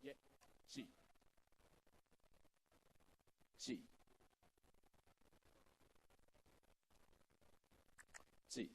Yeah. See. See. See.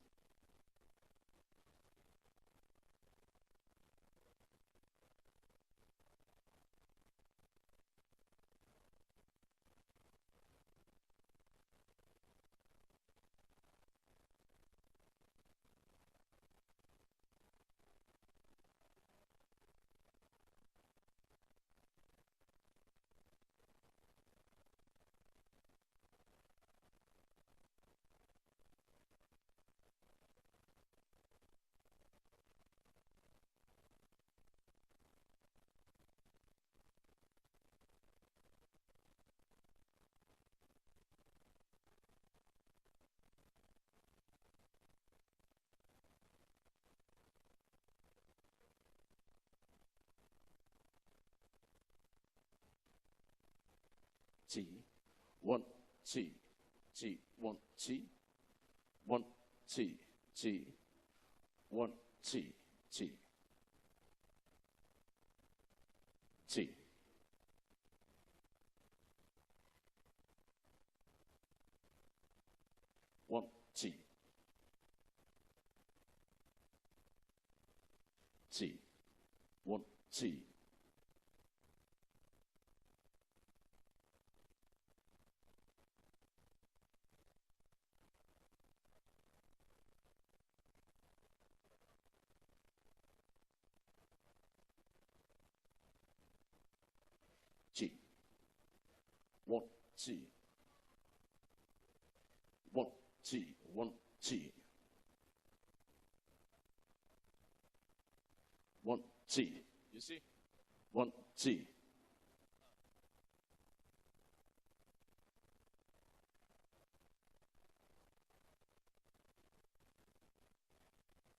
T, one, T, T, one, T, one, T, T, one, T, T, T, one, T, T, one, T, G, one, T, one, T, one, T, one, T. You see? One, T.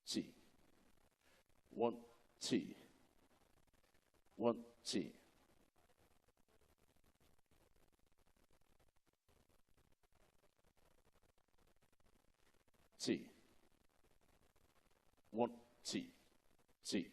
T. One, T. One, T. T. One, T. T.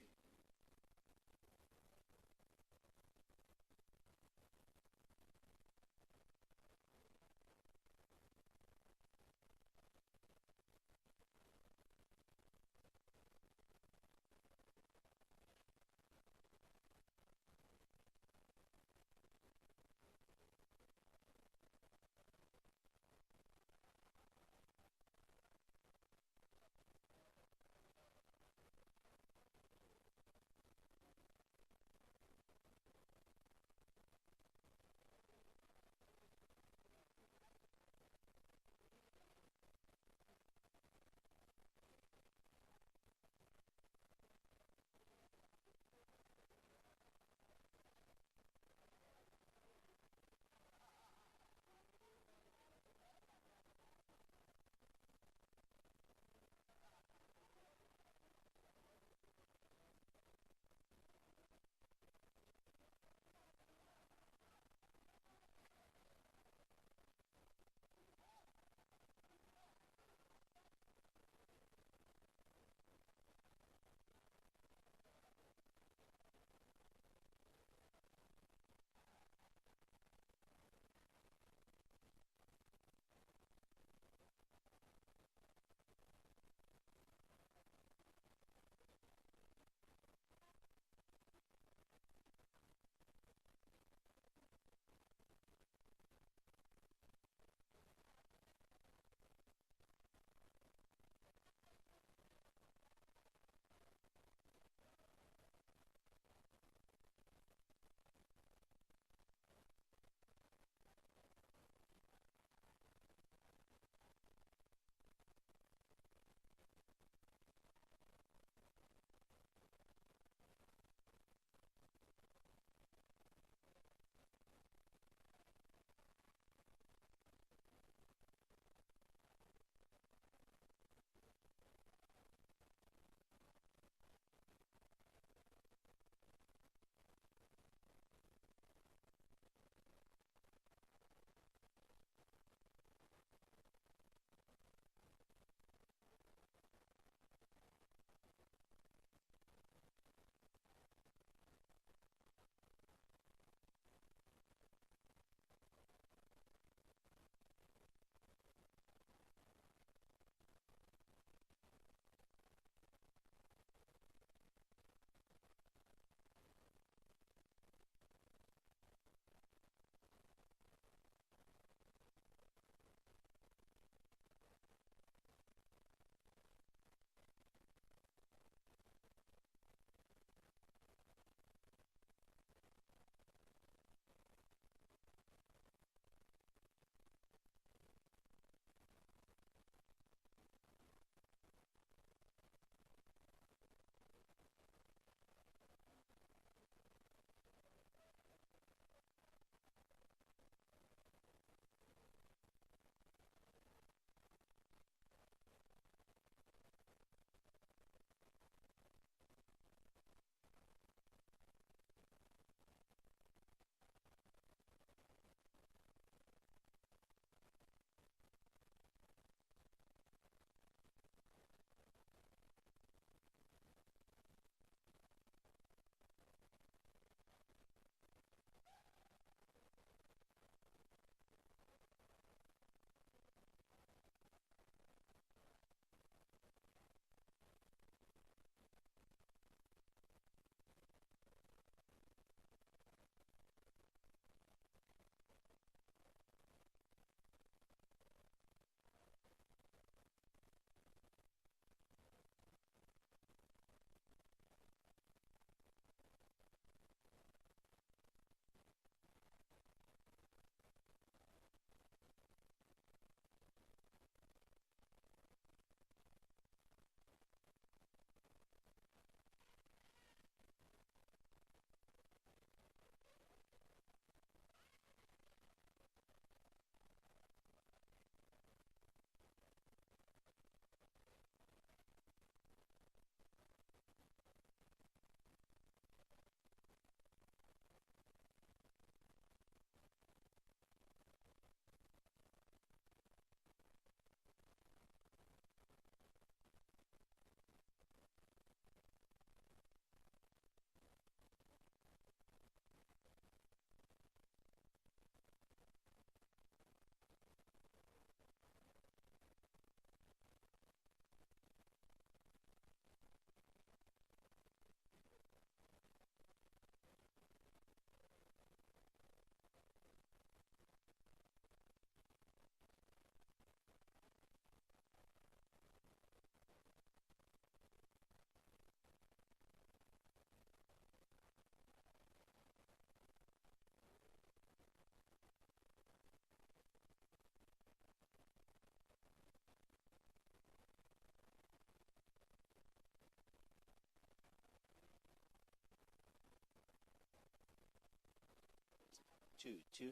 2, 2.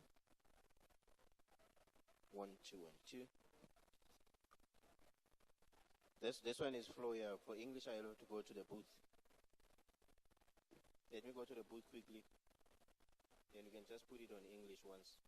1, 2, 1, 2. This one is flow here. For English, I have to go to the booth. Let me go to the booth quickly. Then you can just put it on English once.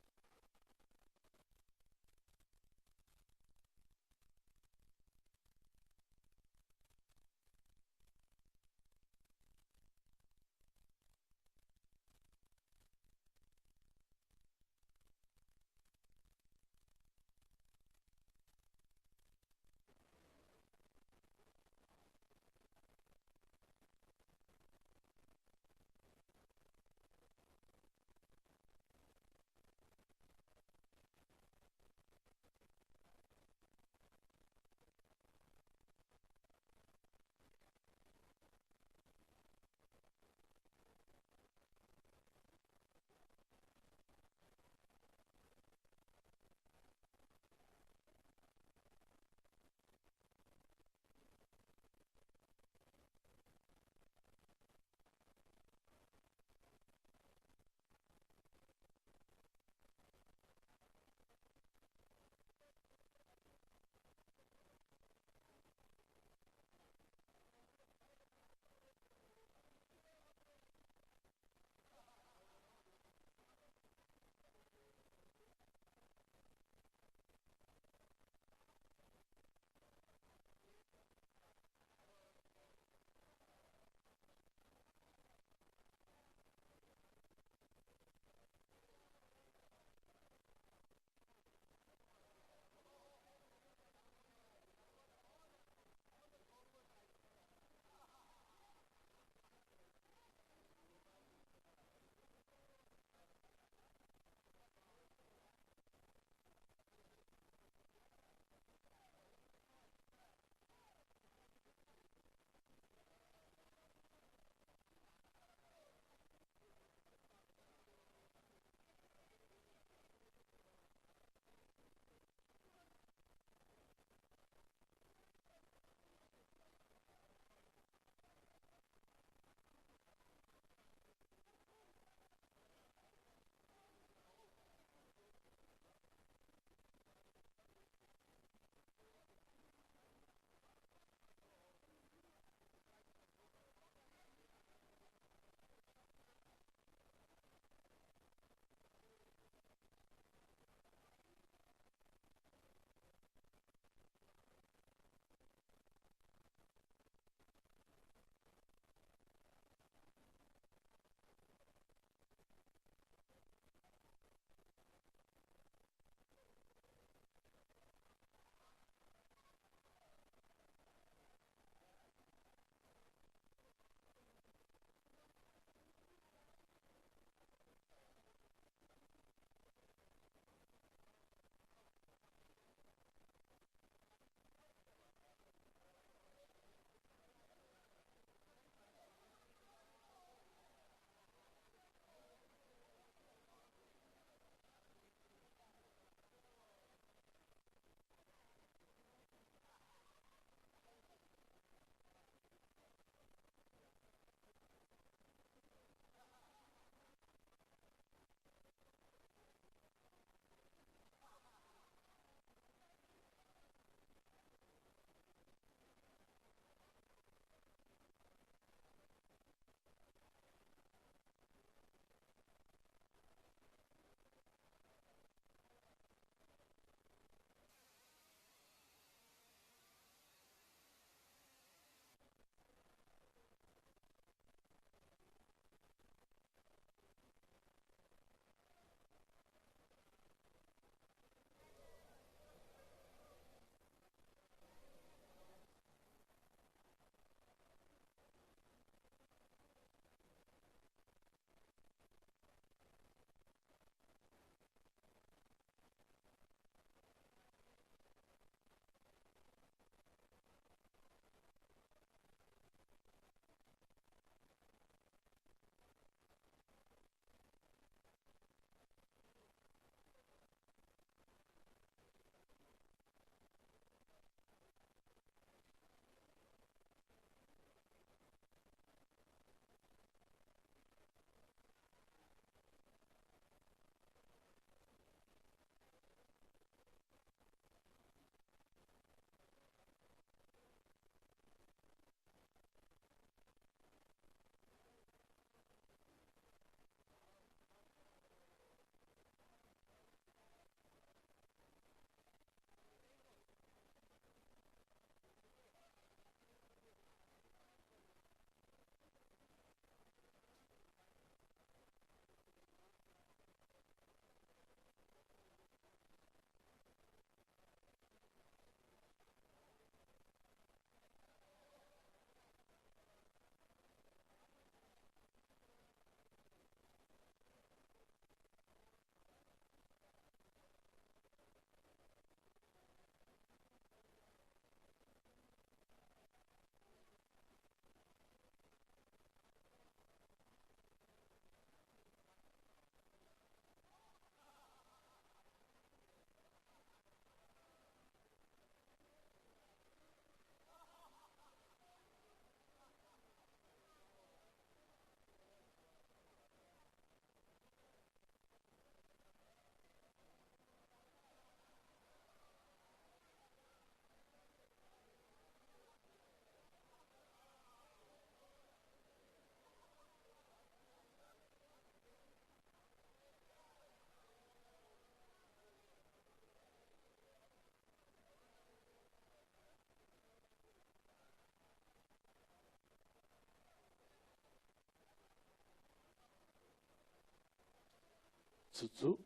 Tsutsu.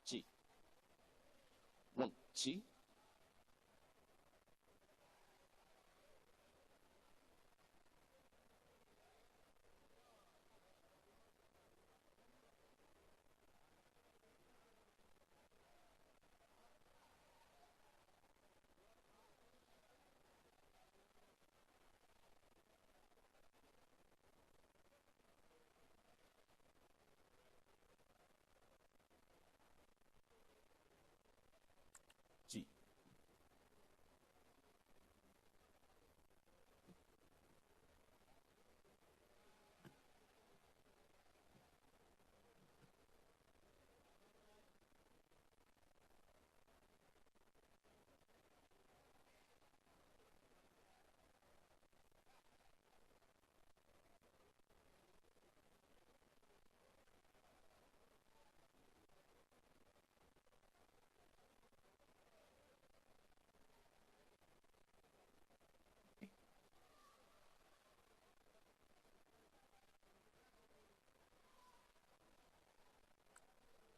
G. 1, G. G.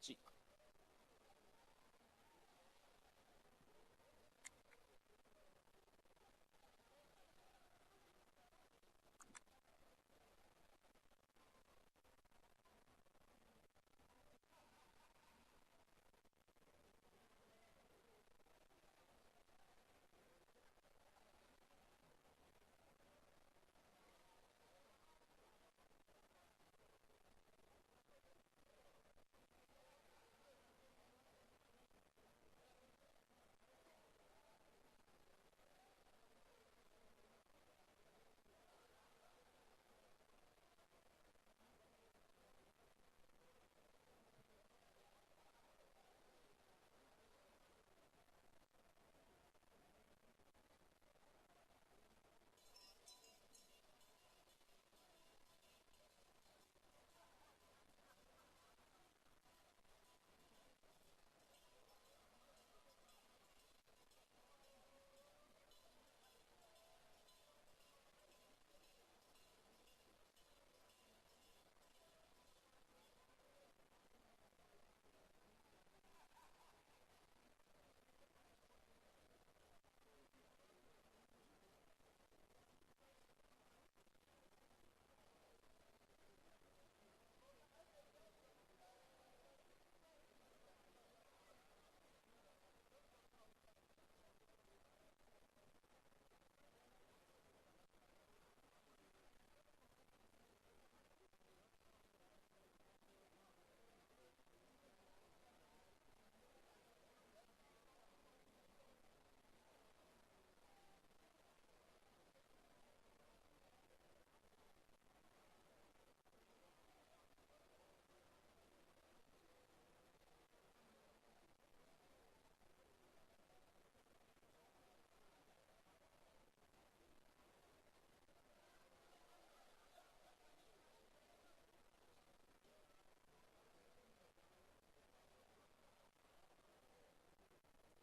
G.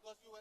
Because you were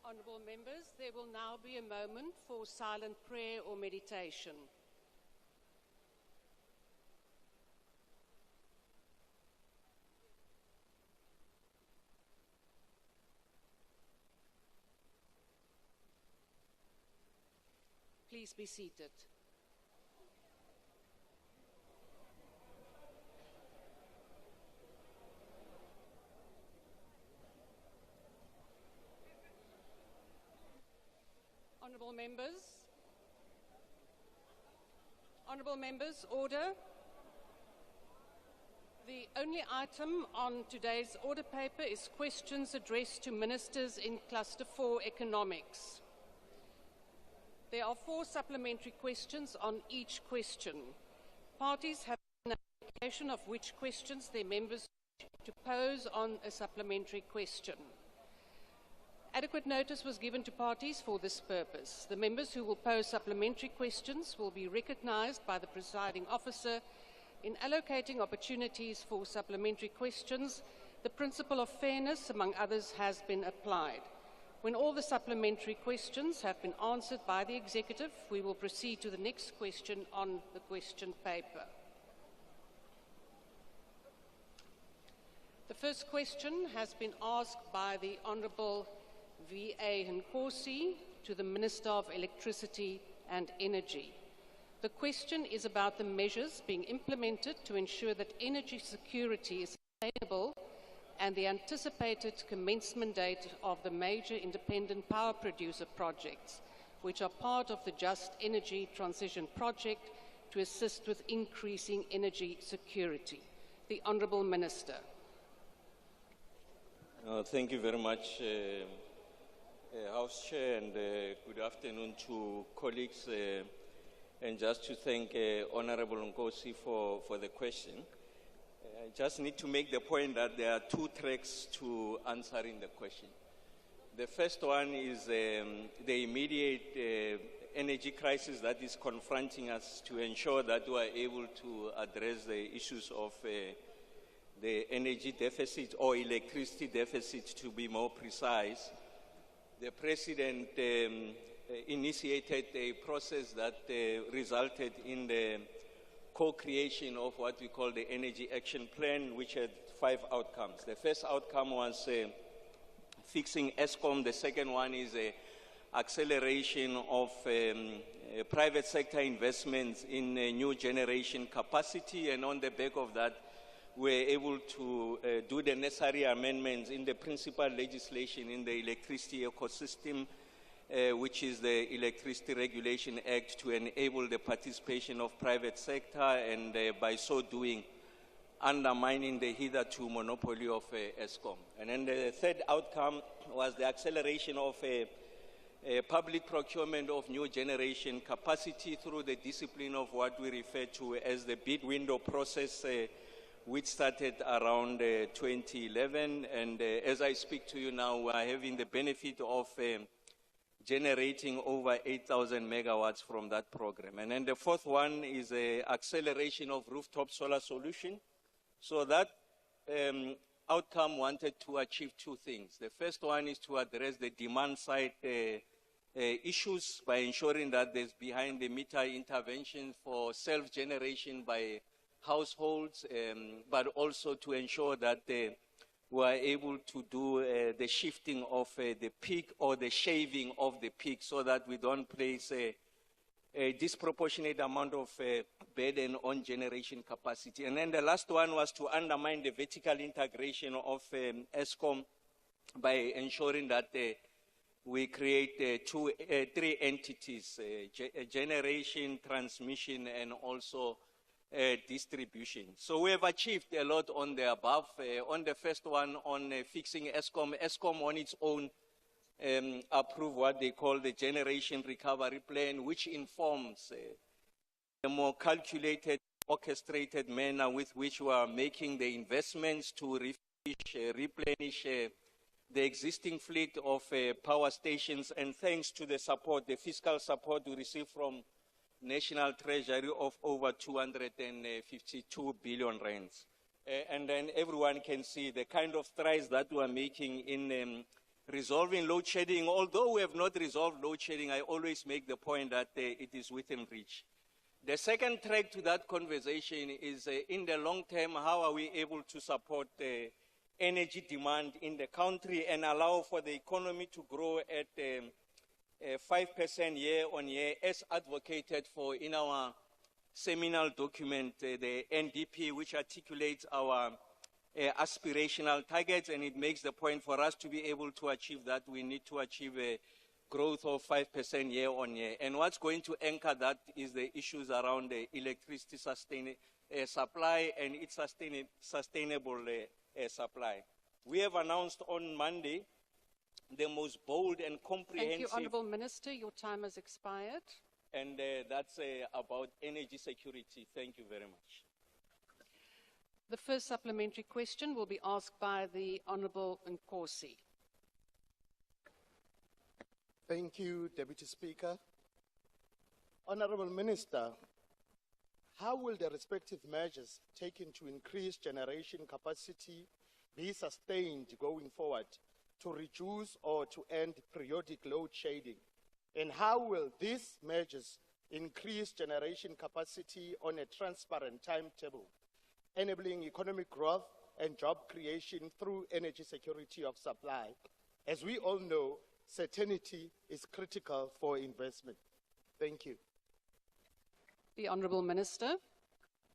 Honourable members, there will now be a moment for silent prayer or meditation. Please be seated. Honourable members, order. The only item on today's order paper is questions addressed to ministers in Cluster 4 Economics. There are 4 supplementary questions on each question. Parties have an indication of which questions their members wish to pose on a supplementary question. Adequate notice was given to parties for this purpose. The members who will pose supplementary questions will be recognised by the presiding officer. In allocating opportunities for supplementary questions, the principle of fairness, among others, has been applied. When all the supplementary questions have been answered by the executive, we will proceed to the next question on the question paper. The first question has been asked by the Honourable V.A. Nkosi to the Minister of Electricity and Energy. The question is about the measures being implemented to ensure that energy security is sustainable and the anticipated commencement date of the major independent power producer projects, which are part of the Just Energy Transition Project to assist with increasing energy security. The Honourable Minister. Thank you very much, House Chair, and good afternoon to colleagues. And just to thank Honourable Nkosi for the question. I just need to make the point that there are 2 tracks to answering the question. The first one is the immediate energy crisis that is confronting us to ensure that we are able to address the issues of the energy deficit or electricity deficit, to be more precise. The President initiated a process that resulted in the co-creation of what we call the Energy Action Plan, which had 5 outcomes. The first outcome was fixing Eskom. The second one is acceleration of private sector investments in new generation capacity, and on the back of that, we're able to do the necessary amendments in the principal legislation in the electricity ecosystem, which is the Electricity Regulation Act, to enable the participation of private sector, and by so doing, undermining the hitherto monopoly of Eskom. And then the third outcome was the acceleration of public procurement of new generation capacity through the discipline of what we refer to as the bid window process, which started around 2011. And as I speak to you now, we are having the benefit of generating over 8,000 megawatts from that program. And then the fourth one is the acceleration of rooftop solar solution. So that outcome wanted to achieve 2 things. The first one is to address the demand side issues by ensuring that there's behind the meter intervention for self-generation by households, but also to ensure that we are able to do the shifting of the peak or the shaving of the peak, so that we don't place a disproportionate amount of burden on generation capacity. And then the last one was to undermine the vertical integration of Eskom by ensuring that we create 3 entities, generation, transmission, and also distribution. So we have achieved a lot on the above. On the first one, on fixing Eskom, Eskom on its own approved what they call the Generation Recovery Plan, which informs a more calculated, orchestrated manner with which we are making the investments to replenish the existing fleet of power stations, and thanks to the support, the fiscal support we receive from National Treasury of over 252 billion rands. And then everyone can see the kind of strides that we are making in resolving load shedding. Although we have not resolved load shedding, I always make the point that it is within reach. The second track to that conversation is in the long term, how are we able to support energy demand in the country and allow for the economy to grow at 5% year on year, as advocated for in our seminal document, the NDP, which articulates our aspirational targets, and it makes the point for us to be able to achieve that, we need to achieve a growth of 5% year on year. And what's going to anchor that is the issues around the electricity supply and its sustainable supply. We have announced on Monday the most bold and comprehensive... Thank you, Honourable Minister. Your time has expired. And that's about energy security. Thank you very much. The first supplementary question will be asked by the Honourable Nkosi. Thank you, Deputy Speaker. Honourable Minister, how will the respective measures taken to increase generation capacity be sustained going forward to reduce or to end periodic load shedding? And how will these measures increase generation capacity on a transparent timetable, enabling economic growth and job creation through energy security of supply? As we all know, certainty is critical for investment. Thank you. The Honourable Minister.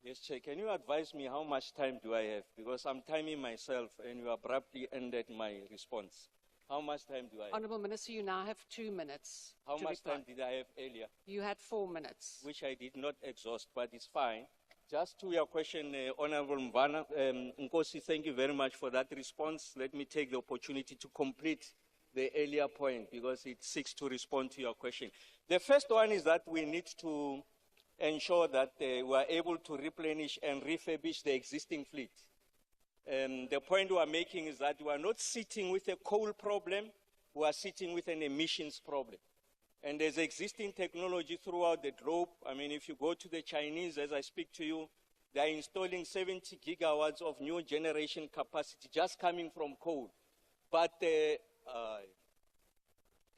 Yes, Chair. Can you advise me how much time do I have? Because I'm timing myself and you abruptly ended my response. How much time do I have? Honourable Minister, you now have 2 minutes. How much time did I have earlier? You had 4 minutes. Which I did not exhaust, but it's fine. Just to your question, Honourable Nkosi, thank you very much for that response. Let me take the opportunity to complete the earlier point because it seeks to respond to your question. The first one is that we need to ensure that we are able to replenish and refurbish the existing fleet. The point we are making is that we are not sitting with a coal problem, we are sitting with an emissions problem. And there's existing technology throughout the globe. I mean, if you go to the Chinese, as I speak to you, they are installing 70 gigawatts of new generation capacity just coming from coal. But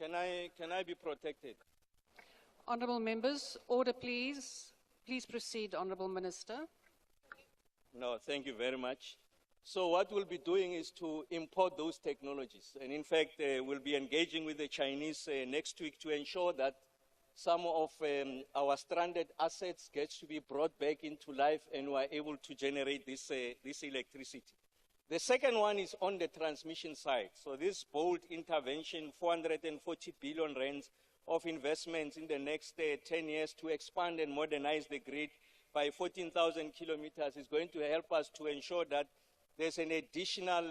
can I be protected? Honourable members, order please. Please proceed, Honourable Minister. No, thank you very much. So what we'll be doing is to import those technologies. And in fact, we'll be engaging with the Chinese next week to ensure that some of our stranded assets gets to be brought back into life and we're able to generate this electricity. The second one is on the transmission side. So this bold intervention, 440 billion rands of investments in the next 10 years to expand and modernize the grid by 14,000 kilometers is going to help us to ensure that there's an additional,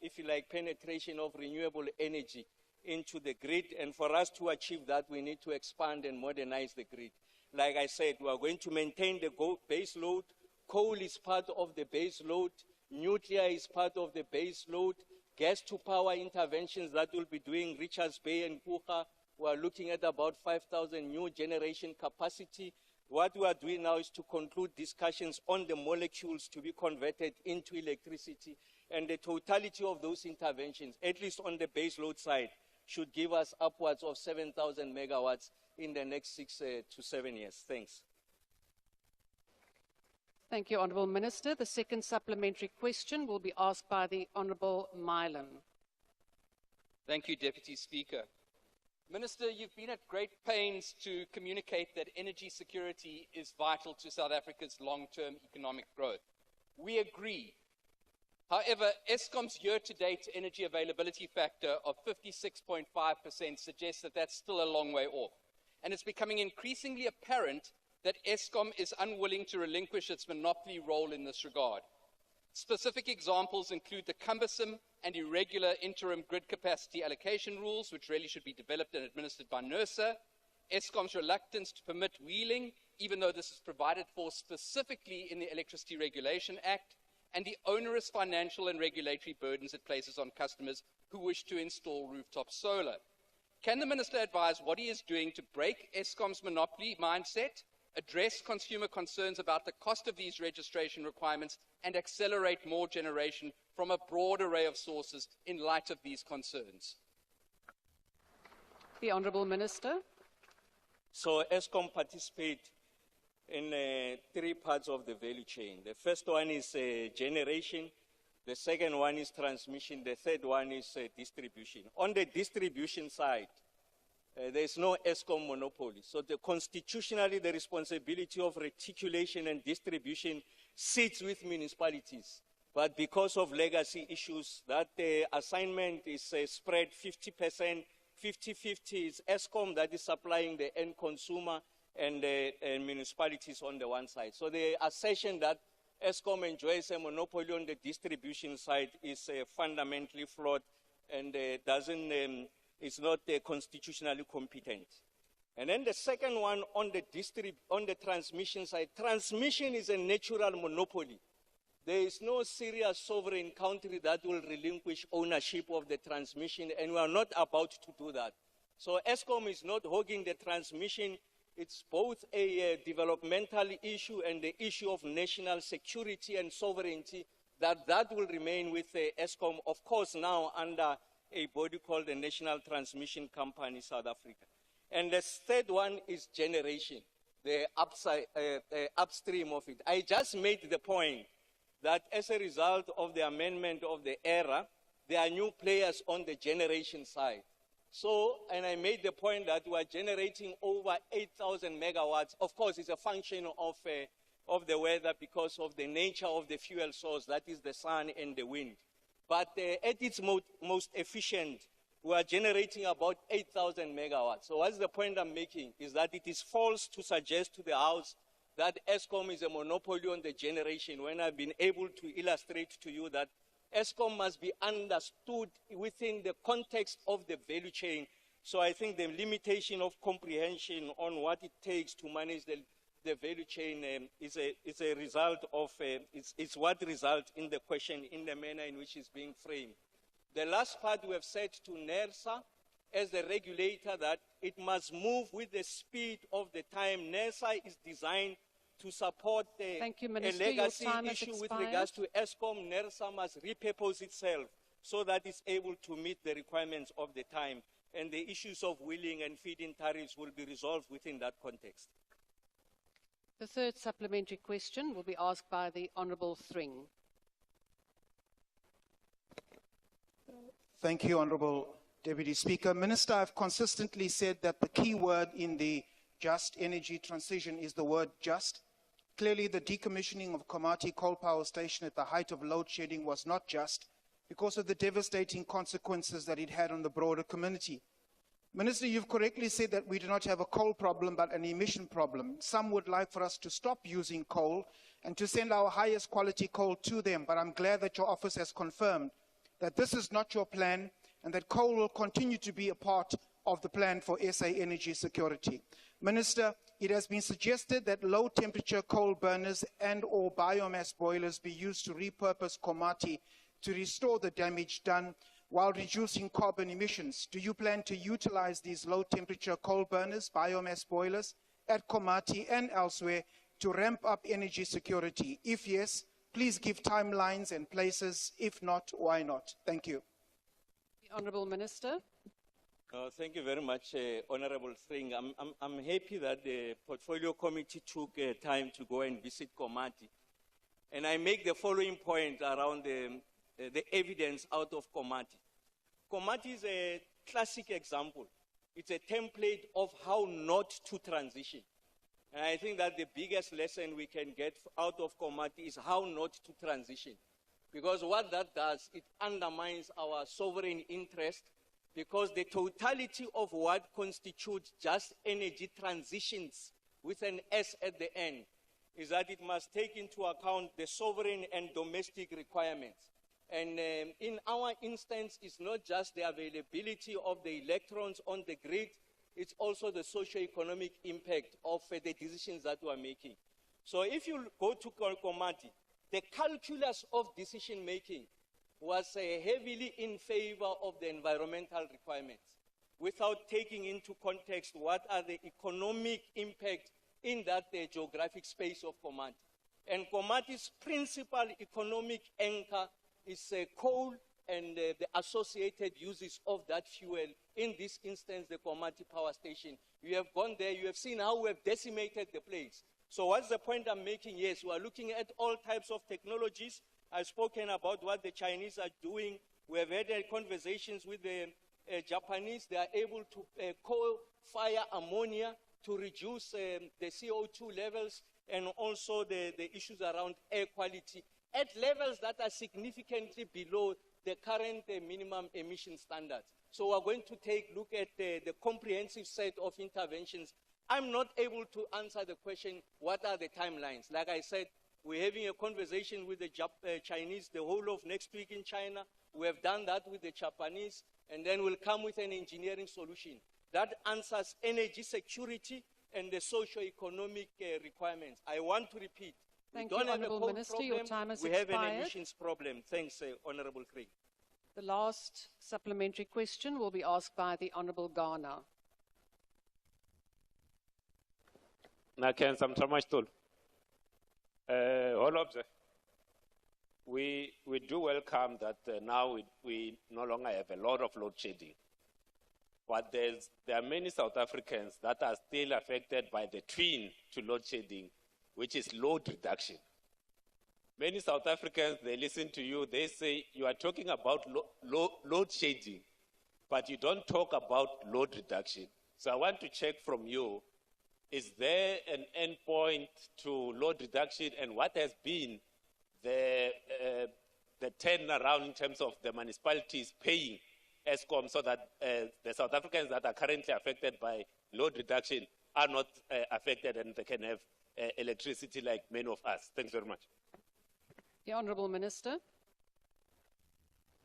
if you like, penetration of renewable energy into the grid. And for us to achieve that, we need to expand and modernize the grid. Like I said, we are going to maintain the base load. Coal is part of the base load. Nuclear is part of the base load. Gas to power interventions that we'll be doing, Richards Bay and Kucha, we are looking at about 5,000 new generation capacity. What we are doing now is to conclude discussions on the molecules to be converted into electricity. And the totality of those interventions, at least on the base load side, should give us upwards of 7,000 megawatts in the next 6 to 7 years. Thanks. Thank you, Honourable Minister. The second supplementary question will be asked by the Honourable Milam. Thank you, Deputy Speaker. Minister, you've been at great pains to communicate that energy security is vital to South Africa's long-term economic growth. We agree. However, Eskom's year-to-date energy availability factor of 56.5% suggests that that's still a long way off. And it's becoming increasingly apparent that Eskom is unwilling to relinquish its monopoly role in this regard. Specific examples include the cumbersome and irregular interim grid capacity allocation rules, which really should be developed and administered by NERSA, Eskom's reluctance to permit wheeling, even though this is provided for specifically in the Electricity Regulation Act, and the onerous financial and regulatory burdens it places on customers who wish to install rooftop solar. Can the Minister advise what he is doing to break Eskom's monopoly mindset, address consumer concerns about the cost of these registration requirements, and accelerate more generation from a broad array of sources in light of these concerns? The Honourable Minister. So Eskom participates in 3 parts of the value chain. The first one is generation, the second one is transmission, the third one is distribution. On the distribution side, there is no Eskom monopoly. So constitutionally, the responsibility of reticulation and distribution sits with municipalities. But because of legacy issues, that assignment is spread 50%, 50-50 is Eskom that is supplying the end consumer and municipalities on the one side. So the assertion that Eskom enjoys a monopoly on the distribution side is fundamentally flawed and is not constitutionally competent. And then the second one on the transmission side, transmission is a natural monopoly. There is no serious sovereign country that will relinquish ownership of the transmission, and we are not about to do that. So Eskom is not hogging the transmission. It's both a developmental issue and the issue of national security and sovereignty that will remain with Eskom, of course, now under a body called the National Transmission Company, South Africa. And the third one is generation, the upstream of it. I just made the point that as a result of the amendment of the ERA, there are new players on the generation side. So, and I made the point that we are generating over 8,000 megawatts. Of course, it's a function of the weather because of the nature of the fuel source, that is the sun and the wind. But at its most efficient, we are generating about 8,000 megawatts. So what's the point I'm making is that it is false to suggest to the House that Eskom is a monopoly on the generation when I've been able to illustrate to you that Eskom must be understood within the context of the value chain. So I think the limitation of comprehension on what it takes to manage the value chain is a result of, it's what results in the question in the manner in which it's being framed. The last part we have said to NERSA as the regulator that it must move with the speed of the time. NERSA is designed to support Thank you, a Minister. Your legacy time has issue with expired. regards to Eskom. NERSA must repurpose itself so that it's able to meet the requirements of the time. And the issues of wheeling and feed-in tariffs will be resolved within that context. The third supplementary question will be asked by the Honourable Thring. Thank you, Honourable Deputy Speaker. Minister, I've consistently said that the key word in the just energy transition is the word just. Clearly, the decommissioning of Komati coal power station at the height of load shedding was not just because of the devastating consequences that it had on the broader community. Minister, you've correctly said that we do not have a coal problem, but an emission problem. Some would like for us to stop using coal and to send our highest quality coal to them, but I'm glad that your office has confirmed that this is not your plan and that coal will continue to be a part of the plan for SA energy security. Minister, it has been suggested that low temperature coal burners and or biomass boilers be used to repurpose Komati to restore the damage done while reducing carbon emissions. Do you plan to utilize these low temperature coal burners, biomass boilers at Komati and elsewhere to ramp up energy security? If yes, please give timelines and places. If not, why not? Thank you. The Honourable Minister. Thank you very much, Honourable Thring. I'm happy that the Portfolio Committee took time to go and visit Komati. And I make the following point around the evidence out of Komati. Komati is a classic example. It's a template of how not to transition. And I think that the biggest lesson we can get out of Komati is how not to transition. Because what that does, it undermines our sovereign interest, because the totality of what constitutes just energy transitions with an S at the end is that it must take into account the sovereign and domestic requirements. And in our instance, it's not just the availability of the electrons on the grid, it's also the socio-economic impact of the decisions that we are making. So if you go to Komati, the calculus of decision-making was heavily in favor of the environmental requirements, without taking into context what are the economic impact in that geographic space of Komati. And Komati's principal economic anchor is coal and the associated uses of that fuel, in this instance, the Komati power station. You have gone there, you have seen how we have decimated the place. So what's the point I'm making? Yes, we are looking at all types of technologies. I've spoken about what the Chinese are doing. We have had conversations with the Japanese. They are able to coal-fire ammonia to reduce the CO2 levels, and also the issues around air quality at levels that are significantly below the current minimum emission standards. So we're going to take a look at the comprehensive set of interventions. I'm not able to answer the question, what are the timelines? Like I said, we're having a conversation with the Chinese the whole of next week in China. We have done that with the Japanese, and then we'll come with an engineering solution that answers energy security and the socio-economic requirements. I want to repeat, Thank we you, don't have a Honourable coal Minister. problem, Your time has we expired. have an emissions problem. Thanks, Honourable Craig. The last supplementary question will be asked by the Honourable Ghana. Nakenza Mtramashtul. All of the, we do welcome that now we no longer have a lot of load shedding. But there are many South Africans that are still affected by the twin to load shedding, which is load reduction. Many South Africans, they listen to you, they say you are talking about load shedding, but you don't talk about load reduction. So I want to check from you, is there an endpoint to load reduction, and what has been the turnaround in terms of the municipalities paying Eskom so that the South Africans that are currently affected by load reduction are not affected and they can have electricity like many of us? Thanks very much. The Honourable Minister.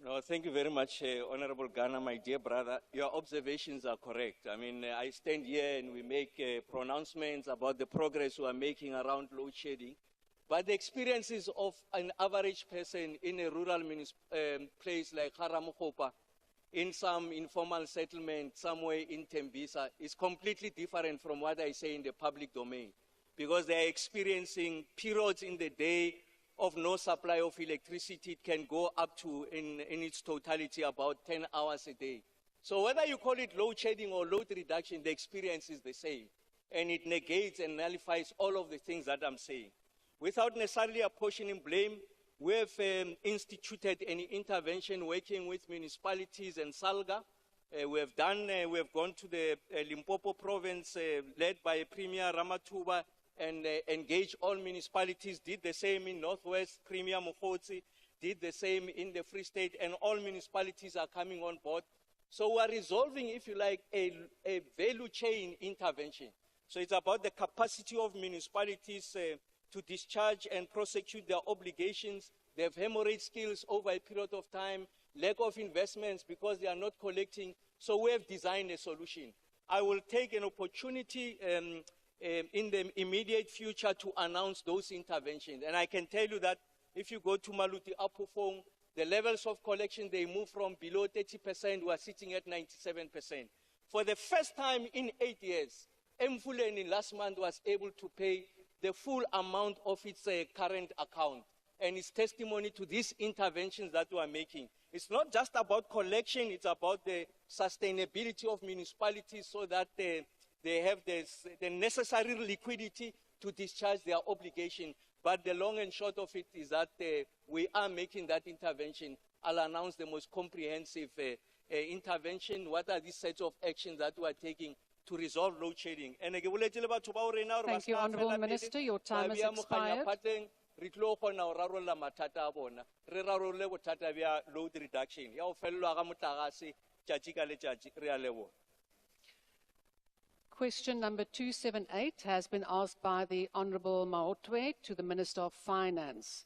No, thank you very much, Honourable Ghana, my dear brother. Your observations are correct. I mean, I stand here and we make pronouncements about the progress we are making around load shedding. But the experiences of an average person in a rural place like Haramukhopa in some informal settlement somewhere in Tembisa is completely different from what I say in the public domain, because they are experiencing periods in the day of no supply of electricity. It can go up to, in its totality, about 10 hours a day. So whether you call it load shedding or load reduction, the experience is the same. And it negates and nullifies all of the things that I'm saying. Without necessarily apportioning blame, we have instituted an intervention working with municipalities and SALGA. We have gone to the Limpopo province, led by Premier Ramatuba, and engaged all municipalities, did the same in Northwest, Premier Mokotsi, did the same in the Free State, and all municipalities are coming on board. So we are resolving, if you like, a value chain intervention. So it's about the capacity of municipalities to discharge and prosecute their obligations. They have hemorrhaged skills over a period of time, lack of investments because they are not collecting. So we have designed a solution. I will take an opportunity in the immediate future to announce those interventions. And I can tell you that if you go to Maluti Apufong, the levels of collection, they move from below 30%, we are sitting at 97%. For the first time in 8 years, Mfuleni last month was able to pay the full amount of its current account. And it's testimony to these interventions that we are making. It's not just about collection, it's about the sustainability of municipalities so that they have the necessary liquidity to discharge their obligation. But the long and short of it is that we are making that intervention. I'll announce the most comprehensive intervention. What are these sets of actions that we are taking to resolve load shedding? Thank you, Honourable Minister. Your time has expired. Re tlo kgona go rarolla mathata a bona, re rarolle bothata bja load reduction ya go felelwa ga motlagase tšatši ka letšatši. Re a leboga. Question number 278 has been asked by the Honourable Maotwe to the Minister of Finance.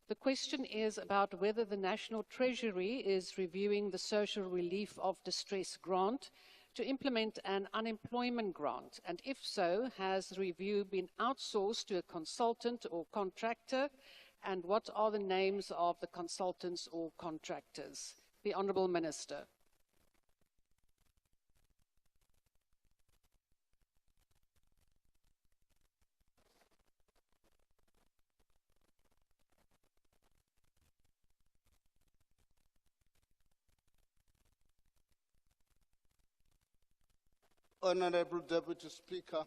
The question is about whether the National Treasury is reviewing the social relief of distress grant to implement an unemployment grant, and if so, has the review been outsourced to a consultant or contractor, and what are the names of the consultants or contractors? The Honourable Minister. Honorable Deputy Speaker,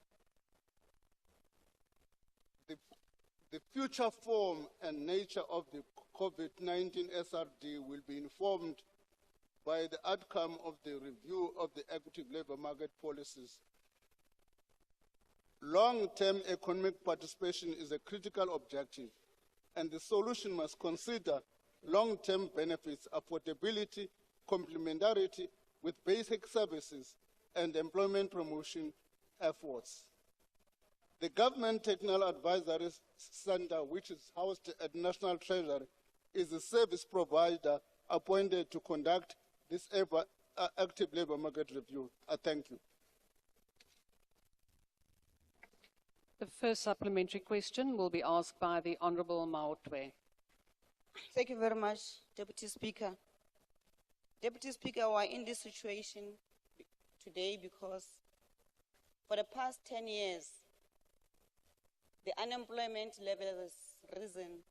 the future form and nature of the COVID-19 SRD will be informed by the outcome of the review of the active labour market policies. Long-term economic participation is a critical objective, and the solution must consider long-term benefits, affordability, complementarity with basic services, and employment promotion efforts. The Government Technical Advisory Center, which is housed at National Treasury, is a service provider appointed to conduct this active labour market review. Thank you. The first supplementary question will be asked by the Honourable Maotwe. Thank you very much, Deputy Speaker. Deputy Speaker, we are in this situation today because for the past 10 years, the unemployment level has risen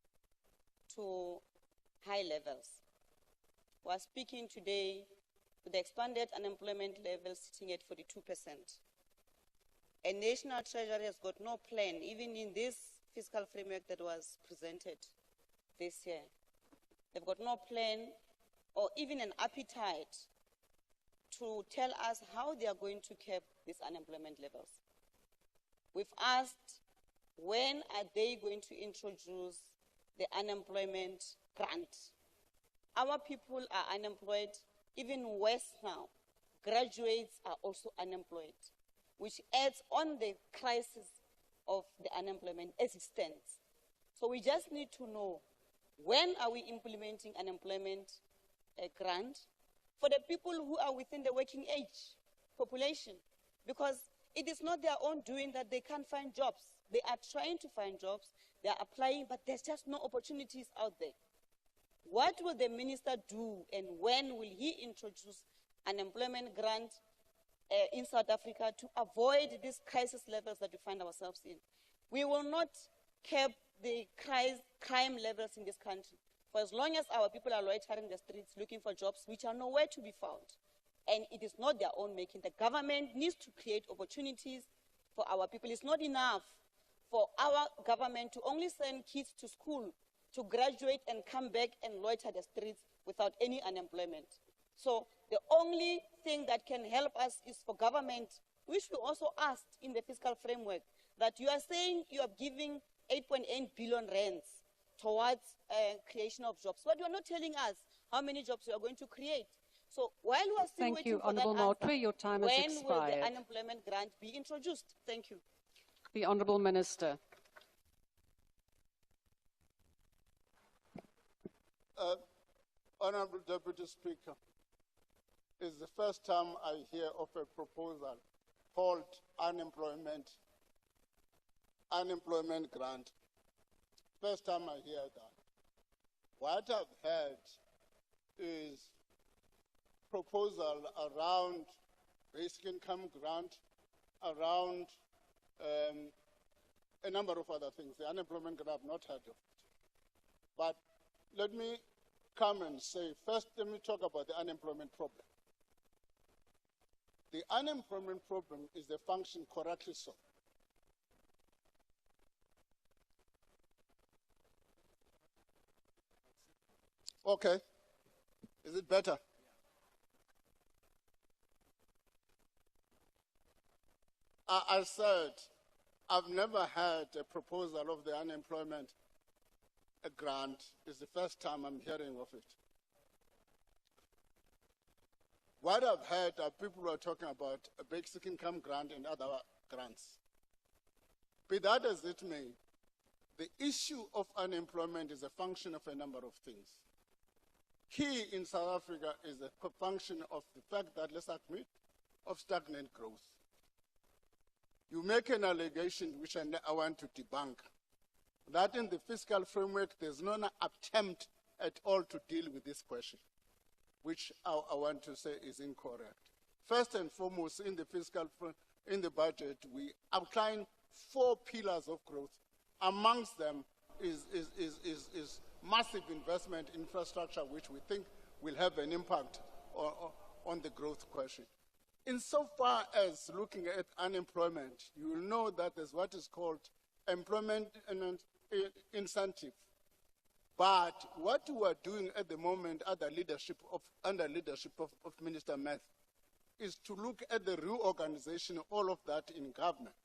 to high levels. We are speaking today with the expanded unemployment level sitting at 42%. And National Treasury has got no plan, even in this fiscal framework that was presented this year. They've got no plan or even an appetite to tell us how they are going to cap these unemployment levels. We've asked, when are they going to introduce the unemployment grant? Our people are unemployed, even worse now. Graduates are also unemployed, which adds on the crisis of the unemployment as it stands. So we just need to know, when are we implementing unemployment grant for the people who are within the working age population? Because it is not their own doing that they can't find jobs. They are trying to find jobs, they are applying, but there's just no opportunities out there. What will the minister do, and when will he introduce an employment grant in South Africa to avoid these crisis levels that we find ourselves in? We will not curb the crime levels in this country for as long as our people are loitering the streets looking for jobs which are nowhere to be found. And it is not their own making. The government needs to create opportunities for our people. It's not enough for our government to only send kids to school to graduate and come back and loiter the streets without any unemployment. So the only thing that can help us is for government, which we also asked in the fiscal framework, that you are saying you are giving 8.8 billion rands towards creation of jobs, but you are not telling us how many jobs you are going to create. So while we are still waiting for that answer, Your time has when will expired. the unemployment grant be introduced? Thank you. The Honourable Minister. Honourable Deputy Speaker, it's the first time I hear of a proposal called unemployment grant. First time I hear that. What I've heard is proposal around basic income grant, around a number of other things. The unemployment grant I've not heard of it. But let me come and say, first let me talk about the unemployment problem. The unemployment problem is the function correctly so. Okay, is it better? I said, I've never had a proposal of the unemployment grant. It's the first time I'm hearing of it. What I've heard are people who are talking about a basic income grant and other grants. Be that as it may, the issue of unemployment is a function of a number of things. Key in South Africa is a function of the fact that, let's admit, of stagnant growth. You make an allegation which I want to debunk, that in the fiscal framework there's no attempt at all to deal with this question, which I want to say is incorrect. First and foremost, in the budget, we outline 4 pillars of growth. Amongst them is massive investment in infrastructure, which we think will have an impact on the growth question. Insofar as looking at unemployment, you will know that there's what is called employment incentive. But what we are doing at the moment under leadership of Minister Meth is to look at the reorganization of all of that in government,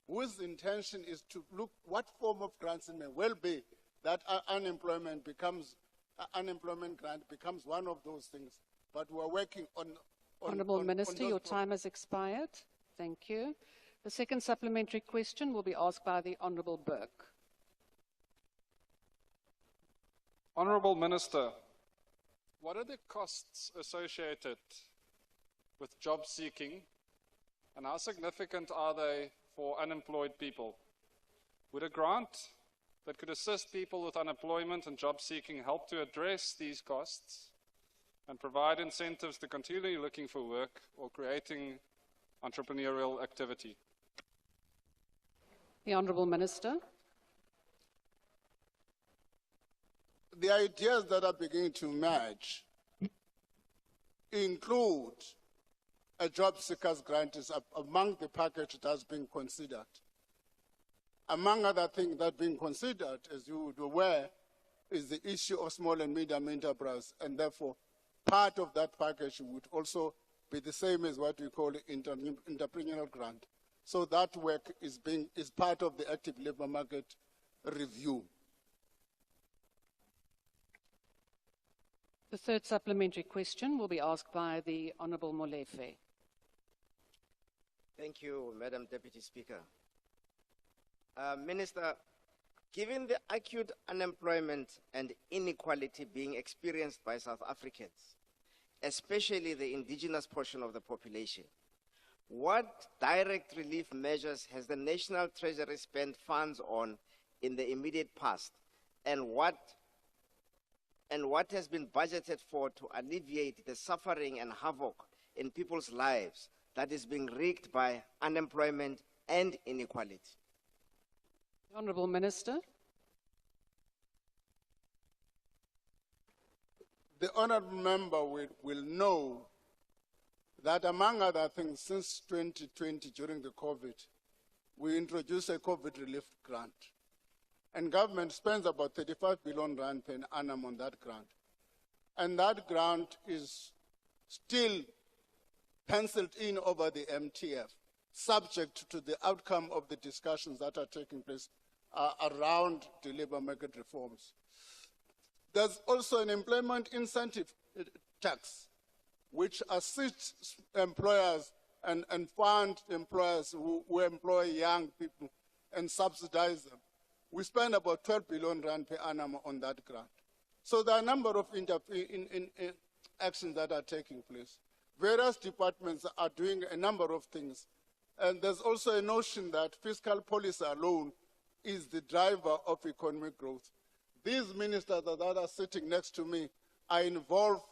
whose intention is to look what form of grants it may well be that unemployment grant becomes one of those things. But we are working on Honourable Minister, your time has expired. Thank you. The second supplementary question will be asked by the Honourable Burke. Honourable Minister, what are the costs associated with job seeking, and how significant are they for unemployed people? Would a grant that could assist people with unemployment and job seeking help to address these costs and provide incentives to continue looking for work or creating entrepreneurial activity? The Honourable Minister. The ideas that are beginning to emerge include a job seekers grant is among the package that has been considered. Among other things that have been considered, as you would be aware, is the issue of small and medium enterprise, and therefore part of that package would also be the same as what we call entrepreneurial grant. So that work is part of the active labour market review. The third supplementary question will be asked by the Honourable Molefe. Thank you, Madam Deputy Speaker. Minister, given the acute unemployment and inequality being experienced by South Africans, especially the indigenous portion of the population, what direct relief measures has the National Treasury spent funds on in the immediate past, and what and what has been budgeted for to alleviate the suffering and havoc in people's lives that is being wreaked by unemployment and inequality? Honourable Minister. The honourable member will know that, among other things, since 2020, during the COVID, we introduced a COVID relief grant. And government spends about 35 billion rand per annum on that grant. And that grant is still penciled in over the MTF, subject to the outcome of the discussions that are taking place around the labour market reforms. There's also an employment incentive tax, which assists employers and fund employers who employ young people and subsidize them. We spend about 12 billion rand per annum on that grant. So there are a number of actions that are taking place. Various departments are doing a number of things. And there's also a notion that fiscal policy alone is the driver of economic growth. These ministers that are sitting next to me are involved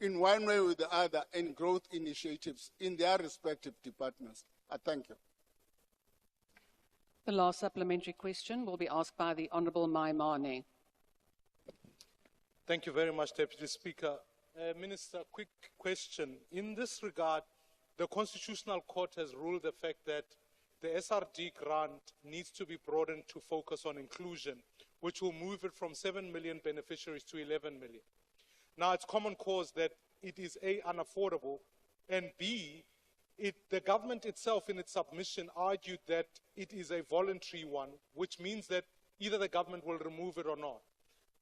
in one way or the other in growth initiatives in their respective departments. I thank you. The last supplementary question will be asked by the Honourable Maimane. Thank you very much, Deputy Speaker. Minister, quick question. In this regard, the Constitutional Court has ruled the fact that the SRD grant needs to be broadened to focus on inclusion, which will move it from 7 million beneficiaries to 11 million. Now, it's common cause that it is A, unaffordable, and B, the government itself in its submission argued that it is a voluntary one, which means that either the government will remove it or not.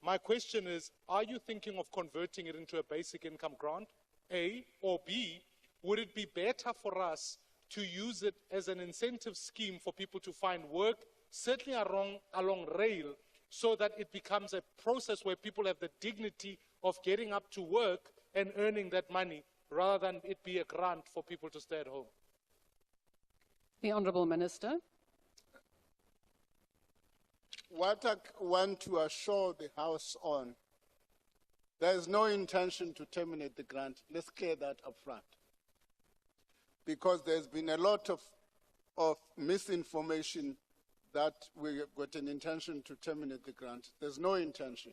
My question is, are you thinking of converting it into a basic income grant, A, or B, would it be better for us to use it as an incentive scheme for people to find work, certainly along rail, so that it becomes a process where people have the dignity of getting up to work and earning that money, rather than it be a grant for people to stay at home? The Honourable Minister. What I want to assure the House on, there is no intention to terminate the grant. Let's clear that up front. Because there's been a lot of misinformation that we've got an intention to terminate the grant. There's no intention.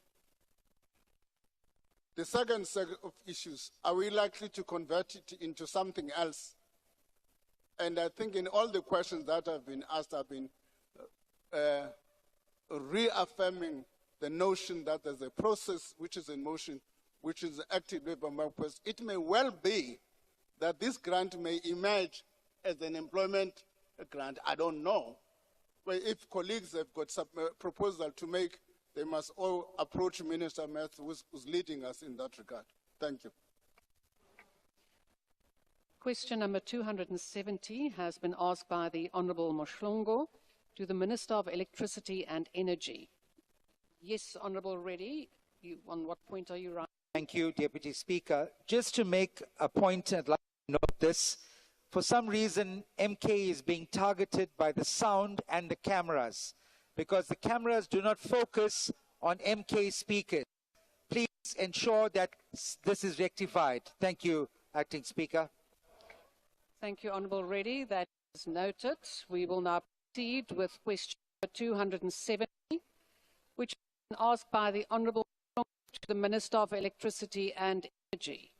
The second set of issues, are we likely to convert it into something else? And I think in all the questions that have been asked, I've been reaffirming the notion that there's a process which is in motion, which is active labour market. It may well be that this grant may emerge as an employment grant. I don't know. But if colleagues have got some proposal to make, they must all approach Minister Matthew, who's leading us in that regard. Thank you. Question number 270 has been asked by the Honourable Mohlongo to the Minister of Electricity and Energy. Yes, Honourable Reddy, on what point are you right? Thank you, Deputy Speaker. Just to make a point, I'd like to note this. For some reason, MK is being targeted by the sound and the cameras, because the cameras do not focus on MK speakers. Please ensure that this is rectified. Thank you, Acting Speaker. Thank you, Honourable Reddy. That is noted. We will now proceed with question number 270, which has been asked by the Honourable to the Minister of Electricity and Energy.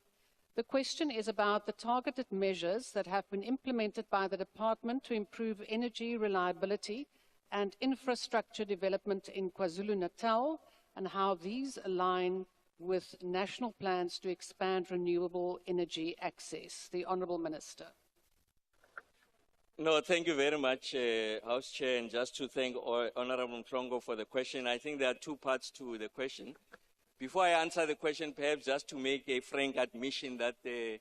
The question is about the targeted measures that have been implemented by the Department to improve energy reliability and infrastructure development in KwaZulu-Natal, and how these align with national plans to expand renewable energy access. The Honourable Minister. No, thank you very much, House Chair, and just to thank Honourable Mhlongo for the question. I think there are two parts to the question. Before I answer the question, perhaps just to make a frank admission that the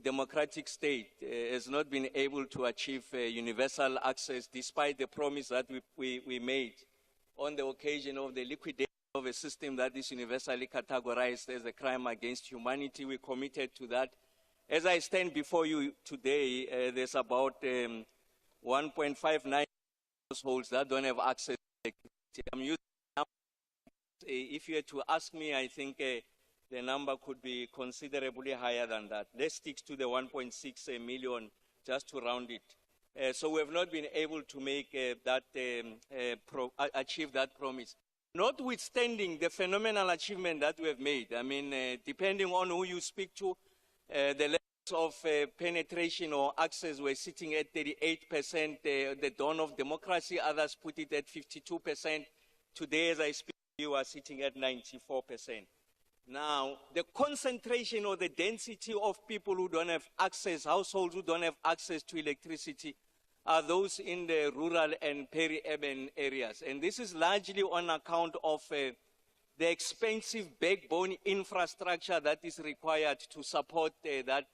democratic state has not been able to achieve universal access, despite the promise that we made on the occasion of the liquidation of a system that is universally categorized as a crime against humanity. We committed to that. As I stand before you today, there's about 1.59 households that don't have access to electricity. I'm using If you were to ask me, I think the number could be considerably higher than that. Let's stick to the 1.6 million just to round it. So we have not been able to make achieve that promise. Notwithstanding the phenomenal achievement that we have made, I mean, depending on who you speak to, the levels of penetration or access were sitting at 38%, the dawn of democracy, others put it at 52%. Today, as I speak, you are sitting at 94%. Now, the concentration or the density of people who don't have access, households who don't have access to electricity, are those in the rural and peri-urban areas. And this is largely on account of the expensive backbone infrastructure that is required to support that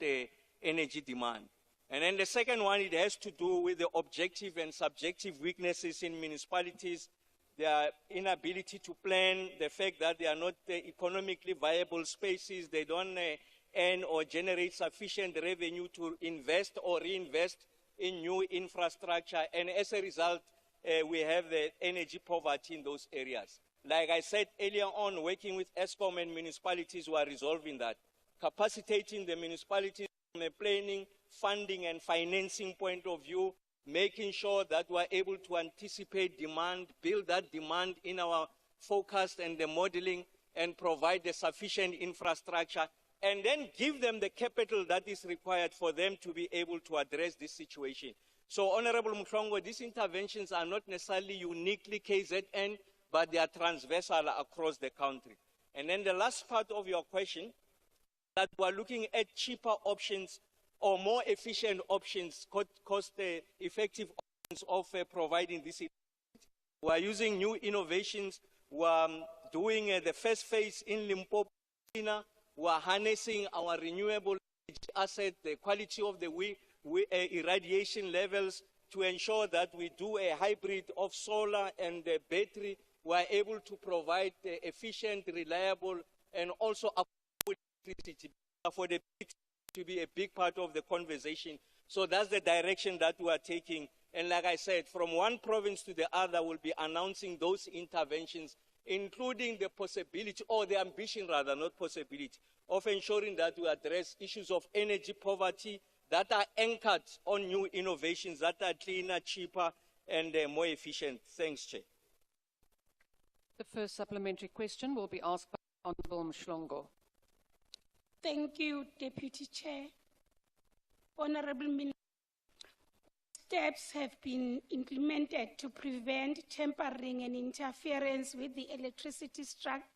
energy demand. And then the second one, it has to do with the objective and subjective weaknesses in municipalities, their inability to plan, the fact that they are not economically viable spaces, they don't earn or generate sufficient revenue to invest or reinvest in new infrastructure, and as a result, we have the energy poverty in those areas. Like I said earlier on, working with Eskom and municipalities, we are resolving that. Capacitating the municipalities from a planning, funding, and financing point of view, making sure that we are able to anticipate demand, build that demand in our forecast and the modeling, and provide the sufficient infrastructure, and then give them the capital that is required for them to be able to address this situation. So, Honorable Mhlongo, these interventions are not necessarily uniquely KZN, but they are transversal across the country. And then the last part of your question, that we are looking at cheaper options or more efficient options, cost-effective options of providing this. We are using new innovations. We are doing the first phase in Limpopo. We are harnessing our renewable asset, the quality of the irradiation levels, to ensure that we do a hybrid of solar and battery. We are able to provide efficient, reliable, and also affordable electricity. Affordability to be a big part of the conversation. So that's the direction that we are taking. And like I said, from one province to the other, we'll be announcing those interventions, including the possibility, or the ambition rather, not possibility, of ensuring that we address issues of energy poverty that are anchored on new innovations that are cleaner, cheaper, and more efficient. Thanks, Chair. The first supplementary question will be asked by Honourable Mhlongo. Thank you, Deputy Chair. Honourable Minister, steps have been implemented to prevent tampering and interference with the electricity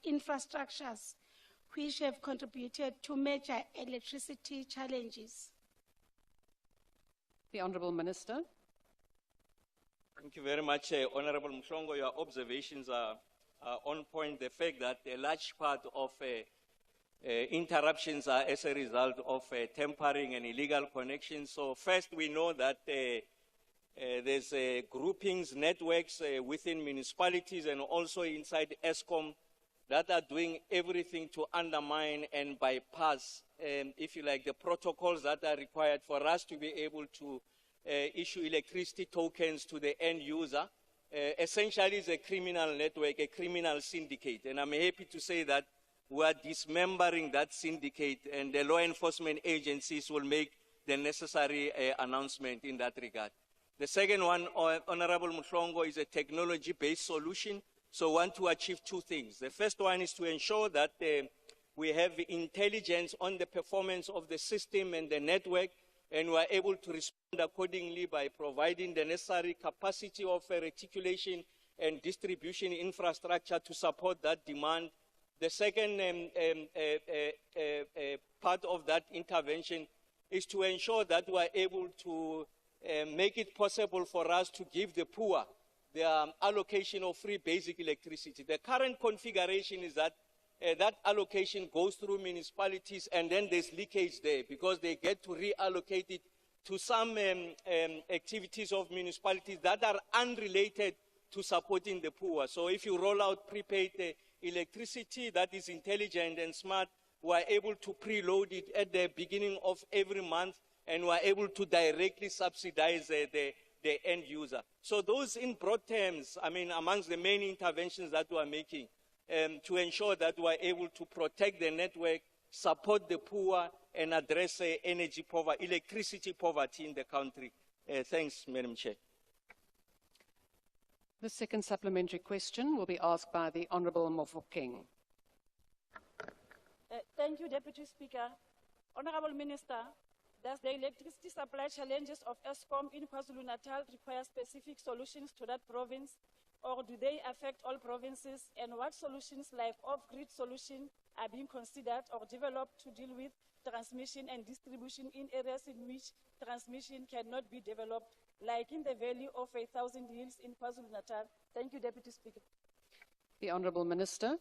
infrastructures, which have contributed to major electricity challenges. The Honourable Minister. Thank you very much, Honourable Mhlongo. Your observations are on point. The fact that a large part of interruptions are as a result of tampering and illegal connections. So first, we know that there's groupings, networks within municipalities and also inside Eskom that are doing everything to undermine and bypass, if you like, the protocols that are required for us to be able to issue electricity tokens to the end user. Essentially, it's a criminal network, a criminal syndicate. And I'm happy to say that we are dismembering that syndicate, and the law enforcement agencies will make the necessary announcement in that regard. The second one, Honourable Mhlongo, is a technology-based solution. So we want to achieve two things. The first one is to ensure that we have intelligence on the performance of the system and the network, and we are able to respond accordingly by providing the necessary capacity of reticulation and distribution infrastructure to support that demand. The second part of that intervention is to ensure that we are able to make it possible for us to give the poor the allocation of free basic electricity. The current configuration is that that allocation goes through municipalities, and then there's leakage there because they get to reallocate it to some activities of municipalities that are unrelated to supporting the poor. So if you roll out prepaid electricity that is intelligent and smart, we are able to preload it at the beginning of every month, and we are able to directly subsidize the end user. So those, in broad terms, I mean, amongst the main interventions that we are making. to ensure that we are able to protect the network, support the poor, and address energy poverty, electricity poverty in the country. Thanks, Madam Chair. The second supplementary question will be asked by the Honourable Mofokeng. Thank you, Deputy Speaker. Honourable Minister, does the electricity supply challenges of Eskom in KwaZulu-Natal require specific solutions to that province, or do they affect all provinces? And what solutions like off-grid solution are being considered or developed to deal with transmission and distribution in areas in which transmission cannot be developed, like in the Valley of 1,000 Hills in KwaZulu-Natal? Thank you, Deputy Speaker. The Honourable Minister.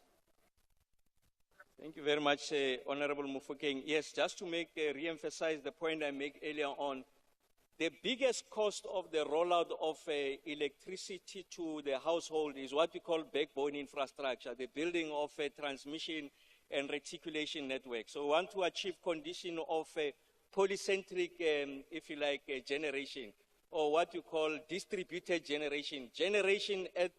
Thank you very much, Honourable Mofokeng. Yes, just to re-emphasize the point I made earlier on, the biggest cost of the rollout of electricity to the household is what we call backbone infrastructure, the building of a transmission and reticulation network. So we want to achieve condition of polycentric, if you like, generation, or what you call distributed generation, generation at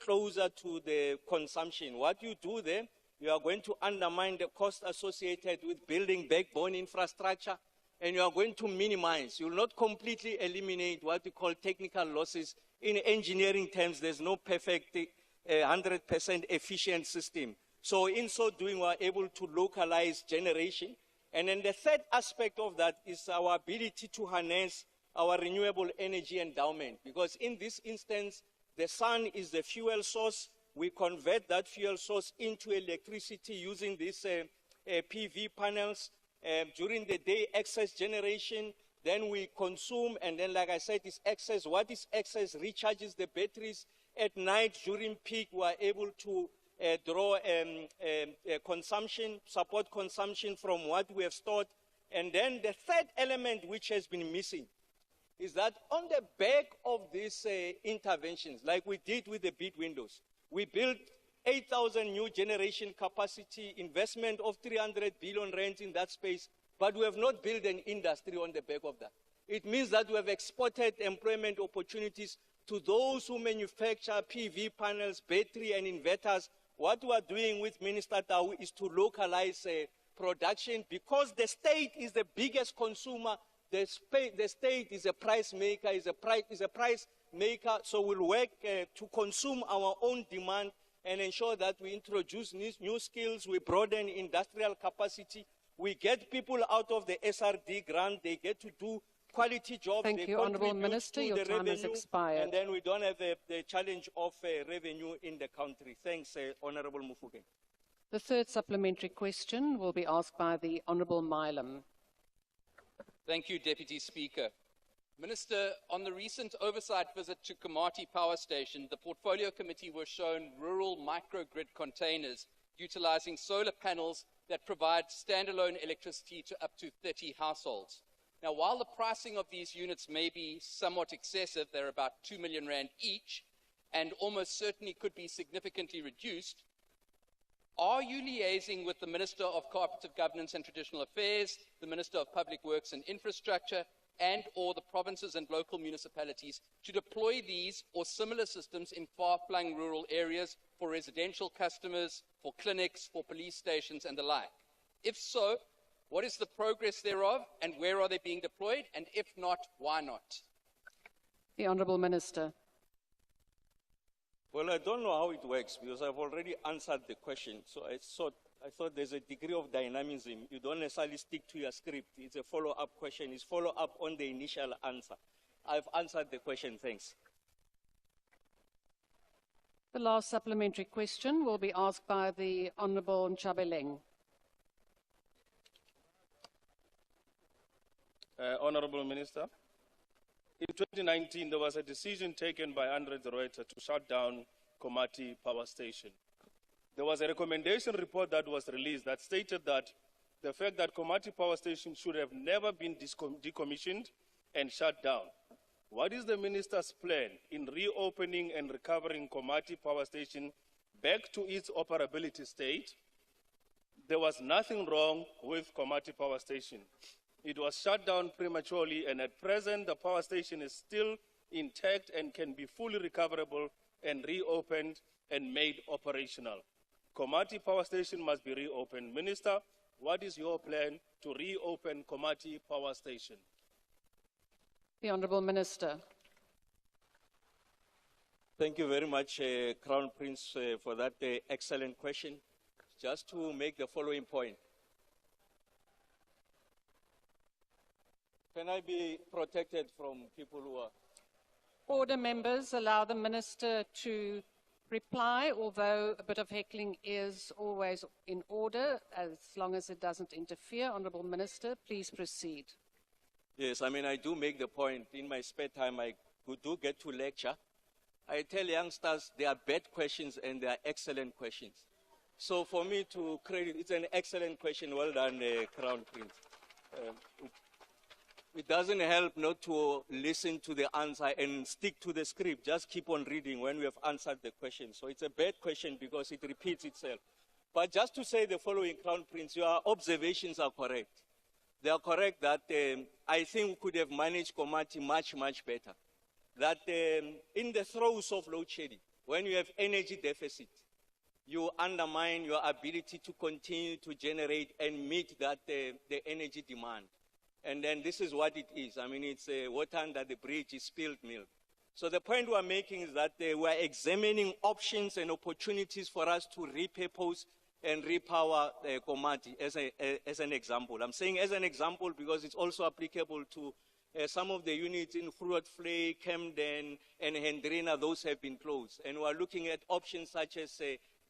closer to the consumption. What you do there, you are going to undermine the cost associated with building backbone infrastructure, and you are going to minimize. You will not completely eliminate what we call technical losses. In engineering terms, there's no perfect 100% efficient system. So in so doing, we are able to localize generation. And then the third aspect of that is our ability to harness our renewable energy endowment. Because in this instance, the sun is the fuel source. We convert that fuel source into electricity using these PV panels. During the day, excess generation, then we consume, and then, like I said, it's excess. What is excess recharges the batteries. At night, during peak, we are able to draw consumption, support consumption from what we have stored. And then the third element which has been missing is that on the back of these interventions, like we did with the bid windows, we built 8,000 new generation capacity, investment of 300 billion rand in that space, but we have not built an industry on the back of that. It means that we have exported employment opportunities to those who manufacture PV panels, battery and inverters. What we are doing with Minister Tau is to localize production, because the state is the biggest consumer. The state is a price maker, is a price maker, so we'll work to consume our own demand and ensure that we introduce new skills, we broaden industrial capacity, we get people out of the SRD grant, they get to do quality jobs. Thank you, Honourable Minister. Your time has expired. And then we don't have the challenge of revenue in the country. Thanks, Honourable Mofokeng. The third supplementary question will be asked by the Honourable Milam. Thank you, Deputy Speaker. Minister, on the recent oversight visit to Komati Power Station, the Portfolio Committee was shown rural microgrid containers utilizing solar panels that provide standalone electricity to up to 30 households. Now, while the pricing of these units may be somewhat excessive, they're about 2 million rand each, and almost certainly could be significantly reduced, are you liaising with the Minister of Cooperative Governance and Traditional Affairs, the Minister of Public Works and Infrastructure, and or the provinces and local municipalities to deploy these or similar systems in far-flung rural areas for residential customers, for clinics, for police stations and the like? If so, what is the progress thereof and where are they being deployed? And if not, why not? The Honourable Minister. Well, I don't know how it works because I've already answered the question. So I thought there's a degree of dynamism. You don't necessarily stick to your script. It's a follow-up question. It's follow-up on the initial answer. I've answered the question. Thanks. The last supplementary question will be asked by the Honourable Nchabeleng. Honourable Minister, in 2019, there was a decision taken by Andre de Ruyter to shut down Komati Power Station. There was a recommendation report that was released that stated that the fact that Komati Power Station should have never been decommissioned and shut down. What is the Minister's plan in reopening and recovering Komati Power Station back to its operability state? There was nothing wrong with Komati Power Station. It was shut down prematurely, and at present, the power station is still intact and can be fully recoverable and reopened and made operational. Komati Power Station must be reopened. Minister, what is your plan to reopen Komati Power Station? The Honourable Minister. Thank you very much, Crown Prince, for that excellent question. Just to make the following point. Can I be protected from people who are... Order, members. Allow the Minister to reply, although a bit of heckling is always in order, as long as it doesn't interfere. Honourable Minister, please proceed. Yes, I mean, I do make the point. In my spare time, I do get to lecture. I tell youngsters there are bad questions and there are excellent questions. So for me to credit, it's an excellent question. Well done, Crown Prince. It doesn't help not to listen to the answer and stick to the script. Just keep on reading when we have answered the question. So it's a bad question because it repeats itself. But just to say the following, Crown Prince, your observations are correct. They are correct that I think we could have managed Komati much, much better. That in the throes of load shedding, when you have energy deficit, you undermine your ability to continue to generate and meet that the energy demand. And then this is what it is. I mean, it's water under the bridge is spilled milk. So the point we're making is that we're examining options and opportunities for us to repurpose and repower Komati as an example. I'm saying as an example because it's also applicable to some of the units in Grootfontein, Camden, and Hendrina. Those have been closed. And we're looking at options such as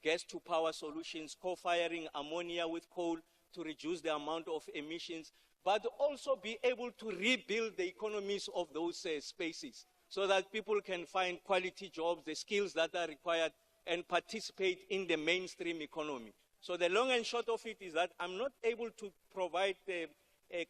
gas-to-power solutions, co-firing ammonia with coal to reduce the amount of emissions, but also be able to rebuild the economies of those spaces so that people can find quality jobs, the skills that are required, and participate in the mainstream economy. So the long and short of it is that I'm not able to provide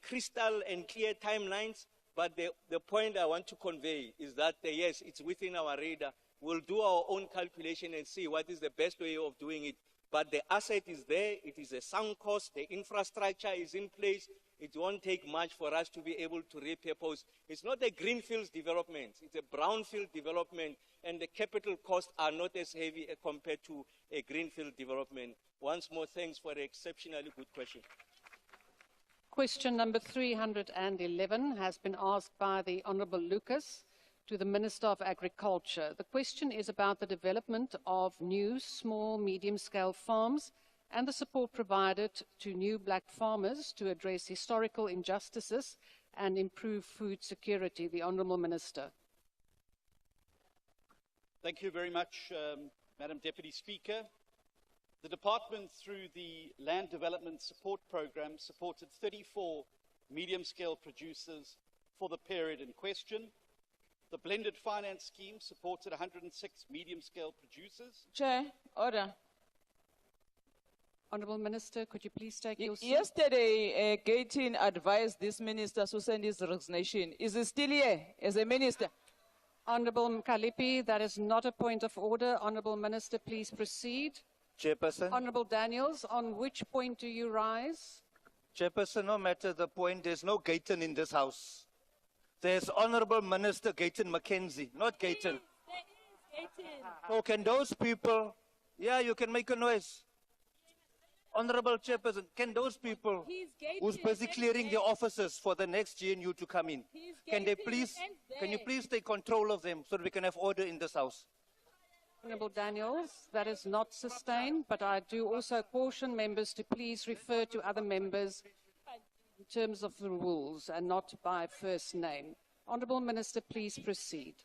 crystal and clear timelines, but the point I want to convey is that, yes, it's within our radar. We'll do our own calculation and see what is the best way of doing it. But the asset is there. It is a sunk cost. The infrastructure is in place. It won't take much for us to be able to repurpose. It's not a greenfield development. It's a brownfield development, and the capital costs are not as heavy compared to a greenfield development. Once more, thanks for the exceptionally good question. Question number 311 has been asked by the Honourable Lucas to the Minister of Agriculture. The question is about the development of new small, medium-scale farms and the support provided to new black farmers to address historical injustices and improve food security. The Honourable Minister. Thank you very much, Madam Deputy Speaker. The department, through the Land Development Support Programme, supported 34 medium-scale producers for the period in question. The blended finance scheme supported 106 medium-scale producers. Chair, order. Honourable Minister, could you please take your seat? Yesterday, Gaten advised this minister to send his resignation. Is he still here as a minister? Honourable Mkalipi, that is not a point of order. Honourable Minister, please proceed. Chairperson. Honourable Daniels, on which point do you rise? Chairperson, no matter the point, there's no Gaten in this house. There's Honourable Minister Gaten Mackenzie, not Gaten. Oh, can those people, yeah, you can make a noise. Honourable Chairperson, can those people who's busy clearing their offices for the next GNU to come in, can you please take control of them so that we can have order in this house? Honourable Daniels, that is not sustained, but I do also caution members to please refer to other members in terms of the rules and not by first name. Honourable Minister, please proceed.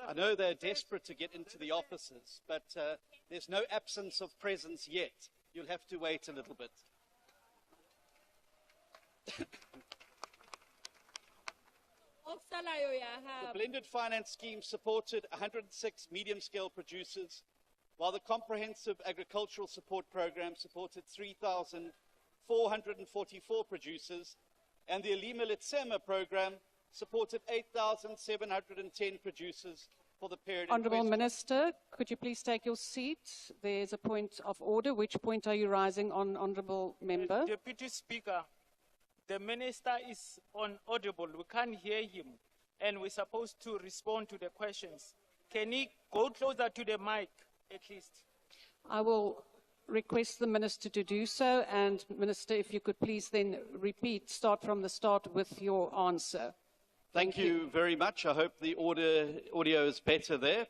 I know they're desperate to get into the offices, but there's no absence of presence yet. You'll have to wait a little bit. The blended finance scheme supported 106 medium-scale producers, while the comprehensive agricultural support program supported 3,444 producers, and the Alima Letsema program supported 8,710 producers for the period. Honourable Minister, could you please take your seat? There's a point of order. Which point are you rising on, Honourable Member? Deputy Speaker, the Minister is inaudible. We can't hear him, and we're supposed to respond to the questions. Can he go closer to the mic, at least? I will request the Minister to do so. And Minister, if you could please then start from the start with your answer. Thank you very much. I hope the audio is better there.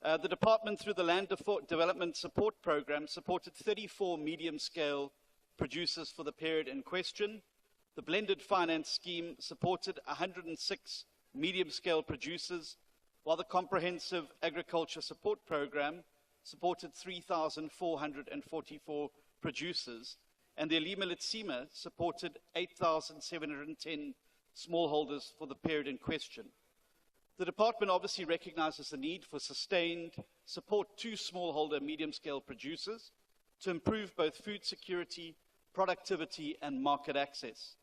The department, through the Land Development Support Program, supported 34 medium-scale producers for the period in question. The blended finance scheme supported 106 medium-scale producers, while the Comprehensive Agriculture Support Program supported 3,444 producers, and the Alima Litsima supported 8,710 smallholders for the period in question. The department obviously recognizes the need for sustained support to smallholder medium-scale producers to improve both food security, productivity, and market access.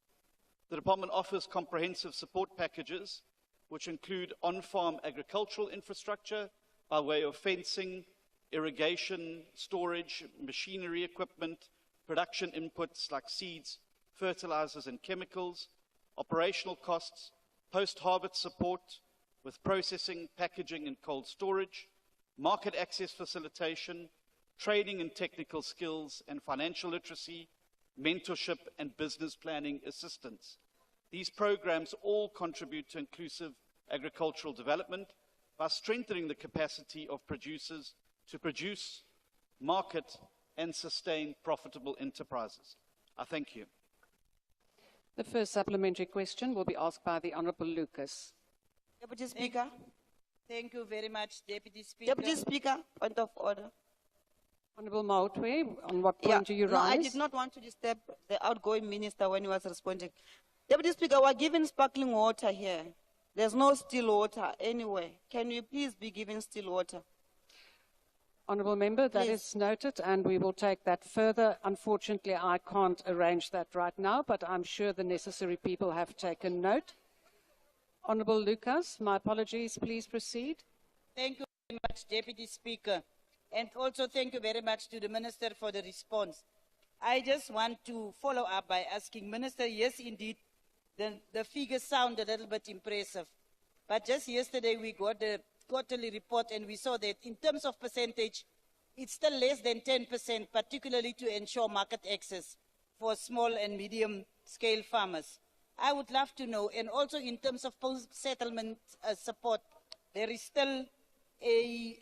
The department offers comprehensive support packages, which include on-farm agricultural infrastructure by way of fencing, irrigation, storage, machinery equipment, production inputs like seeds, fertilizers, and chemicals, operational costs, post-harvest support with processing, packaging, and cold storage, market access facilitation, training and technical skills, and financial literacy, mentorship, and business planning assistance. These programs all contribute to inclusive agricultural development by strengthening the capacity of producers to produce, market, and sustain profitable enterprises. I thank you. The first supplementary question will be asked by the Honourable Lucas. Deputy Speaker. Thank you very much, Deputy Speaker. Deputy Speaker, point of order. Honourable Mautwe, on what point do you rise? No, I did not want to disturb the outgoing minister when he was responding. Deputy Speaker, we're given sparkling water here. There's no still water anywhere. Can you please be given still water? Honourable Member, that is noted, and we will take that further. Unfortunately, I can't arrange that right now, but I'm sure the necessary people have taken note. Honourable Lucas, my apologies, please proceed. Thank you very much, Deputy Speaker. And also thank you very much to the Minister for the response. I just want to follow up by asking Minister, yes, indeed, the figures sound a little bit impressive. But just yesterday we got the quarterly report and we saw that in terms of percentage, it's still less than 10%, particularly to ensure market access for small and medium scale farmers. I would love to know, and also in terms of post-settlement support, there is still a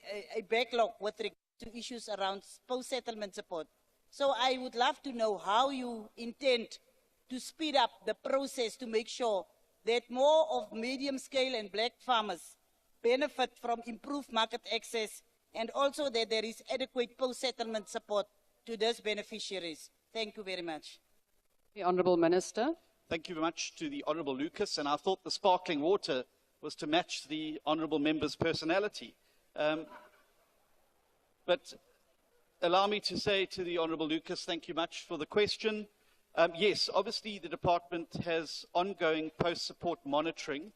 backlog with regard to issues around post-settlement support. So I would love to know how you intend to speed up the process to make sure that more of medium scale and black farmers benefit from improved market access, and also that there is adequate post-settlement support to those beneficiaries. Thank you very much. The Honourable Minister. Thank you very much to the Honourable Lucas, and I thought the sparkling water was to match the Honourable Member's personality. But allow me to say to the Honourable Lucas, thank you much for the question. Yes, obviously the department has ongoing post-support monitoring,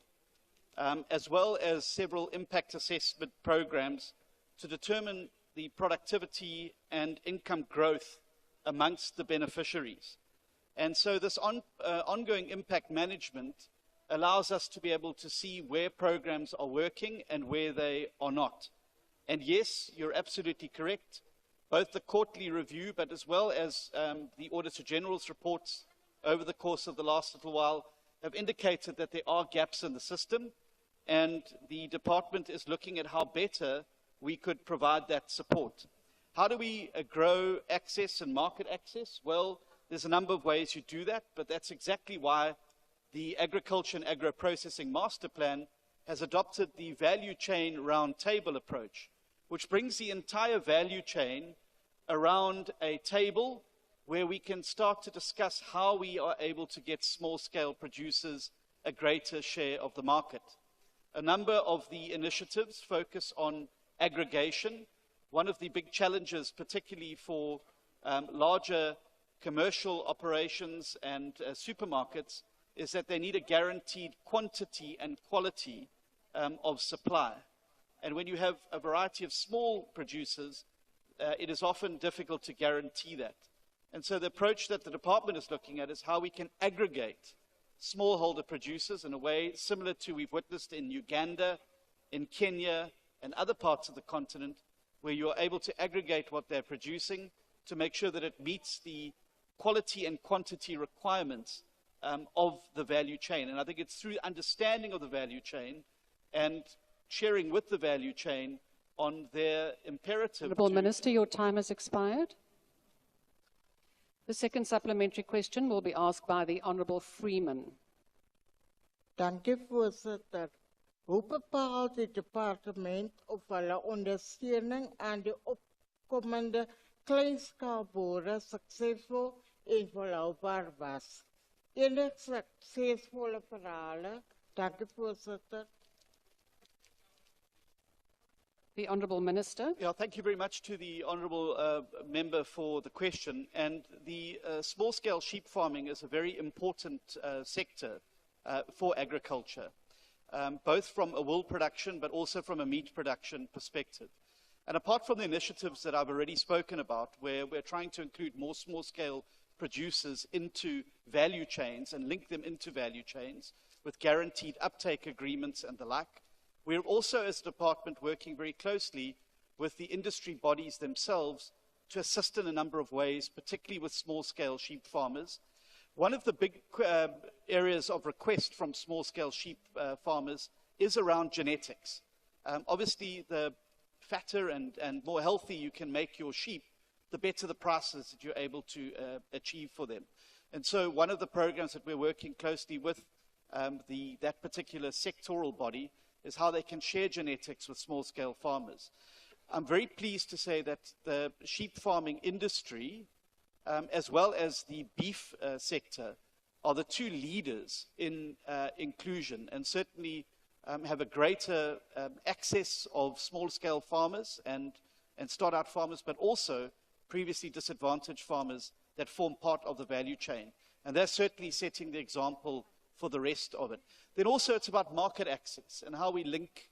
as well as several impact assessment programs to determine the productivity and income growth amongst the beneficiaries. And so this ongoing impact management allows us to be able to see where programs are working and where they are not. And yes, you're absolutely correct. Both the quarterly review, but as well as the Auditor General's reports over the course of the last little while have indicated that there are gaps in the system, and the department is looking at how better we could provide that support. How do we grow access and market access? Well, there's a number of ways you do that, but that's exactly why the Agriculture and Agro-Processing Master Plan has adopted the value chain round table approach, which brings the entire value chain around a table where we can start to discuss how we are able to get small-scale producers a greater share of the market. A number of the initiatives focus on aggregation. One of the big challenges, particularly for larger commercial operations and supermarkets, is that they need a guaranteed quantity and quality of supply. And when you have a variety of small producers, it is often difficult to guarantee that. And so the approach that the department is looking at is how we can aggregate smallholder producers in a way similar to we've witnessed in Uganda, in Kenya, and other parts of the continent, where you're able to aggregate what they're producing to make sure that it meets the quality and quantity requirements of the value chain. And I think it's through understanding of the value chain and sharing with the value chain on their imperative. Honourable Minister, your time has expired. The second supplementary question will be asked by the Honourable Freeman. Dankie, voorsitter. Hoe bepaalt die departement of hulle ondersteuning aan die opkomende kleinskaalboere suksesvol en volhoubaar was? Enige suksesvolle verhale? Dankie, voorsitter. The Honourable Minister. Yeah, thank you very much to the Honourable Member for the question. And the small-scale sheep farming is a very important sector for agriculture, both from a wool production but also from a meat production perspective. And apart from the initiatives that I've already spoken about, where we're trying to include more small-scale producers into value chains and link them into value chains with guaranteed uptake agreements and the like, we're also, as a department, working very closely with the industry bodies themselves to assist in a number of ways, particularly with small-scale sheep farmers. One of the big areas of request from small-scale sheep farmers is around genetics. Obviously, the fatter and more healthy you can make your sheep, the better the prices that you're able to achieve for them. And so one of the programs that we're working closely with that particular sectoral body is how they can share genetics with small-scale farmers. I'm very pleased to say that the sheep farming industry, as well as the beef sector, are the two leaders in inclusion and certainly have a greater access of small-scale farmers and start-out farmers, but also previously disadvantaged farmers that form part of the value chain. And they're certainly setting the example for the rest of it. Then also it's about market access and how we link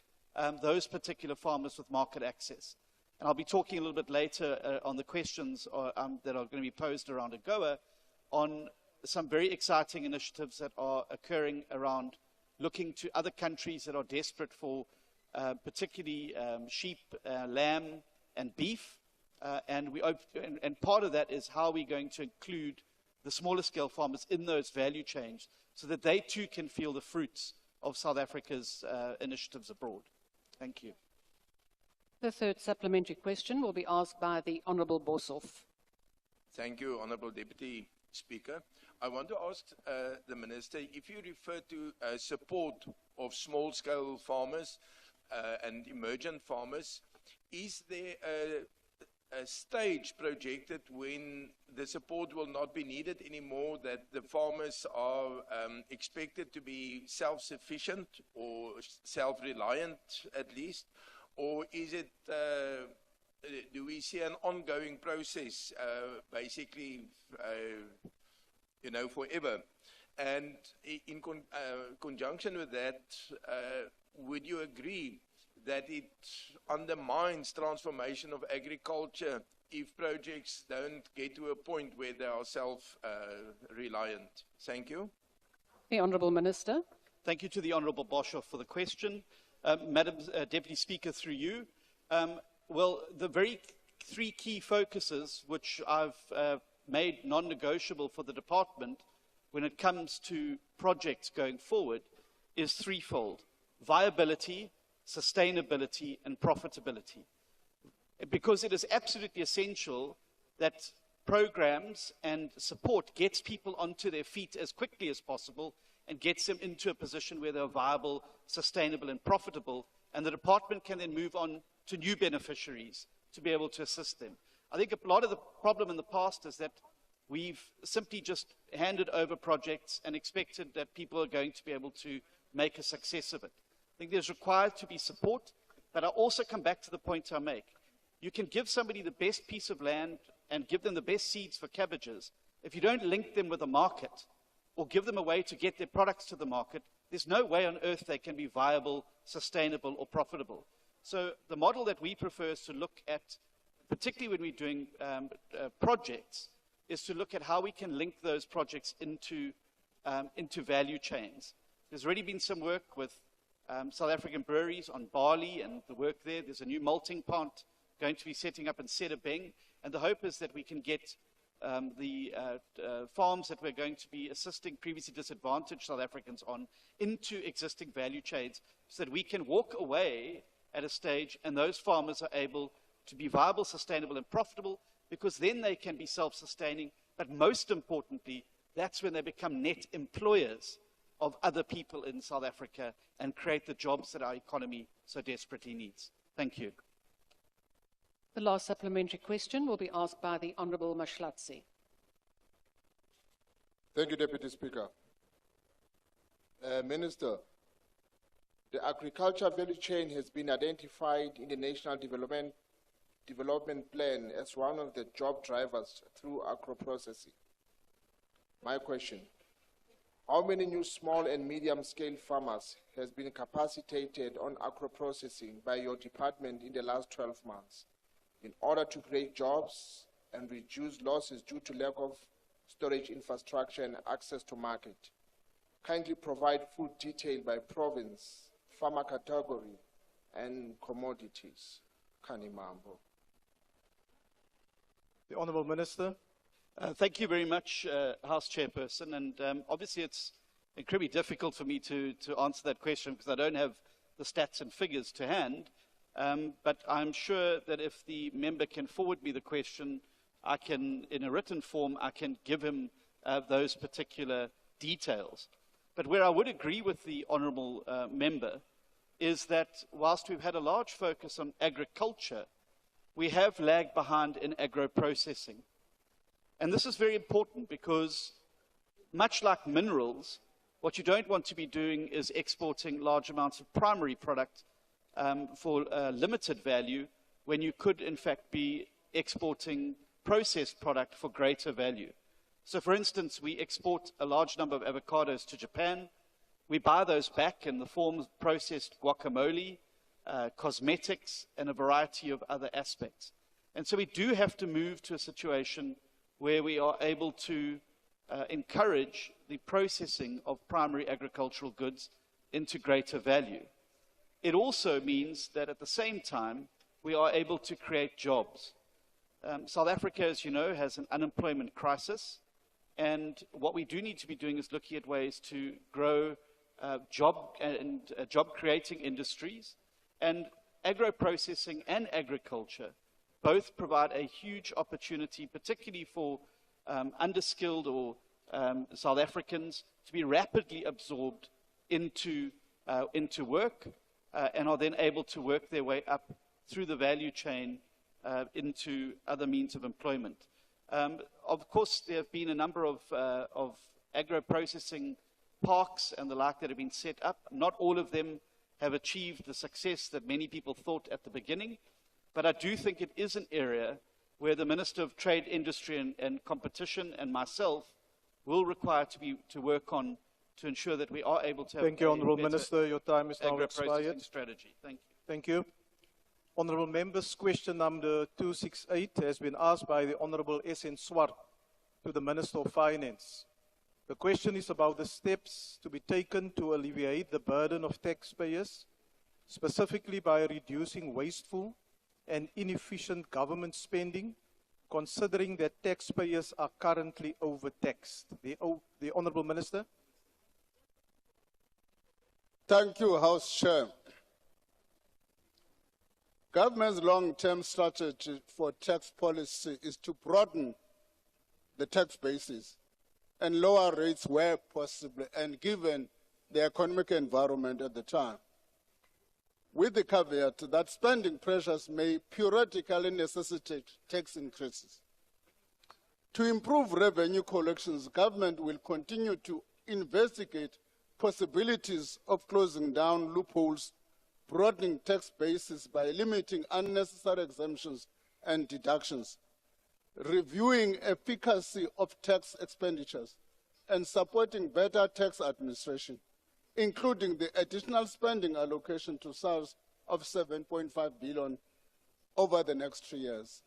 those particular farmers with market access. And I'll be talking a little bit later on the questions that are going to be posed around AGOA on some very exciting initiatives that are occurring around looking to other countries that are desperate for particularly sheep, lamb and beef. And part of that is how we're going to include the smaller scale farmers in those value chains so that they too can feel the fruits of South Africa's initiatives abroad. Thank you. The third supplementary question will be asked by the Honourable Boshoff. Thank you, Honourable Deputy Speaker. I want to ask the Minister, if you refer to support of small-scale farmers and emergent farmers, is there a stage projected when the support will not be needed anymore, that the farmers are expected to be self-sufficient or self-reliant at least? Or is it, do we see an ongoing process, basically, you know, forever? And in conjunction with that, would you agree that it undermines transformation of agriculture if projects don't get to a point where they are self-reliant? Thank you. The Honourable Minister. Thank you to the Honourable Boshoff for the question. Madam Deputy Speaker, through you. Well, the very three key focuses which I've made non-negotiable for the department when it comes to projects going forward is threefold: viability, sustainability and profitability. Because it is absolutely essential that programs and support gets people onto their feet as quickly as possible and gets them into a position where they're viable, sustainable and profitable, and the department can then move on to new beneficiaries to be able to assist them. I think a lot of the problem in the past is that we've simply just handed over projects and expected that people are going to be able to make a success of it. I think there's required to be support, but I also come back to the point I make. You can give somebody the best piece of land and give them the best seeds for cabbages. If you don't link them with a market or give them a way to get their products to the market, there's no way on earth they can be viable, sustainable or profitable. So the model that we prefer is to look at, particularly when we're doing projects, is to look at how we can link those projects into value chains. There's already been some work with South African breweries on barley and the work there. There's a new malting plant going to be setting up in Sedabeng. And the hope is that we can get the farms that we're going to be assisting previously disadvantaged South Africans on into existing value chains so that we can walk away at a stage and those farmers are able to be viable, sustainable and profitable, because then they can be self-sustaining. But most importantly, that's when they become net employers of other people in South Africa and create the jobs that our economy so desperately needs. Thank you. The last supplementary question will be asked by the Honourable Mashlatsi. Thank you, Deputy Speaker. Minister, the agriculture value chain has been identified in the National Development Plan as one of the job drivers through agro-processing. My question, how many new small and medium-scale farmers has been capacitated on agro-processing by your department in the last 12 months in order to create jobs and reduce losses due to lack of storage infrastructure and access to market? Kindly provide full detail by province, farmer category, and commodities. Kanimambo. The Honourable Minister. Thank you very much, House Chairperson. And obviously it's incredibly difficult for me to answer that question because I don't have the stats and figures to hand. But I'm sure that if the member can forward me the question, I can, in a written form, I can give him those particular details. But where I would agree with the Honourable member is that whilst we've had a large focus on agriculture, we have lagged behind in agro-processing. And this is very important because, much like minerals, what you don't want to be doing is exporting large amounts of primary product for limited value when you could, in fact, be exporting processed product for greater value. So, for instance, we export a large number of avocados to Japan. We buy those back in the form of processed guacamole, cosmetics, and a variety of other aspects. And so we do have to move to a situation where we are able to encourage the processing of primary agricultural goods into greater value. It also means that at the same time, we are able to create jobs. South Africa, as you know, has an unemployment crisis. And what we do need to be doing is looking at ways to grow job-creating industries. And agro-processing and agriculture both provide a huge opportunity, particularly for underskilled or South Africans, to be rapidly absorbed into work and are then able to work their way up through the value chain into other means of employment. Of course, there have been a number of agro-processing parks and the like that have been set up. Not all of them have achieved the success that many people thought at the beginning, but I do think it is an area where the Minister of Trade, Industry and Competition and myself will require to work on to ensure that we are able to have Thank you, Honourable Minister. Your time is now expired. Strategy. Thank you. Thank you. Honourable Members, question number 268 has been asked by the Honourable S.N. Swart to the Minister of Finance. The question is about the steps to be taken to alleviate the burden of taxpayers, specifically by reducing wasteful and inefficient government spending, considering that taxpayers are currently overtaxed. The Honourable Minister. Thank you, House Chair. Government's long-term strategy for tax policy is to broaden the tax basis and lower rates where possible and given the economic environment at the time, with the caveat that spending pressures may periodically necessitate tax increases. To improve revenue collections, government will continue to investigate possibilities of closing down loopholes, broadening tax bases by limiting unnecessary exemptions and deductions, reviewing efficacy of tax expenditures, and supporting better tax administration, including the additional spending allocation to SARS of 7.5 billion over the next 3 years.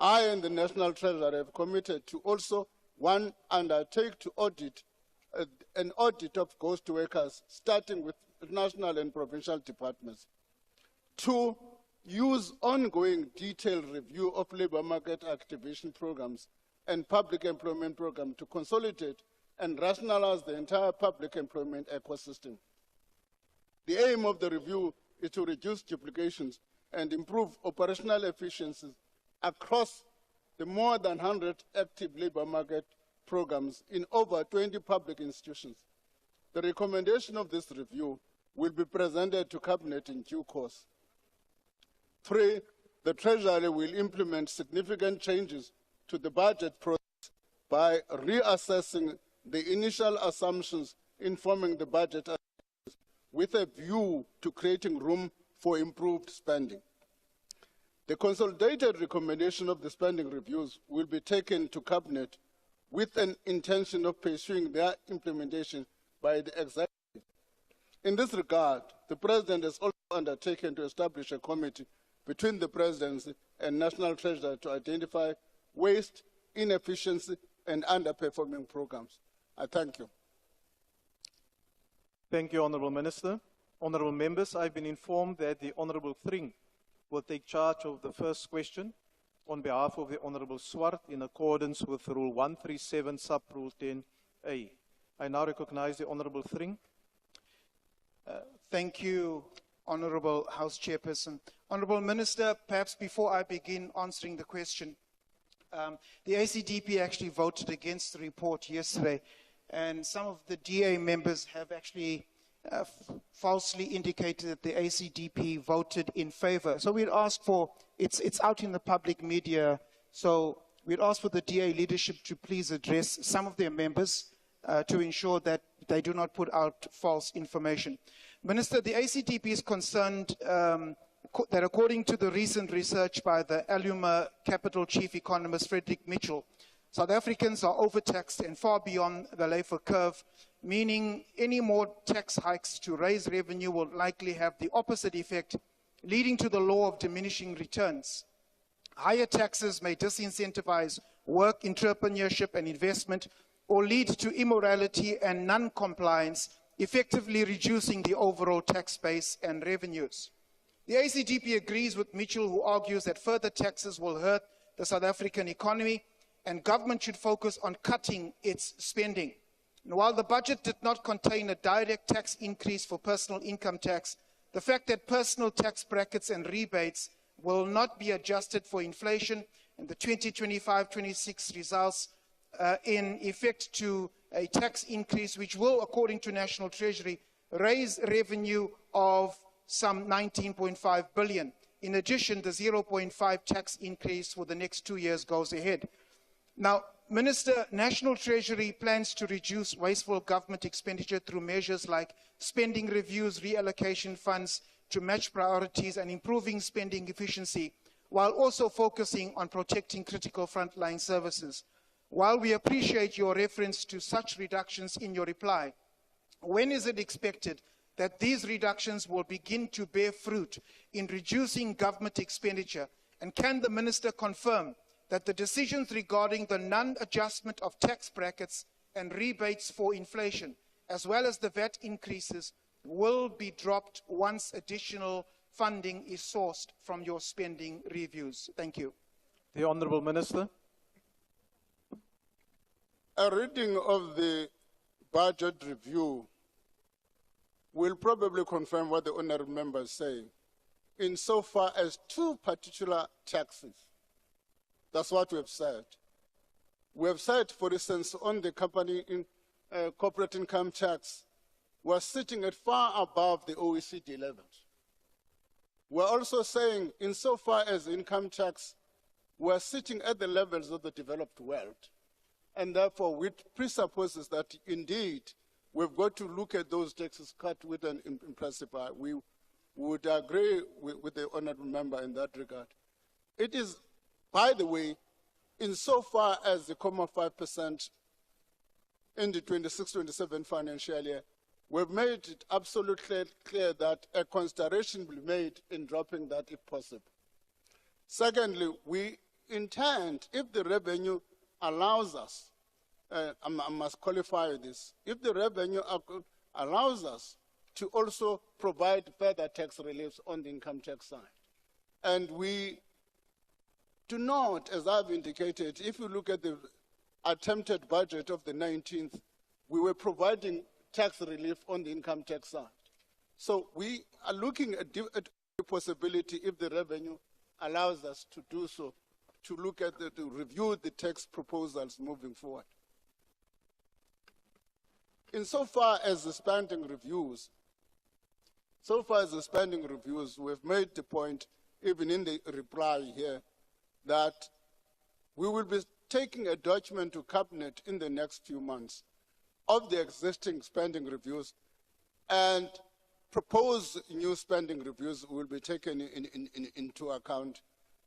I and the National Treasury have committed to also, one, undertake to audit an audit of ghost workers, starting with national and provincial departments. 2, use ongoing detailed review of labor market activation programs and public employment program to consolidate and rationalize the entire public employment ecosystem. The aim of the review is to reduce duplications and improve operational efficiencies across the more than 100 active labor market programs in over 20 public institutions. The recommendation of this review will be presented to Cabinet in due course. 3, the Treasury will implement significant changes to the budget process by reassessing the initial assumptions informing the budget with a view to creating room for improved spending. The consolidated recommendation of the spending reviews will be taken to Cabinet with an intention of pursuing their implementation by the Executive. In this regard, the President has also undertaken to establish a committee between the Presidency and National Treasury to identify waste, inefficiency, and underperforming programs. I thank you. Thank you, Honourable Minister. Honourable Members, I've been informed that the Honourable Thring will take charge of the first question on behalf of the Honourable Swart in accordance with Rule 137, Sub-Rule 10A. I now recognize the Honourable Thring. Thank you, Honourable House Chairperson. Honourable Minister, perhaps before I begin answering the question, the ACDP actually voted against the report yesterday, and some of the DA members have actually falsely indicated that the ACDP voted in favour. So we'd ask for, it's out in the public media, so we'd ask for the DA leadership to please address some of their members to ensure that they do not put out false information. Minister, the ACDP is concerned that according to the recent research by the Aluma Capital Chief Economist Frederick Mitchell, South Africans are overtaxed and far beyond the Laffer curve, meaning any more tax hikes to raise revenue will likely have the opposite effect, leading to the law of diminishing returns. Higher taxes may disincentivize work, entrepreneurship, and investment, or lead to immorality and non-compliance, effectively reducing the overall tax base and revenues. The ACDP agrees with Mitchell, who argues that further taxes will hurt the South African economy, and government should focus on cutting its spending. And while the budget did not contain a direct tax increase for personal income tax, the fact that personal tax brackets and rebates will not be adjusted for inflation and the 2025-26 results in effect to a tax increase which will, according to National Treasury, raise revenue of some 19.5 billion. In addition, the 0.5 tax increase for the next 2 years goes ahead. Now, Minister, National Treasury plans to reduce wasteful government expenditure through measures like spending reviews, reallocation funds to match priorities and improving spending efficiency, while also focusing on protecting critical frontline services. While we appreciate your reference to such reductions in your reply, when is it expected that these reductions will begin to bear fruit in reducing government expenditure? And can the Minister confirm that the decisions regarding the non-adjustment of tax brackets and rebates for inflation, as well as the VAT increases, will be dropped once additional funding is sourced from your spending reviews? Thank you. The Honourable Minister. A reading of the budget review will probably confirm what the honourable member is saying, insofar as two particular taxes. That's what we have said. We have said, for instance, on the corporate income tax, we're sitting at far above the OECD levels. We're also saying, insofar as income tax, we're sitting at the levels of the developed world. And therefore, which presupposes that indeed we've got to look at those taxes cut with an impressive eye. We would agree with the honourable member in that regard. It is, by the way, insofar as the 0.5% in the 26-27 financial year, we've made it absolutely clear that a consideration will be made in dropping that if possible. Secondly, we intend, if the revenue allows us, I must qualify this, if the revenue allows us to also provide further tax reliefs on the income tax side. And we do not, as I've indicated, if you look at the attempted budget of the 19th, we were providing tax relief on the income tax side. So we are looking at the possibility, if the revenue allows us to do so, to look at to review the tax proposals moving forward. Insofar as the spending reviews, we've made the point, even in the reply here, that we will be taking a document to Cabinet in the next few months of the existing spending reviews, and proposed new spending reviews will be taken into account.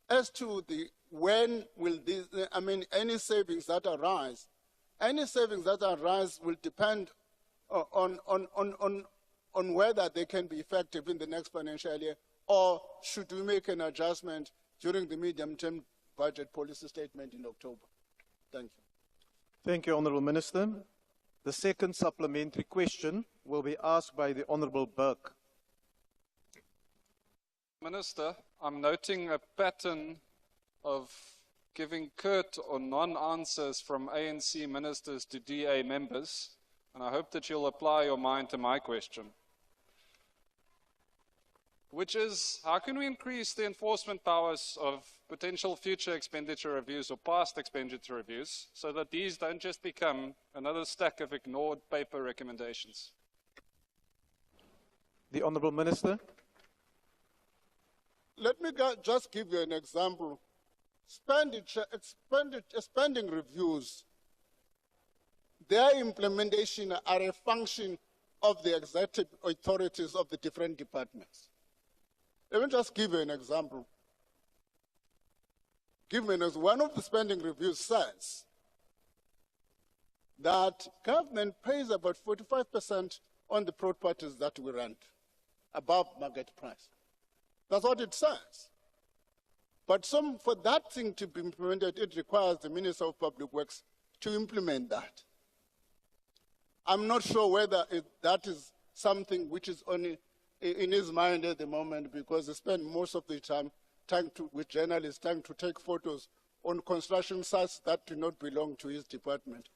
As to the when will these, any savings that arise will depend on whether they can be effective in the next financial year, or should we make an adjustment during the medium-term budget policy statement in October. Thank you. Thank you, Honourable Minister. The second supplementary question will be asked by the Honourable Burke. Minister, I'm noting a pattern of giving curt or non-answers from ANC ministers to DA members, and I hope that you'll apply your mind to my question, which is, how can we increase the enforcement powers of potential future expenditure reviews or past expenditure reviews so that these don't just become another stack of ignored paper recommendations? The Honourable Minister. Let me just give you an example. Spending reviews, their implementation are a function of the executive authorities of the different departments. Let me just give you an example. One of the spending reviews says that government pays about 45% on the properties that we rent, above market price. That's what it says. But for that thing to be implemented, it requires the Minister of Public Works to implement that. I'm not sure whether that is something which is only in his mind at the moment, because he spends most of the time with journalists trying to take photos on construction sites that do not belong to his department.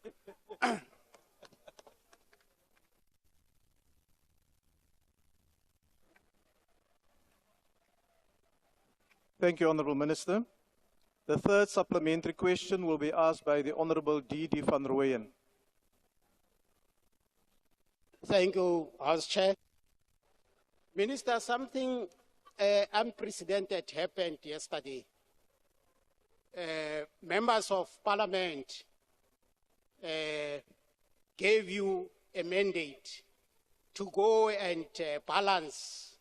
Thank you, Honourable Minister. The third supplementary question will be asked by the Honourable D.D. van Rooyen. Thank you, House Chair. Minister, something unprecedented happened yesterday. Members of Parliament gave you a mandate to go and balance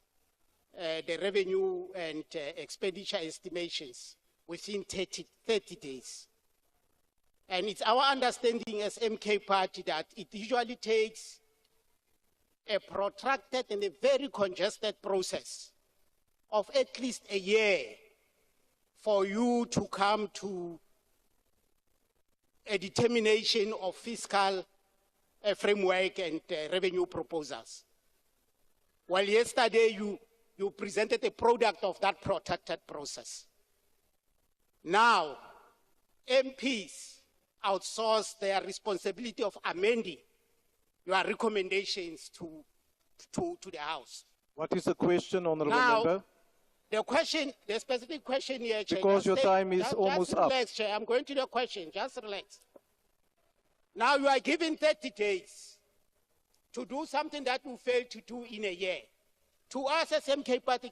the revenue and expenditure estimations within 30 days. And it's our understanding as MK Party that it usually takes a protracted and a very congested process of at least a year for you to come to a determination of fiscal framework and revenue proposals. Well, yesterday you presented a product of that protracted process. Now, MPs outsource their responsibility of amending your recommendations to the House. What is the question, Honourable Member? The specific question here, Chair. Because your time is almost up. Just relax, Chair. I'm going to the question. Just relax. Now you are given 30 days to do something that you failed to do in a year. To us as MK Party,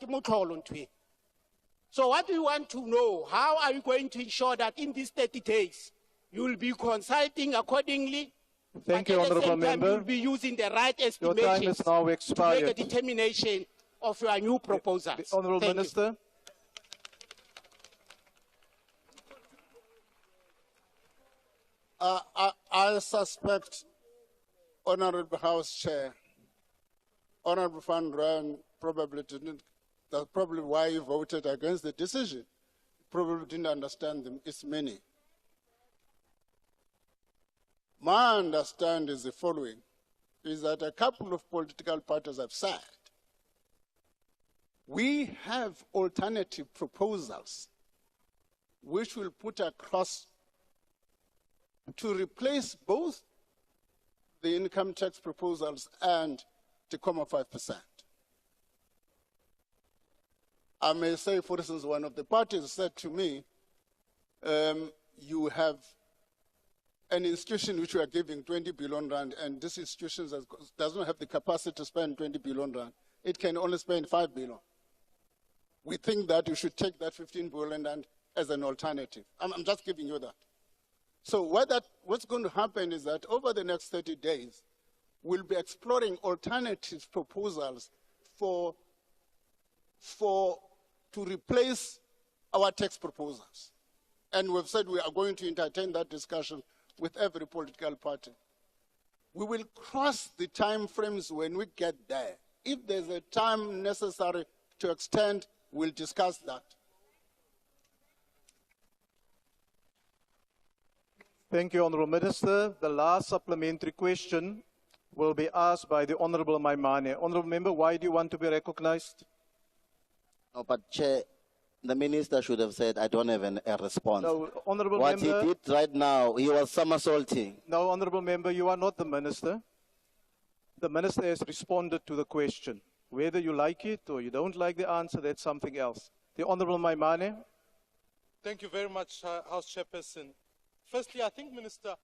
so what do you want to know? How are you going to ensure that in these 30 days you will be consulting accordingly? Thank you, Honourable Member. You will be using the right estimations your time is now expired. to make a determination of your new proposals. The Honourable Minister. I suspect, Honourable House Chair, Honourable Van Rooyen probably didn't, that's probably why he voted against the decision. Probably didn't understand its meaning. My understanding is the following, is that a couple of political parties have said We have alternative proposals which will put across to replace both the income tax proposals and the 5%. I may say, for instance, one of the parties said to me, you have an institution which we are giving 20 billion rand, and this institution does not have the capacity to spend 20 billion rand. It can only spend 5 billion. We think that you should take that 15 billion rand as an alternative. I'm just giving you that. So what's going to happen is that over the next 30 days, we'll be exploring alternative proposals to replace our tax proposals. And we've said we are going to entertain that discussion with every political party. We will cross the time frames when we get there. If there's a time necessary to extend, we'll discuss that. Thank you, Honourable Minister. The last supplementary question will be asked by the Honourable Maimane. Honourable Member, why do you want to be recognized? No, but Chair, the Minister should have said, I don't have a response. No, Honourable what Member. He did right now, he was somersaulting. No, Honourable Member, you are not the Minister. The Minister has responded to the question. Whether you like it or you don't like the answer, that's something else. The Honourable Maimane. Thank you very much, House Chairperson. Firstly, I think, Minister,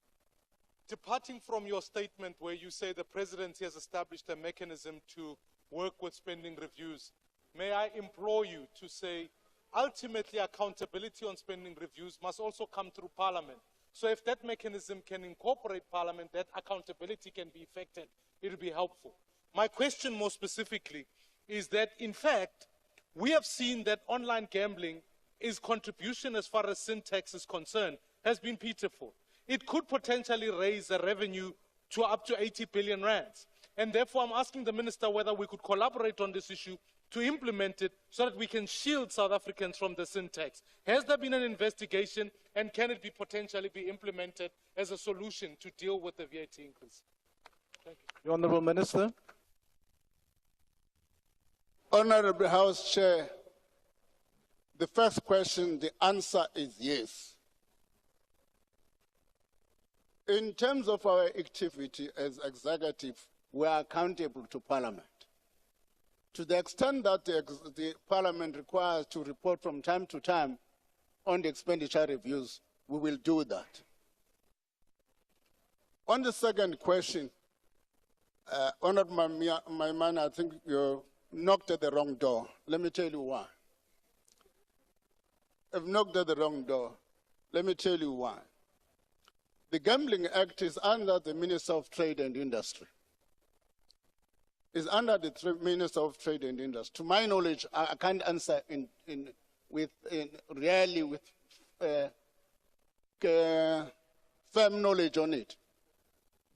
departing from your statement where you say the Presidency has established a mechanism to work with spending reviews, may I implore you to say, ultimately accountability on spending reviews must also come through Parliament. So if that mechanism can incorporate Parliament, that accountability can be effected, it will be helpful. My question more specifically is that, in fact, we have seen that online gambling is contribution as far as sin tax is concerned has been pitiful. It could potentially raise the revenue to up to 80 billion rands. And therefore, I'm asking the Minister whether we could collaborate on this issue to implement it so that we can shield South Africans from the sin tax. Has there been an investigation, and can it be potentially be implemented as a solution to deal with the VAT increase? Thank you. The Honourable Minister. Honourable House Chair, the first question, the answer is yes. In terms of our activity as executive, we are accountable to Parliament. To the extent that the Parliament requires to report from time to time on the expenditure reviews, we will do that. On the second question, Honourable Maimane, I think you knocked at the wrong door. Let me tell you why. I've knocked at the wrong door. Let me tell you why. The Gambling Act is under the Minister of Trade and Industry. Is under the Minister of Trade and Industry. To my knowledge, I can't answer really with firm knowledge on it.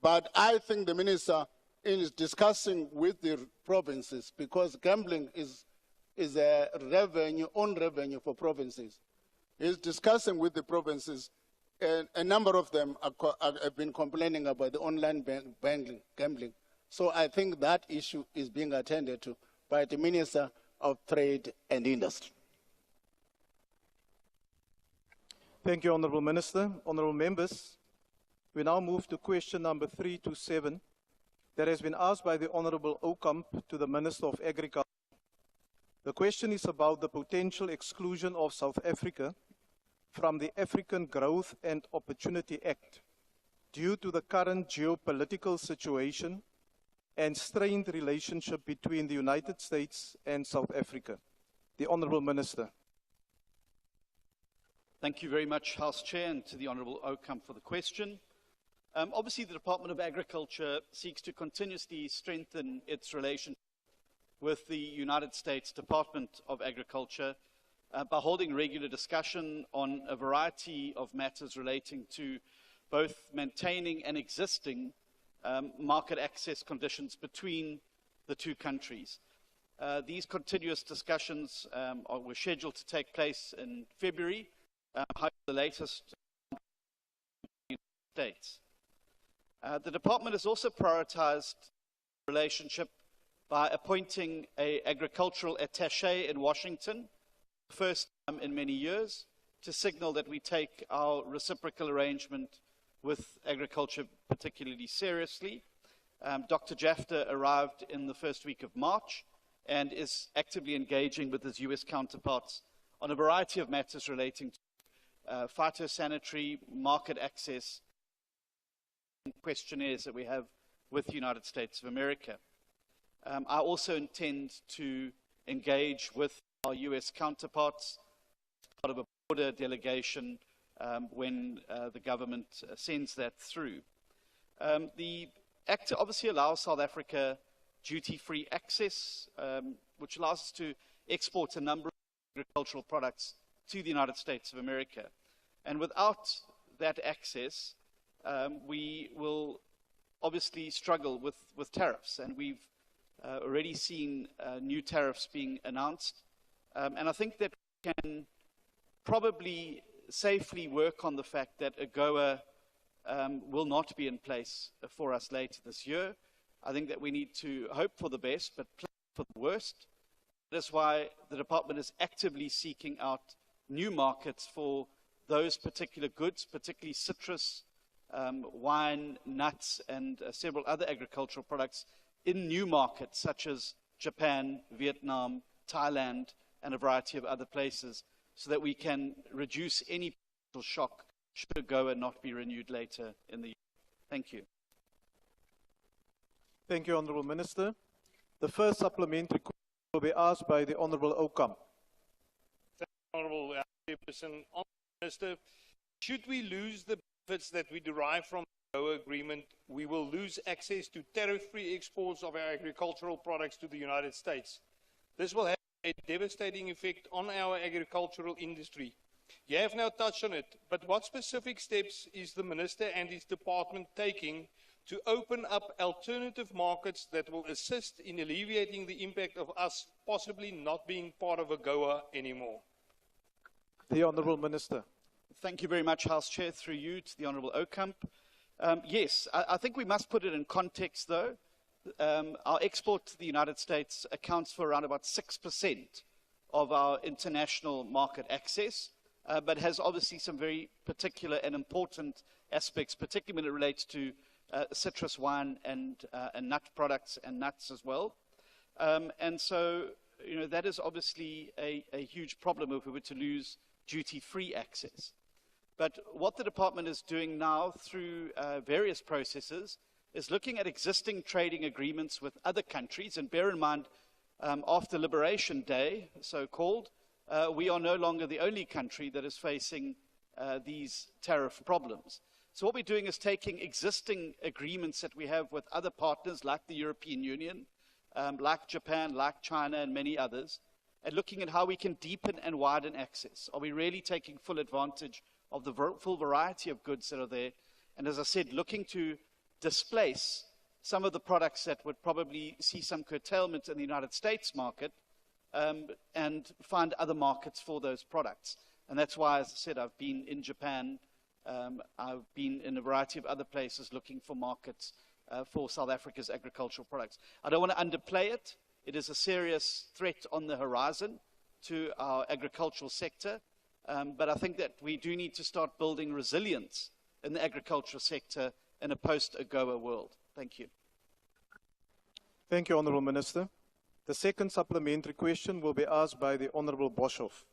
But I think the Minister is discussing with the provinces, because gambling is a revenue, own revenue for provinces. Is discussing with the provinces. A number of them have been complaining about the online gambling. So I think that issue is being attended to by the Minister of Trade and Industry. Thank you, Honourable Minister. Honourable Members, we now move to question number 327 that has been asked by the Honourable Okamp to the Minister of Agriculture. The question is about the potential exclusion of South Africa from the African Growth and Opportunity Act due to the current geopolitical situation and strained relationship between the United States and South Africa. The Honourable Minister. Thank you very much, House Chair, and to the Honourable Okamp for the question. Obviously, the Department of Agriculture seeks to continuously strengthen its relationship with the United States Department of Agriculture by holding regular discussion on a variety of matters relating to both maintaining and existing market access conditions between the two countries. These continuous discussions were scheduled to take place in February, the latest in the States. The department has also prioritized relationship by appointing an agricultural attaché in Washington, first time in many years, to signal that we take our reciprocal arrangement with agriculture particularly seriously. Dr. Jafta arrived in the first week of March and is actively engaging with his US counterparts on a variety of matters relating to phytosanitary, market access, and questionnaires that we have with the United States of America. I also intend to engage with our US counterparts as part of a border delegation when the government sends that through. The Act obviously allows South Africa duty-free access, which allows us to export a number of agricultural products to the United States of America. And without that access, we will obviously struggle with tariffs. And we've already seen new tariffs being announced. And I think that we can probably safely work on the fact that AGOA will not be in place for us later this year. I think that we need to hope for the best, but plan for the worst. That's why the department is actively seeking out new markets for those particular goods, particularly citrus, wine, nuts, and several other agricultural products in new markets such as Japan, Vietnam, Thailand, and a variety of other places, so that we can reduce any potential shock should AGOA not be renewed later in the year. Thank you. Thank you, Honourable Minister. The first supplementary question will be asked by the Honourable Okam. Thank you, Honourable Chairperson. Honourable Minister, should we lose the benefits that we derive from the AGOA agreement, we will lose access to tariff-free exports of our agricultural products to the United States. This will have a devastating effect on our agricultural industry. You have now touched on it, but what specific steps is the Minister and his department taking to open up alternative markets that will assist in alleviating the impact of us possibly not being part of AGOA anymore? The Honourable Minister. Thank you very much, House Chair, through you to the Honourable Okamp. Yes, I think we must put it in context, though. Our export to the United States accounts for around about 6% of our international market access, but has obviously some very particular and important aspects, particularly when it relates to citrus wine and nut products and nuts as well. And so, you know, that is obviously a huge problem if we were to lose duty-free access. But what the department is doing now through various processes is looking at existing trading agreements with other countries. And bear in mind, after Liberation Day, so-called, we are no longer the only country that is facing these tariff problems. So what we're doing is taking existing agreements that we have with other partners like the European Union, like Japan, like China, and many others, and looking at how we can deepen and widen access. Are we really taking full advantage of the full variety of goods that are there? And as I said, looking to displace some of the products that would probably see some curtailment in the United States market and find other markets for those products. And that's why, as I said, I've been in Japan, I've been in a variety of other places looking for markets for South Africa's agricultural products. I don't want to underplay it. It is a serious threat on the horizon to our agricultural sector, but I think that we do need to start building resilience in the agricultural sector in a post-AGOA world. Thank you. Thank you, Honourable Minister. The second supplementary question will be asked by the Honourable Boshoff.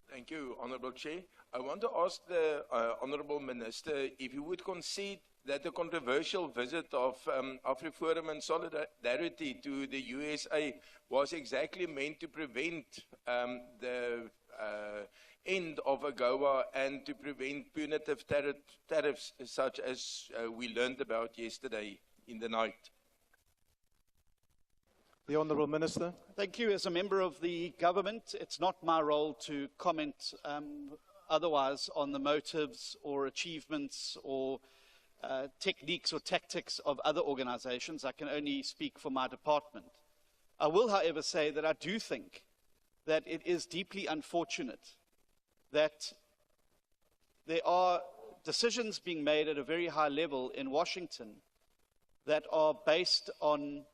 Thank you, Honourable Chair. I want to ask the Honourable Minister if he would concede that the controversial visit of AfriForum and Solidarity to the USA was exactly meant to prevent the end of AGOA and to prevent punitive tariffs such as we learned about yesterday in the night. The Honourable Minister. Thank you. As a member of the government, it's not my role to comment otherwise on the motives or achievements or techniques or tactics of other organizations. I can only speak for my department. I will, however, say that I do think that it is deeply unfortunate that there are decisions being made at a very high level in Washington that are based on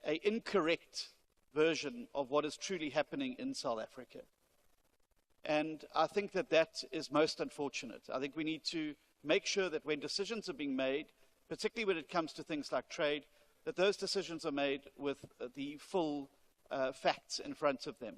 incorrect version of what is truly happening in South Africa. And I think that that is most unfortunate. I think we need to make sure that when decisions are being made, particularly when it comes to things like trade, that those decisions are made with the full facts in front of them.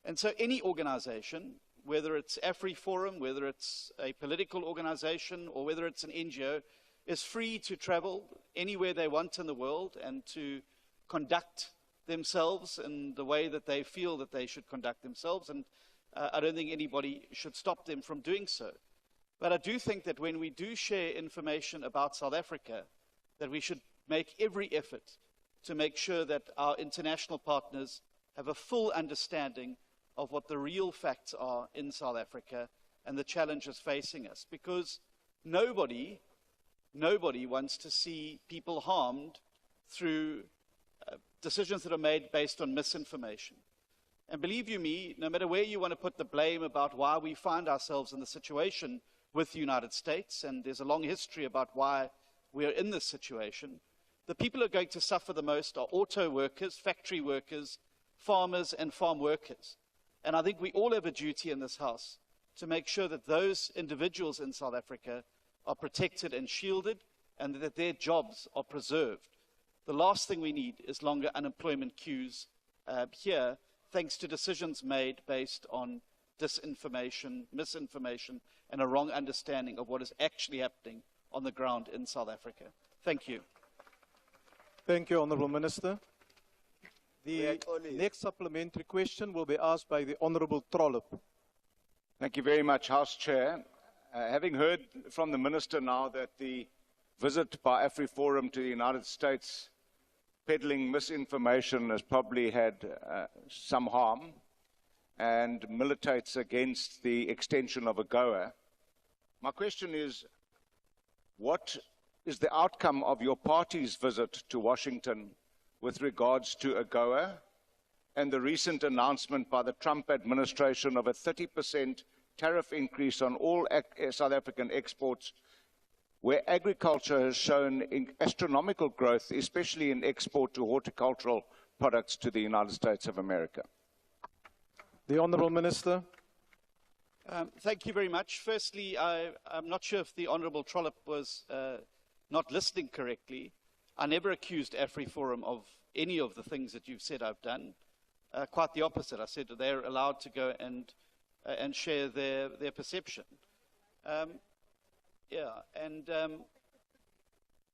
And so any organization, whether it's AfriForum, whether it's a political organization, or whether it's an NGO, is free to travel anywhere they want in the world and to conduct themselves in the way that they feel that they should conduct themselves. And I don't think anybody should stop them from doing so. But I do think that when we do share information about South Africa, that we should make every effort to make sure that our international partners have a full understanding of what the real facts are in South Africa and the challenges facing us. Because nobody wants to see people harmed through decisions that are made based on misinformation. And believe you me, no matter where you want to put the blame about why we find ourselves in the situation with the United States, and there's a long history about why we're in this situation, the people who are going to suffer the most are auto workers, factory workers, farmers, and farm workers. And I think we all have a duty in this House to make sure that those individuals in South Africa are protected and shielded, and that their jobs are preserved. The last thing we need is longer unemployment queues here, thanks to decisions made based on disinformation, misinformation, and a wrong understanding of what is actually happening on the ground in South Africa. Thank you. Thank you, Honourable Minister. The next supplementary question will be asked by the Honourable Trollip. Thank you very much, House Chair. Having heard from the Minister now that the visit by AfriForum to the United States peddling misinformation has probably had some harm and militates against the extension of AGOA, my question is, what is the outcome of your party's visit to Washington with regards to AGOA and the recent announcement by the Trump administration of a 30% tariff increase on all South African exports, where agriculture has shown astronomical growth, especially in export to horticultural products to the United States of America? The Honourable Minister. Thank you very much. Firstly, I'm not sure if the Honourable Trollip was not listening correctly. I never accused AfriForum of any of the things that you've said I've done. Quite the opposite. I said that they're allowed to go and share their perception. The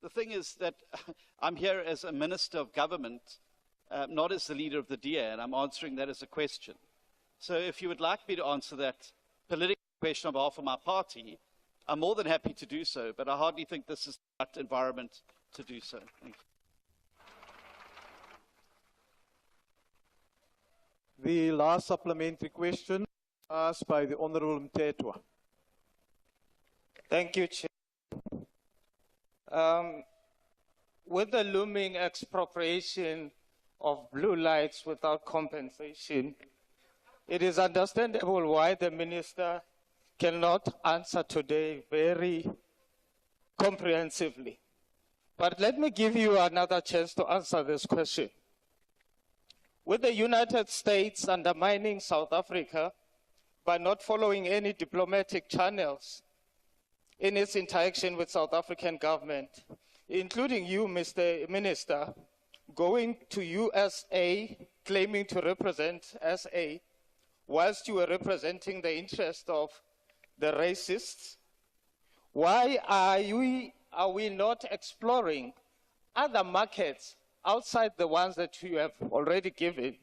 thing is that I'm here as a Minister of Government, not as the leader of the DA, and I'm answering that as a question. So if you would like me to answer that political question on behalf of my party, I'm more than happy to do so, but I hardly think this is the right environment to do so. Thank you. The last supplementary question asked by the Honourable Mtetwa. Thank you, Chair. With the looming expropriation of blue lights without compensation, it is understandable why the Minister cannot answer today very comprehensively. But let me give you another chance to answer this question. With the United States undermining South Africa by not following any diplomatic channels in its interaction with South African government, including you, Mr. Minister, going to USA, claiming to represent SA, whilst you were representing the interest of the racists, why are we not exploring other markets outside the ones that you have already given,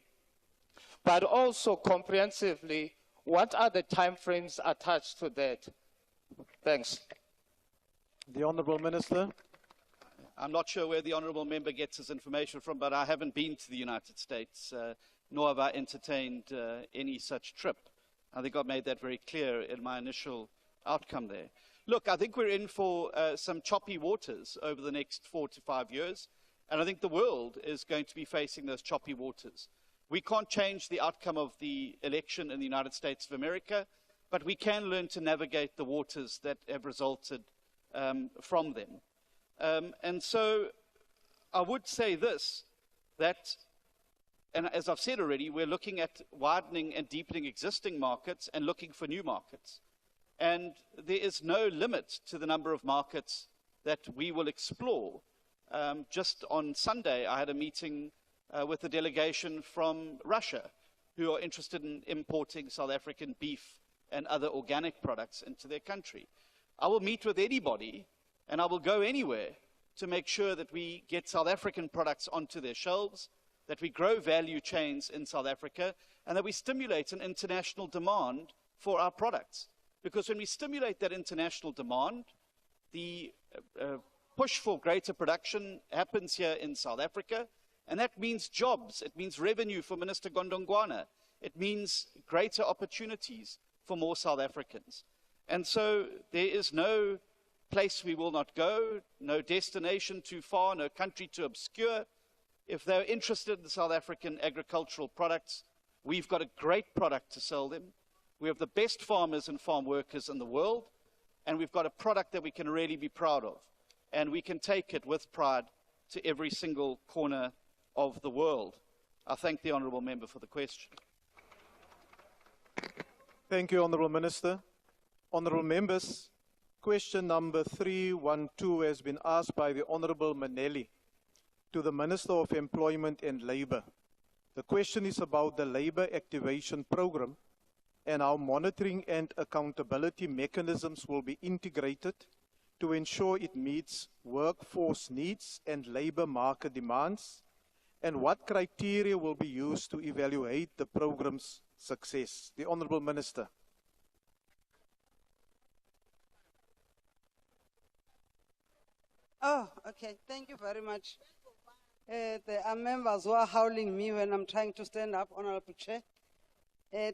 but also comprehensively, what are the timeframes attached to that? Thanks. The Honourable Minister. I'm not sure where the Honourable Member gets his information from, but I haven't been to the United States, nor have I entertained any such trip. I think I've made that very clear in my initial outcome there. Look, I think we're in for some choppy waters over the next 4 to 5 years, and I think the world is going to be facing those choppy waters. We can't change the outcome of the election in the United States of America, but we can learn to navigate the waters that have resulted from them. And so I would say this, that, and as I've said already, we're looking at widening and deepening existing markets and looking for new markets. And there is no limit to the number of markets that we will explore. Just on Sunday, I had a meeting with a delegation from Russia who are interested in importing South African beef and other organic products into their country. I will meet with anybody and I will go anywhere to make sure that we get South African products onto their shelves, that we grow value chains in South Africa, and that we stimulate an international demand for our products. Because when we stimulate that international demand, the push for greater production happens here in South Africa, and that means jobs, it means revenue for Minister Gondongwana, it means greater opportunities for more South Africans. And so there is no place we will not go, no destination too far, no country too obscure. If they're interested in South African agricultural products, we've got a great product to sell them. We have the best farmers and farm workers in the world, and we've got a product that we can really be proud of. And we can take it with pride to every single corner of the world. I thank the Honourable Member for the question. Thank you, Honourable Minister. Honourable Members, question number 312 has been asked by the Honourable Manelli to the Minister of Employment and Labour. The question is about the Labour Activation Programme and how monitoring and accountability mechanisms will be integrated to ensure it meets workforce needs and labour market demands, and what criteria will be used to evaluate the programme's success. The Honourable Minister. Oh, okay. Thank you very much. There are members who are howling me when I'm trying to stand up, Honourable Chair.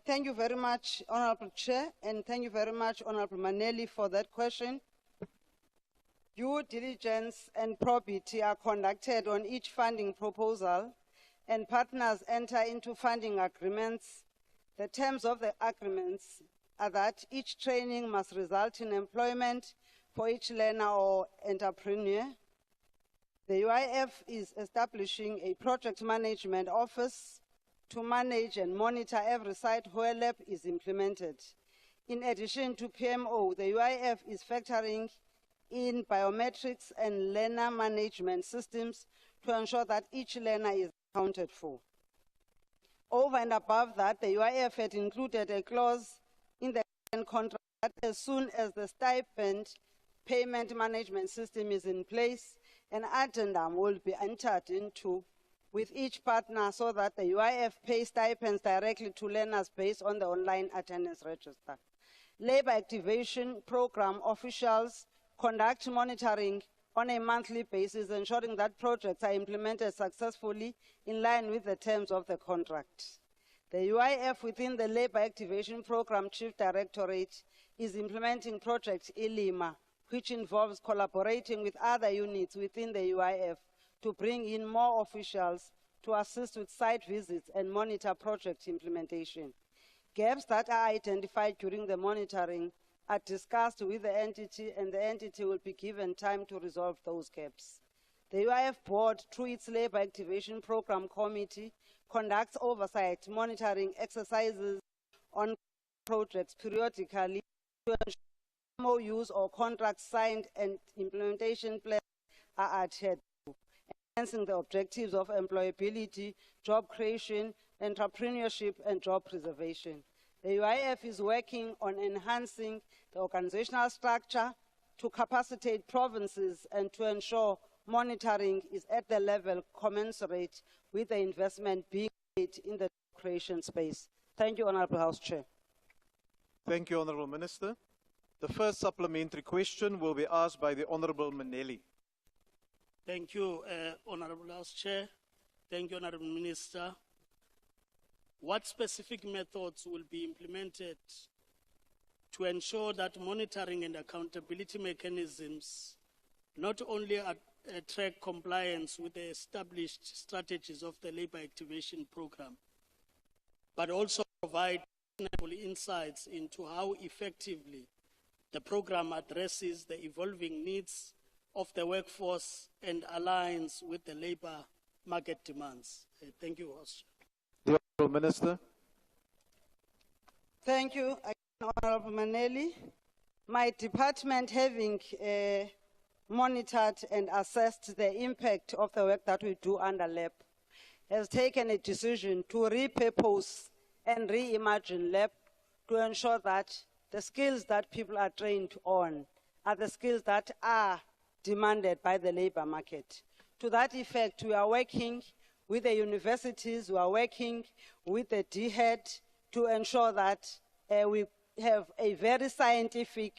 Thank you very much, Honourable Chair, and thank you very much, Honourable Manelli, for that question. Due diligence and probity are conducted on each funding proposal, and partners enter into funding agreements. The terms of the agreements are that each training must result in employment for each learner or entrepreneur. The UIF is establishing a project management office to manage and monitor every site where LAP is implemented. In addition to PMO, the UIF is factoring in biometrics and learner management systems to ensure that each learner is accounted for. Over and above that, the UIF had included a clause in the contract that as soon as the stipend payment management system is in place, an addendum will be entered into with each partner so that the UIF pays stipends directly to learners based on the online attendance register. Labour Activation Programme officials conduct monitoring on a monthly basis, ensuring that projects are implemented successfully in line with the terms of the contract. The UIF within the Labour Activation Programme Chief Directorate is implementing Project ILIMA, which involves collaborating with other units within the UIF to bring in more officials to assist with site visits and monitor project implementation. Gaps that are identified during the monitoring are discussed with the entity, and the entity will be given time to resolve those gaps. The UIF board, through its Labour Activation Programme Committee, conducts oversight monitoring exercises on projects periodically to ensure MOUs or contracts signed and implementation plans are adhered to, enhancing the objectives of employability, job creation, entrepreneurship, and job preservation. The UIF is working on enhancing the organizational structure to capacitate provinces and to ensure monitoring is at the level commensurate with the investment being made in the creation space. Thank you, Honourable House Chair. Thank you, Honourable Minister. The first supplementary question will be asked by the Honourable Manelli. Thank you, Honourable House Chair. Thank you, Honourable Minister. What specific methods will be implemented to ensure that monitoring and accountability mechanisms not only track compliance with the established strategies of the Labour Activation Programme, but also provide insights into how effectively the programme addresses the evolving needs of the workforce and aligns with the labour market demands. Thank you, Host. The Honourable Minister. Thank you, Honourable Maneli. My department, having monitored and assessed the impact of the work that we do under LAP, has taken a decision to repurpose and reimagine LAP to ensure that the skills that people are trained on are the skills that are demanded by the labor market. To that effect, we are working with the universities, we are working with the DHED to ensure that we have a very scientific,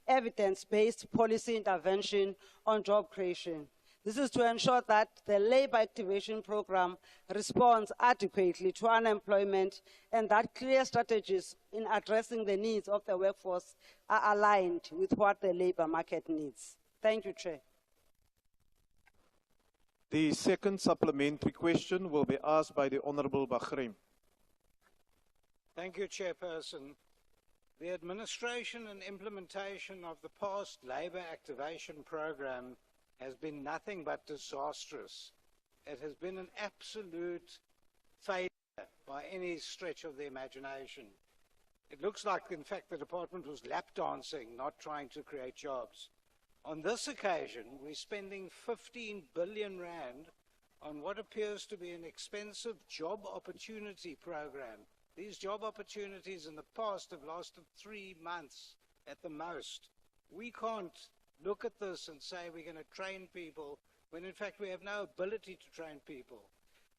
evidence-based policy intervention on job creation. This is to ensure that the labor activation program responds adequately to unemployment and that clear strategies in addressing the needs of the workforce are aligned with what the labor market needs. Thank you, Chair. The second supplementary question will be asked by the Honourable Bahrein. Thank you, Chairperson. The administration and implementation of the past labour activation program has been nothing but disastrous. It has been an absolute failure by any stretch of the imagination. It looks like, in fact, the department was lap dancing, not trying to create jobs. On this occasion, we're spending 15 billion rand on what appears to be an expensive job opportunity program. These job opportunities in the past have lasted 3 months at the most. We can't look at this and say we're going to train people when in fact we have no ability to train people.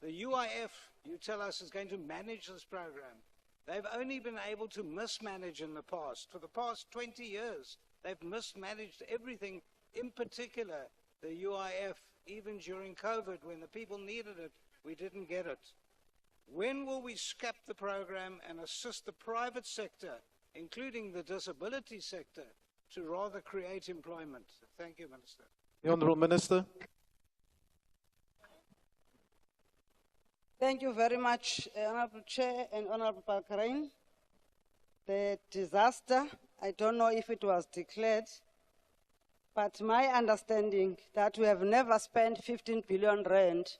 The UIF, you tell us, is going to manage this program. They've only been able to mismanage in the past. For the past 20 years, they've mismanaged everything, in particular the UIF, even during COVID when the people needed it, we didn't get it. When will we scrap the program and assist the private sector, including the disability sector, to rather create employment? Thank you, Minister. The Honourable Minister. Thank you very much, Honourable Chair and Honourable Bahrein. The disaster, I don't know if it was declared, but my understanding that we have never spent 15 billion rand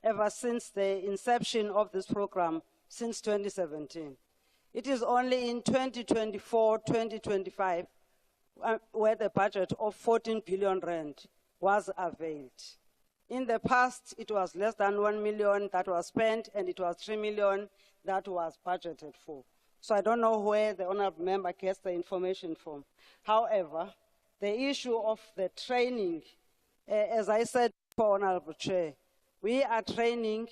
ever since the inception of this program, since 2017. It is only in 2024, 2025, where the budget of 14 billion rand was availed. In the past, it was less than 1 million that was spent, and it was 3 million that was budgeted for. So I don't know where the honourable member gets the information from. However, the issue of the training, as I said before, Honourable Chair, we are training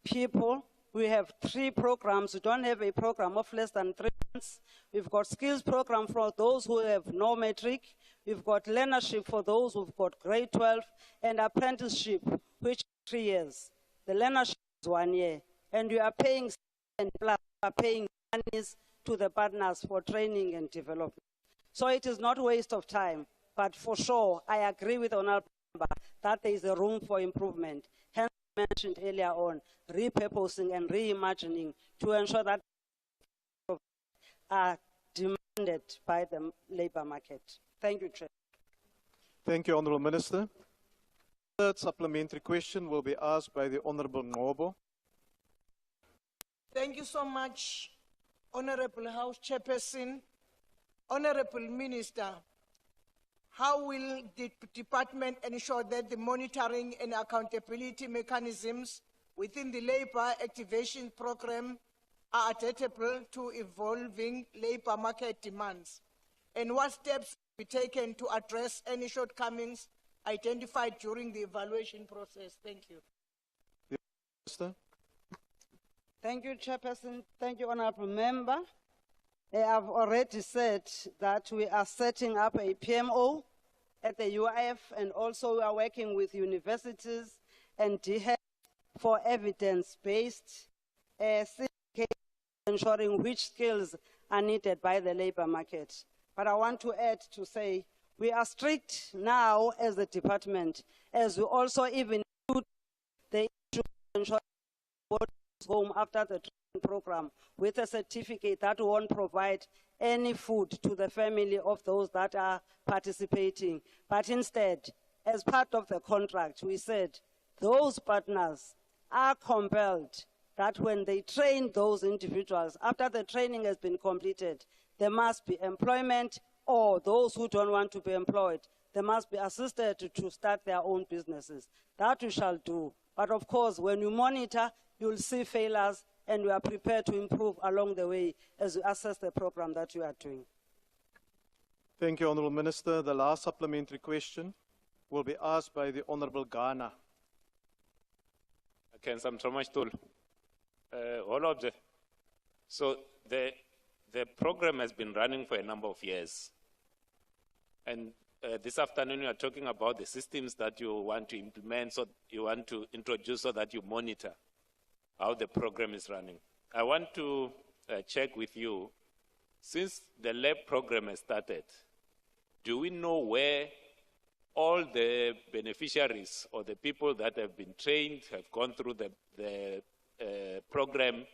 people. We have 3 programs. We don't have a program of less than 3 months. We've got skills program for those who have no matric. We've got learnership for those who've got grade 12, and apprenticeship, which is 3 years. The learnership is 1 year. And we are paying, and plus are paying monies to the partners for training and development. So it is not a waste of time, but for sure, I agree with the honourable member that there is a room for improvement. Hence, I mentioned earlier on, repurposing and reimagining to ensure that are demanded by the labour market. Thank you, Chair. Thank you, Honourable Minister. The third supplementary question will be asked by the Honourable Ngobo. Thank you so much, Honourable House Chairperson. Honourable Minister, how will the department ensure that the monitoring and accountability mechanisms within the labour activation program are adaptable to evolving labour market demands? And what steps will be taken to address any shortcomings identified during the evaluation process? Thank you. Minister. Thank you, Chairperson. Thank you, Honourable Member. I've already said that we are setting up a PMO at the UIF, and also we are working with universities and DHED for evidence-based ensuring which skills are needed by the labour market. But I want to add to say we are strict now as a department, as we also even include the issue of ensuring home after the training program with a certificate that won't provide any food to the family of those that are participating. But instead, as part of the contract, we said those partners are compelled that when they train those individuals, after the training has been completed, there must be employment, or those who don't want to be employed, they must be assisted to start their own businesses. That we shall do. But of course, when you monitor, you'll see failures, and we are prepared to improve along the way as we assess the program that you are doing. Thank you, Honourable Minister. The last supplementary question will be asked by the Honourable Ghana. So the program has been running for a number of years. And this afternoon, you are talking about the systems that you want to implement, so you want to introduce so that you monitor how the program is running. I want to check with you, since the lab program has started, do we know where all the beneficiaries or the people that have been trained, have gone through the program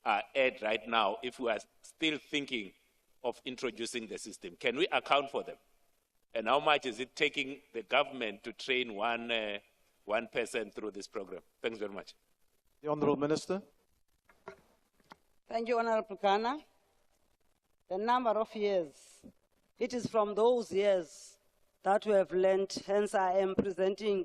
are at right now, if we are still thinking of introducing the system? Can we account for them? And how much is it taking the government to train one person through this program? Thanks very much. The Honourable Minister. Thank you, Honourable Ghana. The number of years, it is from those years that we have learned, hence I am presenting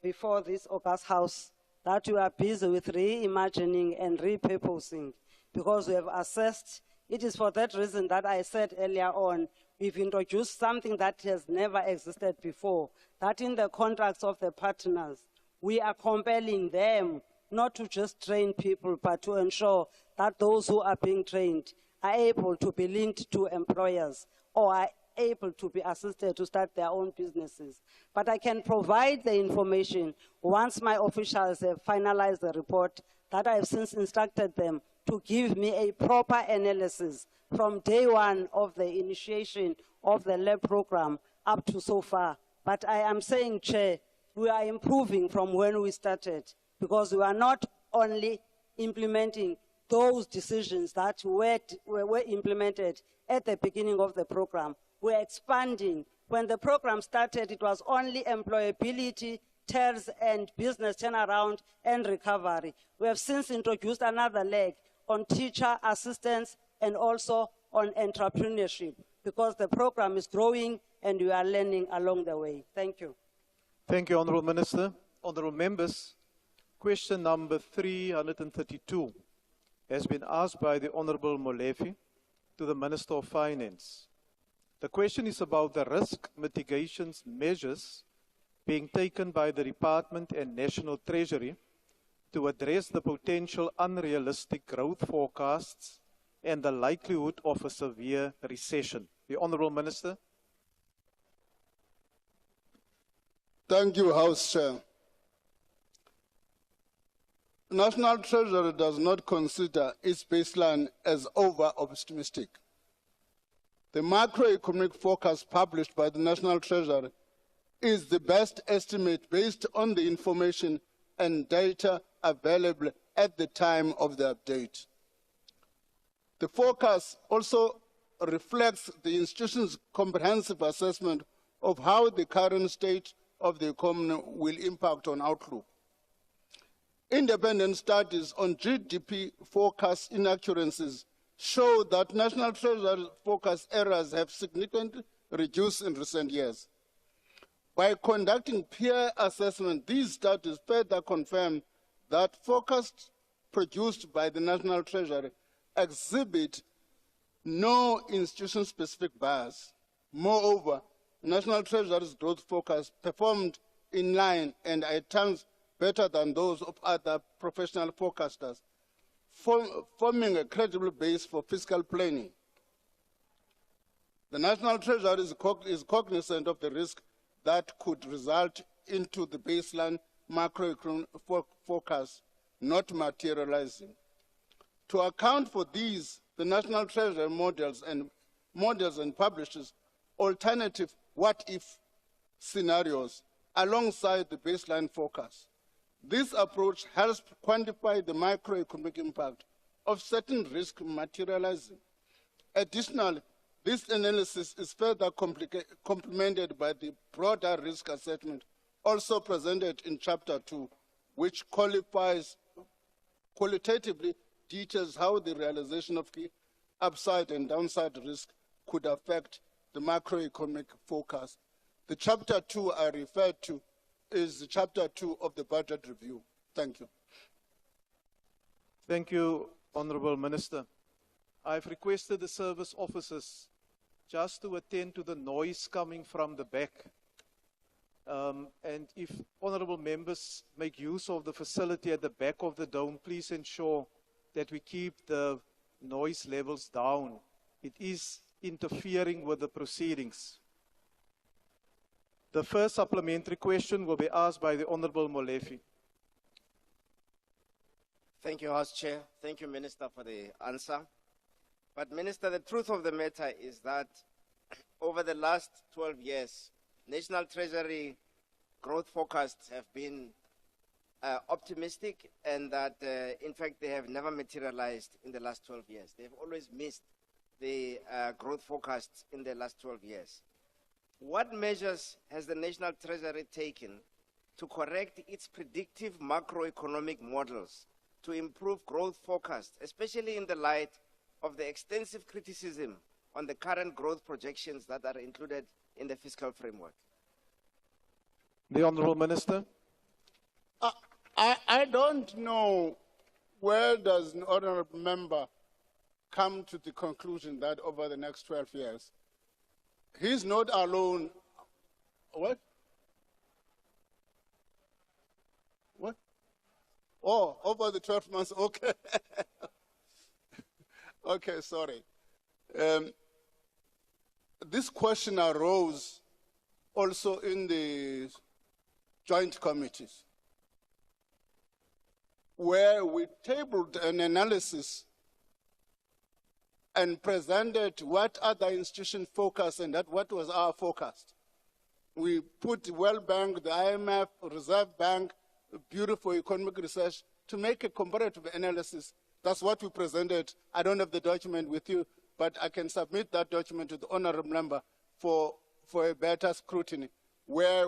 before this August House, that we are busy with reimagining and repurposing, because we have assessed. It is for that reason that I said earlier on, we've introduced something that has never existed before, that in the contracts of the partners, we are compelling them not to just train people, but to ensure that those who are being trained are able to be linked to employers or are able to be assisted to start their own businesses. But I can provide the information once my officials have finalized the report, that I have since instructed them to give me a proper analysis from day one of the initiation of the lab program up to so far. But I am saying, Chair, we are improving from when we started, because we are not only implementing those decisions that were implemented at the beginning of the program. We're expanding. When the program started, it was only employability, TERS, and business turnaround and recovery. We have since introduced another leg on teacher assistance and also on entrepreneurship, because the program is growing and we are learning along the way. Thank you. Thank you, Honourable Minister. Honourable Members, question number 332 has been asked by the Honourable Molefe to the Minister of Finance. The question is about the risk mitigation measures being taken by the Department and National Treasury to address the potential unrealistic growth forecasts and the likelihood of a severe recession. The Honourable Minister. Thank you, House Chair. National Treasury does not consider its baseline as over-optimistic. The macroeconomic forecast published by the National Treasury is the best estimate based on the information and data available at the time of the update. The forecast also reflects the institution's comprehensive assessment of how the current state of the economy will impact on outlook. Independent studies on GDP forecast inaccuracies show that National Treasury forecast errors have significantly reduced in recent years. By conducting peer assessment, these studies further confirm that forecasts produced by the National Treasury exhibit no institution-specific bias. Moreover, National Treasury's growth forecast performed in line and at times better than those of other professional forecasters, forming a credible base for fiscal planning. The National Treasury is cognizant of the risk that could result into the baseline macroeconomic forecast not materializing. To account for these, the National Treasury models and publishes alternative what-if scenarios alongside the baseline forecast. This approach helps quantify the macroeconomic impact of certain risks materializing. Additionally, this analysis is further complemented by the broader risk assessment also presented in Chapter 2 which qualitatively details how the realization of the upside and downside risk could affect the macroeconomic forecast. The chapter 2 I referred to is the chapter 2 of the budget review. Thank you. Thank you, Honourable Minister. I've requested the service officers just to attend to the noise coming from the back. And if honourable members make use of the facility at the back of the dome, please ensure that we keep the noise levels down. It is interfering with the proceedings. The first supplementary question will be asked by the Honourable Molefe. Thank you, House Chair. Thank you, Minister, for the answer. But Minister, the truth of the matter is that over the last 12 years, National Treasury growth forecasts have been optimistic, and that, in fact, they have never materialized in the last 12 years. They've always missed the growth forecasts in the last 12 years. What measures has the National Treasury taken to correct its predictive macroeconomic models to improve growth forecasts, especially in the light of the extensive criticism on the current growth projections that are included in the fiscal framework? The Honourable Minister. I don't know where does an honourable member come to the conclusion that over the next 12 years, he's not alone. What? What? Oh, over the 12 months, okay. Okay, sorry. This question arose also in the joint committees, where we tabled an analysis and presented what other institutions focus and what was our forecast. We put World Bank, the IMF, Reserve Bank, Bureau for Economic Research to make a comparative analysis. That's what we presented. I don't have the document with you, but I can submit that document to the honourable member for a better scrutiny, where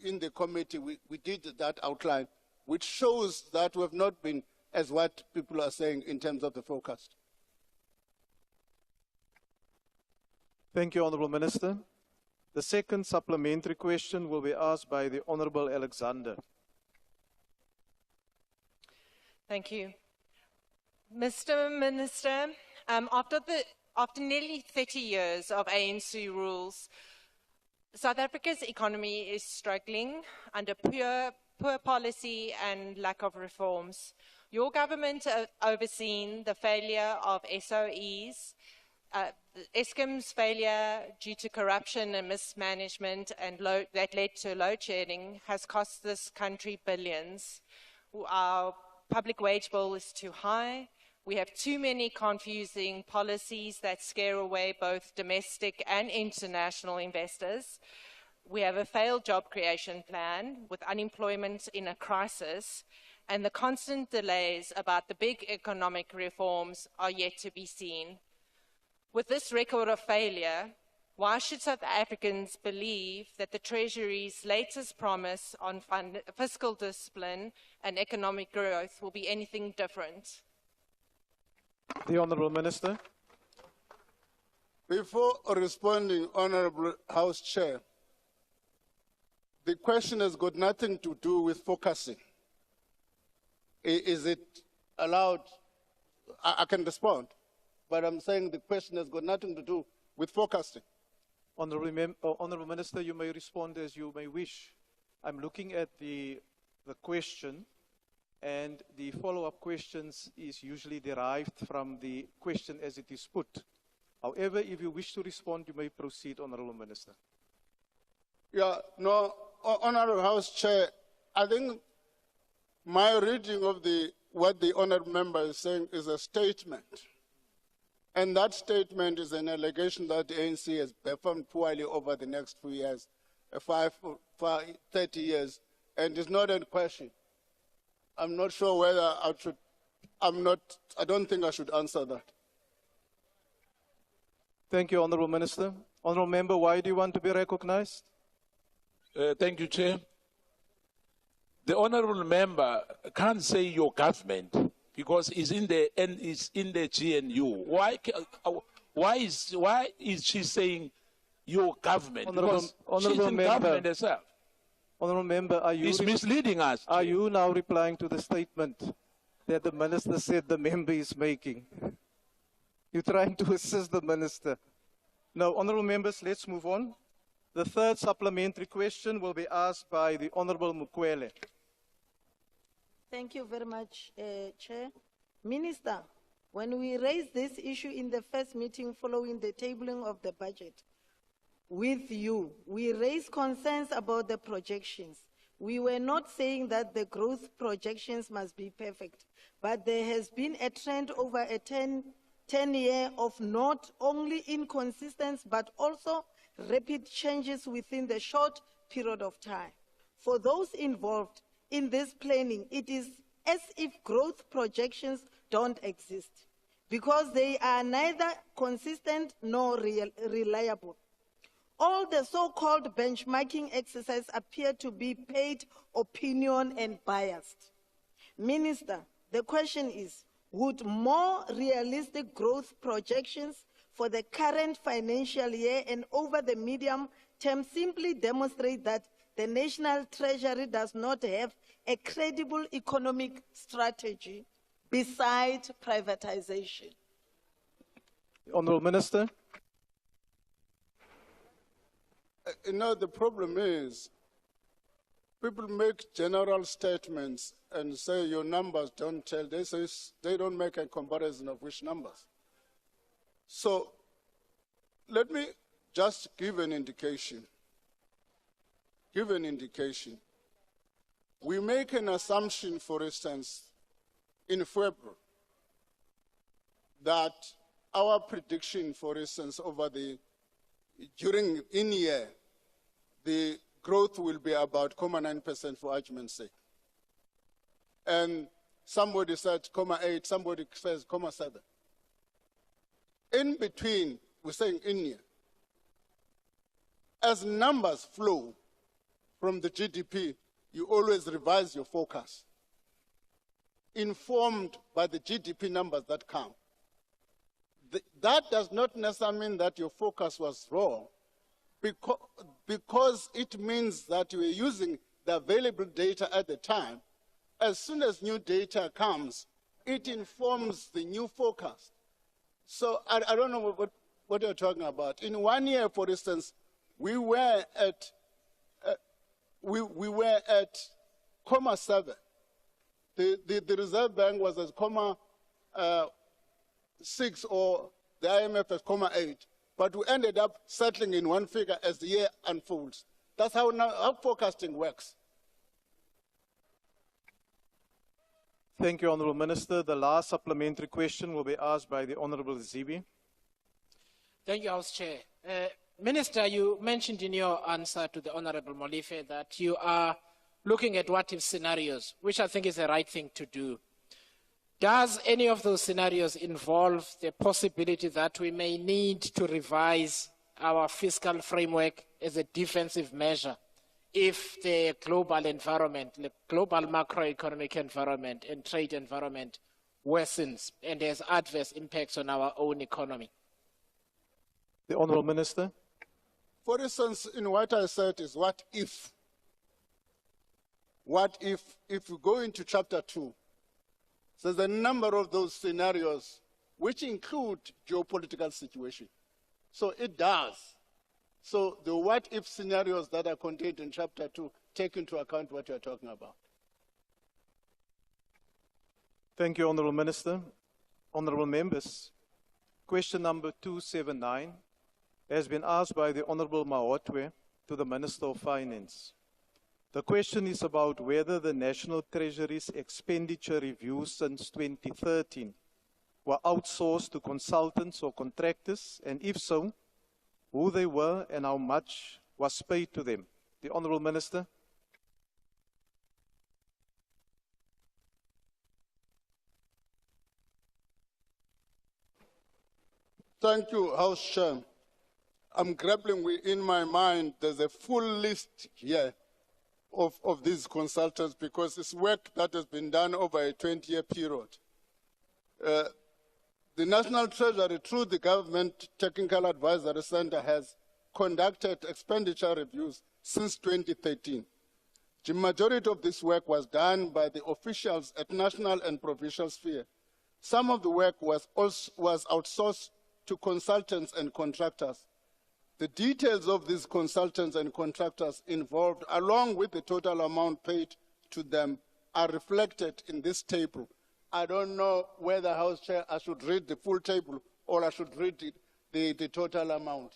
in the committee we did that outline, which shows that we have not been as what people are saying in terms of the forecast. Thank you, Honourable Minister. The second supplementary question will be asked by the Honourable Alexander. Thank you. Mr. Minister, after nearly 30 years of ANC rules, South Africa's economy is struggling under poor policy and lack of reforms. Your government has overseen the failure of SOEs, Eskom's failure due to corruption and mismanagement and that led to load shedding has cost this country billions. Our public wage bill is too high. We have too many confusing policies that scare away both domestic and international investors. We have a failed job creation plan with unemployment in a crisis, and the constant delays about the big economic reforms are yet to be seen. With this record of failure, why should South Africans believe that the Treasury's latest promise on fiscal discipline and economic growth will be anything different? The Honourable Minister. Before responding, Honourable House Chair, the question has got nothing to do with focusing. Is it allowed? I can respond, but I'm saying the question has got nothing to do with forecasting. Honourable Minister, you may respond as you may wish. I'm looking at the question, and the follow-up questions is usually derived from the question as it is put. However, if you wish to respond, you may proceed, Honourable Minister. Yeah, no, Honourable House Chair, I think my reading of what the Honourable Member is saying is a statement. And that statement is an allegation that the ANC has performed poorly over the next few years, 30 years, and it's not a question. I'm not sure whether I should, I don't think I should answer that. Thank you, Honourable Minister. Honourable Member, why do you want to be recognized? Thank you, Chair. the honourable member can't say your government because it's in the GNU. Why is she saying your government? Because she's in government herself. Honourable member, It's misleading us. Are you now replying to the statement that the minister said the member is making? You're trying to assist the minister. No, honourable members, let's move on. The third supplementary question will be asked by the Honourable Mukwele. Thank you very much, Chair. Minister, when we raised this issue in the first meeting following the tabling of the budget with you, we raised concerns about the projections. We were not saying that the growth projections must be perfect, but there has been a trend over a 10-year of not only inconsistency, but also rapid changes within the short period of time. For those involved in this planning, it is as if growth projections don't exist because they are neither consistent nor reliable. All the so-called benchmarking exercises appear to be paid opinion and biased. Minister, the question is, would more realistic growth projections for the current financial year and over the medium term simply demonstrate that the National Treasury does not have a credible economic strategy besides privatization? Honourable Minister. You know, the problem is people make general statements and say your numbers don't tell. They don't make a comparison of which numbers. So let me just give an indication. We make an assumption, for instance, in February, that our prediction, for instance, during in-year, the growth will be about 0.9% for argument's sake. And somebody said 0.8, somebody says 0.7. In between, we're saying in-year. As numbers flow from the GDP, you always revise your forecast, informed by the GDP numbers that come. That does not necessarily mean that your forecast was wrong, because it means that you are using the available data at the time. As soon as new data comes, it informs the new forecast. So I don't know what you're talking about. In 1 year, for instance, we were at 0.7. The Reserve Bank was at 0.6 or the IMF at 0.8. But we ended up settling in one figure as the year unfolds. That's how forecasting works. Thank you, Honourable Minister. The last supplementary question will be asked by the Honourable Zibi. Thank you, House Chair. Minister, you mentioned in your answer to the Honourable Molife that you are looking at what-if scenarios, which I think is the right thing to do. Does any of those scenarios involve the possibility that we may need to revise our fiscal framework as a defensive measure if the global environment, the global macroeconomic environment and trade environment worsens and has adverse impacts on our own economy? The Honourable Minister. For instance, in what I said is what if? What if we go into chapter 2? So there's a number of those scenarios which include geopolitical situation. So it does. So the what-if scenarios that are contained in chapter 2 take into account what you're talking about. Thank you, Honourable Minister. Honourable Members, question number 279 has been asked by the Honourable Mahotwe to the Minister of Finance. The question is about whether the National Treasury's expenditure reviews since 2013 were outsourced to consultants or contractors, and if so, who they were and how much was paid to them. The Honourable Minister. Thank you, House Chair. I'm grappling with, in my mind, there's a full list here of these consultants because it's work that has been done over a 20-year period. The National Treasury, through the Government Technical Advisory Center, has conducted expenditure reviews since 2013. The majority of this work was done by the officials at national and provincial sphere. Some of the work was outsourced to consultants and contractors. The details of these consultants and contractors involved, along with the total amount paid to them, are reflected in this table. I don't know whether, House Chair, I should read the full table or I should read the total amount.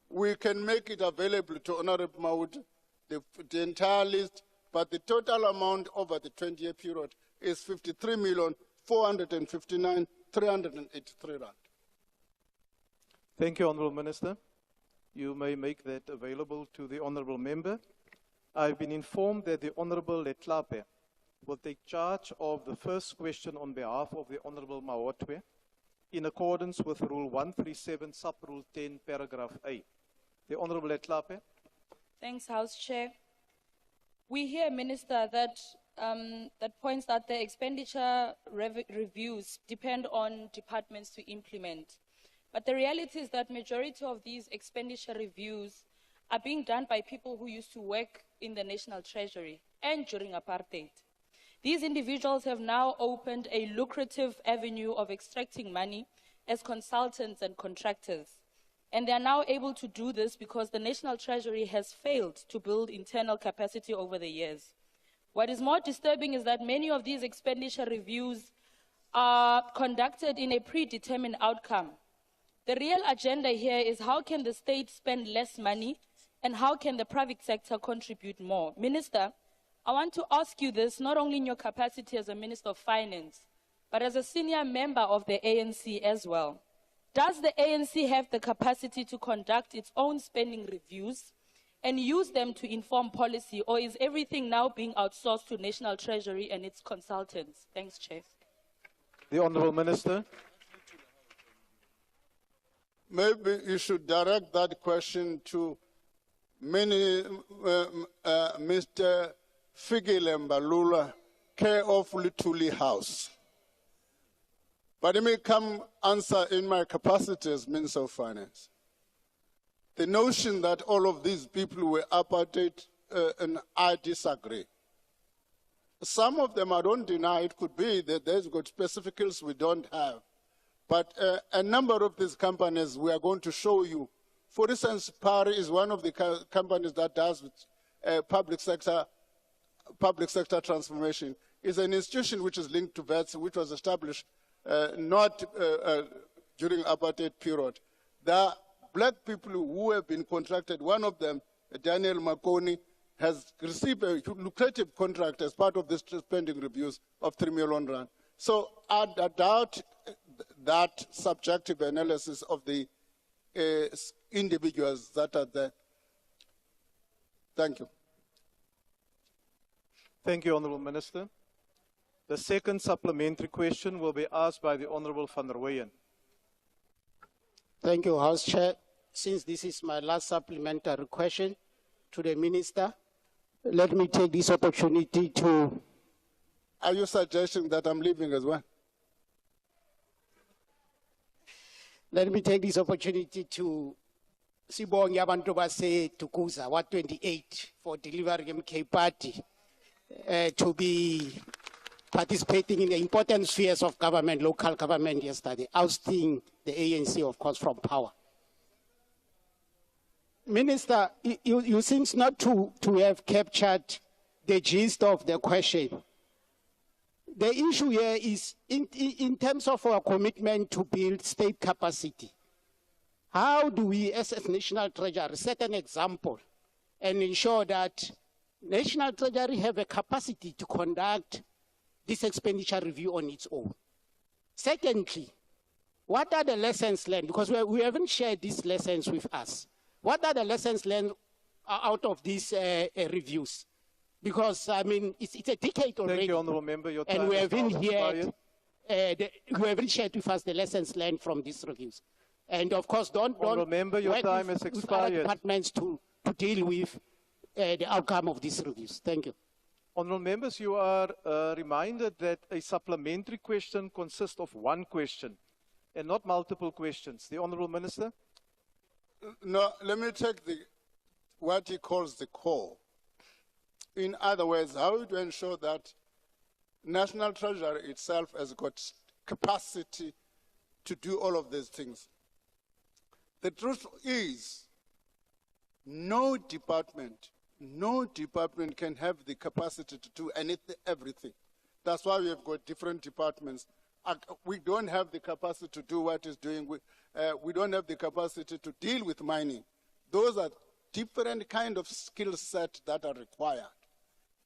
We can make it available to Honorable Maud, the entire list, but the total amount over the 20-year period is 53,459,383 rand. Thank you, Honourable Minister. You may make that available to the Honourable Member. I've been informed that the Honourable Letlape will take charge of the first question on behalf of the Honourable Mawotwe in accordance with Rule 137, Sub-Rule 10, Paragraph A. The Honourable Letlape. Thanks, House Chair. We hear, Minister, that points that the expenditure reviews depend on departments to implement. But the reality is that majority of these expenditure reviews are being done by people who used to work in the National Treasury and during apartheid. These individuals have now opened a lucrative avenue of extracting money as consultants and contractors. And they are now able to do this because the National Treasury has failed to build internal capacity over the years. What is more disturbing is that many of these expenditure reviews are conducted in a predetermined outcome. The real agenda here is how can the state spend less money and how can the private sector contribute more? Minister, I want to ask you this not only in your capacity as a Minister of Finance, but as a senior member of the ANC as well. Does the ANC have the capacity to conduct its own spending reviews and use them to inform policy, or is everything now being outsourced to National Treasury and its consultants? Thanks, Chair. The Honourable Minister. Maybe you should direct that question to Mr. Figile Mbalula, care of Lituli House. But let me come answer in my capacity as Minister of Finance. The notion that all of these people were apartheid, and I disagree. Some of them, I don't deny, it could be that they've got specific skills we don't have. But a number of these companies we are going to show you. For instance, PARI is one of the companies that does public sector transformation. It's an institution which is linked to VETS, which was established not during apartheid period. There are black people who have been contracted. One of them, Daniel Makoni, has received a lucrative contract as part of this spending reviews of 3 million rand. So I doubt that subjective analysis of the individuals that are there. Thank you. Thank you, Honourable Minister. The second supplementary question will be asked by the Honourable van der Weyen. Thank you, House Chair. Since this is my last supplementary question to the Minister, let me take this opportunity to... Are you suggesting that I'm leaving as well? Let me take this opportunity to Sibongi abantu base Tukuza, 128, for delivering MK Party to be participating in the important spheres of government, local government yesterday, ousting the ANC, of course, from power. Minister, you seem not to have captured the gist of the question. The issue here is in terms of our commitment to build state capacity. How do we, as a National Treasury, set an example and ensure that National Treasury have a capacity to conduct this expenditure review on its own? Secondly, what are the lessons learned? Because we haven't shared these lessons with us. What are the lessons learned out of these reviews? Because, I mean, it's a decade already. Thank you, Honourable Member. Your time and we haven't expired. you haven't shared with us the lessons learned from these reviews. And of course, don't Member, your work time with has other expired. departments to deal with the outcome of these reviews. Thank you. Honourable members, you are reminded that a supplementary question consists of one question and not multiple questions. The Honourable Minister? No, let me take what he calls the core. In other words, how to ensure that National Treasury itself has got capacity to do all of these things. The truth is, no department can have the capacity to do everything. That's why we have got different departments. We don't have the capacity to do what is doing. We don't have the capacity to deal with mining. Those are different kind of skill set that are required.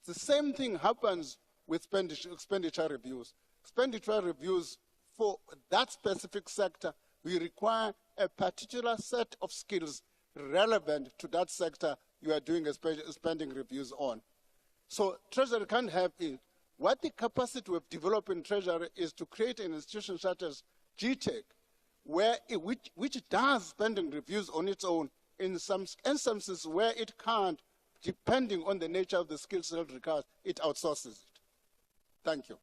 The same thing happens with expenditure reviews. Expenditure reviews for that specific sector, we require a particular set of skills relevant to that sector you are doing spending reviews on. So Treasury can't have it. What the capacity we've developed in Treasury is to create an institution such as GTEC, which does spending reviews on its own in some instances where it can't, depending on the nature of the skills it requires, it outsources it. Thank you.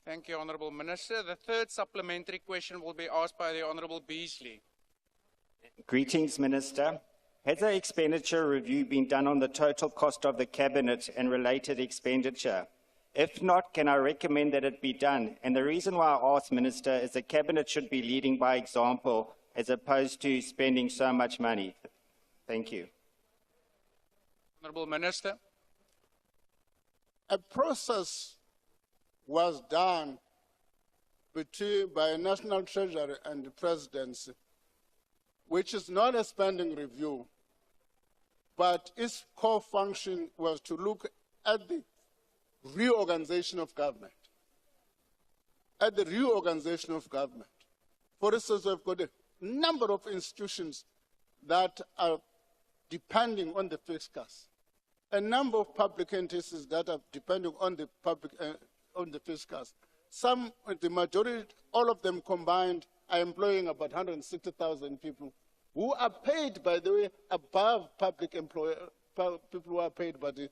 Thank you, Honourable Minister. The third supplementary question will be asked by the Honourable Beasley. Greetings, Minister. Has an expenditure review been done on the total cost of the Cabinet and related expenditure? If not, can I recommend that it be done? And the reason why I ask, Minister, is the Cabinet should be leading by example as opposed to spending so much money. Thank you. Honourable Minister. A process was done by National Treasury and the Presidency, which is not a spending review, but its core function was to look at the reorganization of government. At the reorganization of government. For instance, we've got a number of institutions that are depending on the fiscals, a number of public entities that are depending on the public on the fiscals. Some, the majority, all of them combined, are employing about 160,000 people who are paid, by the way, above public people who are paid by the,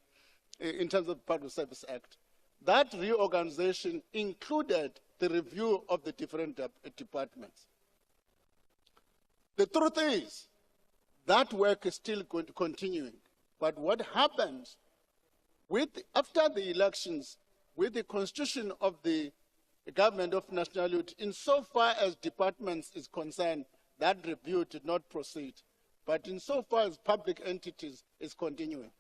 in terms of the Public Service Act. That reorganization included the review of the different departments. The truth is, that work is still continuing. But what happens after the elections, with the constitution of the government of national unity, insofar as departments is concerned, that review did not proceed. But insofar as public entities is continuing.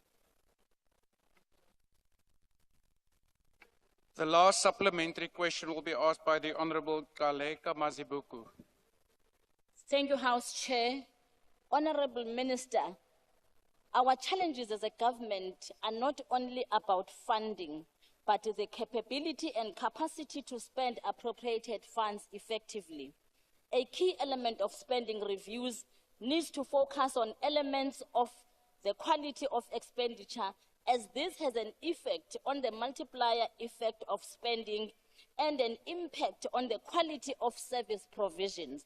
The last supplementary question will be asked by the Honourable Kaleka Mazibuku. Thank you, House Chair. Honourable Minister, our challenges as a government are not only about funding, but the capability and capacity to spend appropriated funds effectively. A key element of spending reviews needs to focus on elements of the quality of expenditure, as this has an effect on the multiplier effect of spending and an impact on the quality of service provisions.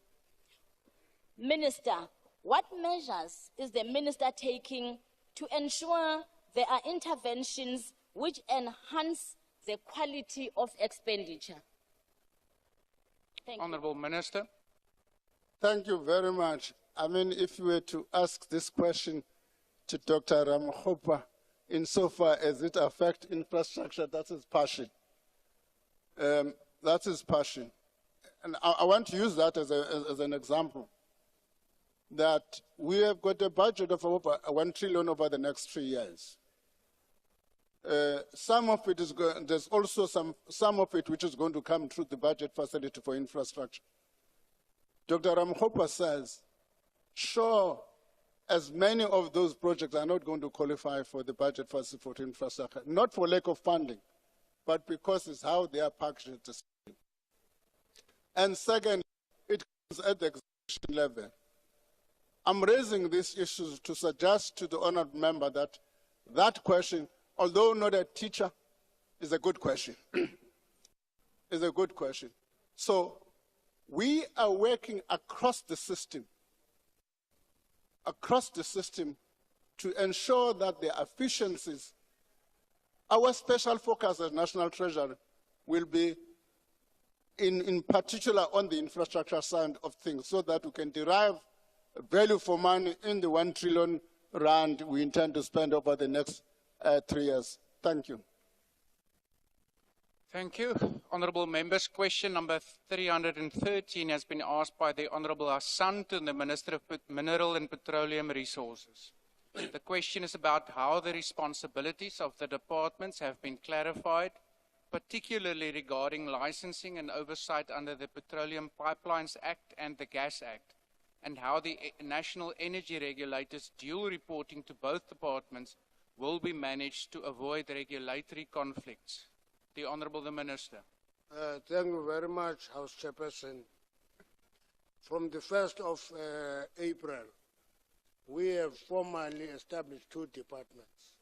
Minister, what measures is the Minister taking to ensure there are interventions which enhance the quality of expenditure? Thank Honourable Minister. Thank you very much. I mean, if you were to ask this question to Dr. Ramokgopa, insofar as it affects infrastructure, that's his passion. That's his passion. And I want to use that as an example, that we have got a budget of over 1 trillion over the next 3 years. Some of it is going, there's also some of it which is going to come through the budget facility for infrastructure. Dr. Ramokgopa says, sure, as many of those projects are not going to qualify for the budget facility for infrastructure, not for lack of funding, but because it's how they are packaged at the system. And second, it comes at the execution level. I'm raising these issues to suggest to the honored member that that question, although not a teacher, is a good question. Is a good question. So we are working across the system across the system to ensure that the efficiencies, our special focus as National Treasury will be in particular on the infrastructure side of things, so that we can derive value for money in the 1 trillion rand we intend to spend over the next 3 years. Thank you. Thank you. Honourable members, question number 313 has been asked by the Honourable Hassan to the Minister of Mineral and Petroleum Resources. The question is about how the responsibilities of the departments have been clarified, particularly regarding licensing and oversight under the Petroleum Pipelines Act and the Gas Act, and how the national energy regulators' dual reporting to both departments will be managed to avoid regulatory conflicts. The Honourable the Minister. Thank you very much, House Chairperson. From the 1st of April, we have formally established 2 departments.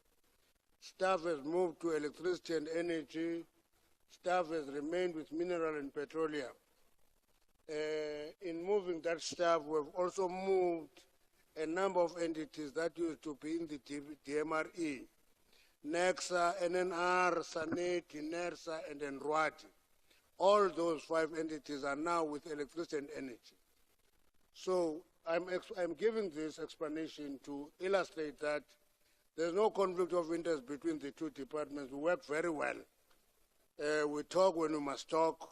Staff has moved to electricity and energy. Staff has remained with mineral and petroleum. In moving that staff, we've also moved a number of entities that used to be in the DMRE. NEXA, NNR, SANETI, NERSA, and then RWATI. All those 5 entities are now with electricity and energy. So I'm giving this explanation to illustrate that there's no conflict of interest between the 2 departments. We work very well. We talk when we must talk.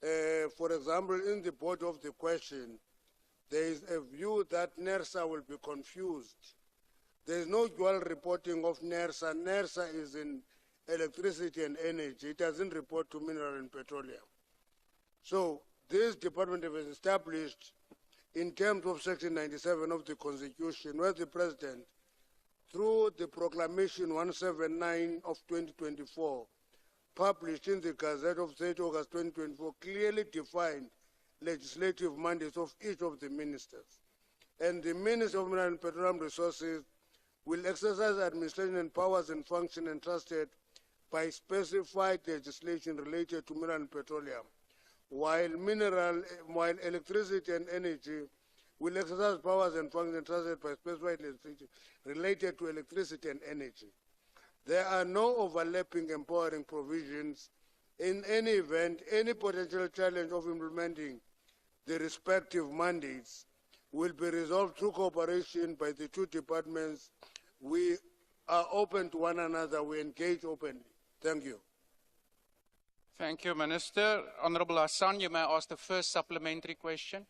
For example, in the body of the question, there is a view that NERSA will be confused. There is no dual reporting of NERSA. NERSA is in electricity and energy. It doesn't report to mineral and petroleum. So this department was established in terms of Section 97 of the Constitution, where the President, through the Proclamation 179 of 2024, published in the Gazette of 30 August 2024, clearly defined legislative mandates of each of the ministers. And the Minister of Mineral and Petroleum Resources will exercise administration and powers and function entrusted by specified legislation related to mineral and petroleum, while electricity and energy will exercise powers and functions entrusted by specified legislation related to electricity and energy. There are no overlapping empowering provisions. In any event, any potential challenge of implementing the respective mandates will be resolved through cooperation by the 2 departments. We are open to one another. We engage openly. Thank you. Thank you, Minister. Honourable Hassan, you may ask the first supplementary question.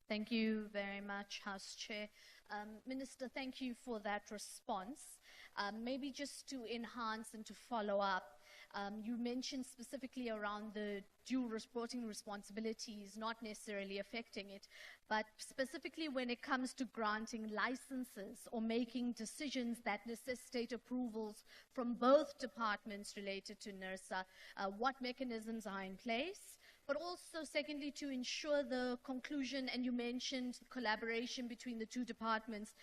Thank you very much, House Chair. Minister, thank you for that response. Maybe just to enhance and to follow up, you mentioned specifically around the dual reporting responsibilities not necessarily affecting it, but specifically when it comes to granting licenses or making decisions that necessitate approvals from both departments related to NERSA, what mechanisms are in place? But also, secondly, to ensure the conclusion, and you mentioned collaboration between the 2 departments,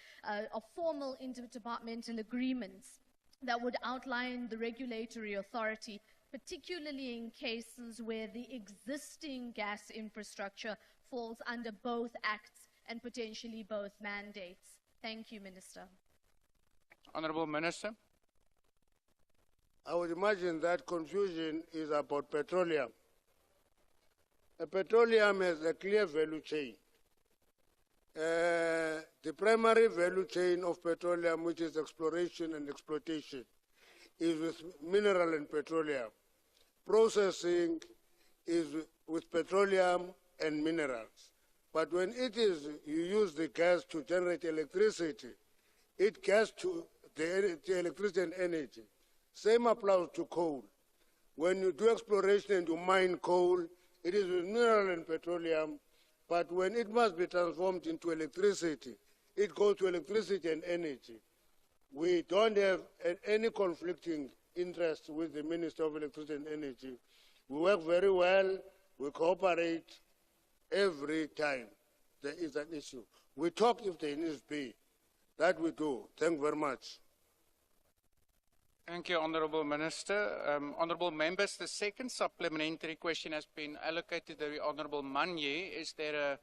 of formal interdepartmental agreements that would outline the regulatory authority, particularly in cases where the existing gas infrastructure falls under both acts and potentially both mandates. Thank you, Minister. Honourable Minister. I would imagine that confusion is about petroleum. Petroleum has a clear value chain. The primary value chain of petroleum, which is exploration and exploitation, is with mineral and petroleum. Processing is with petroleum and minerals. But when it is, you use the gas to generate electricity, it gets to the electricity and energy. Same applies to coal. When you do exploration and you mine coal, it is with mineral and petroleum, but when it must be transformed into electricity, it goes to electricity and energy. We don't have any conflicting interest with the Minister of Electricity and Energy. We work very well, we cooperate every time there is an issue. We talk if there needs to be. That we do. Thank you very much. Thank you, Honourable Minister. Honourable members, the second supplementary question has been allocated to the Honourable Manye. Is there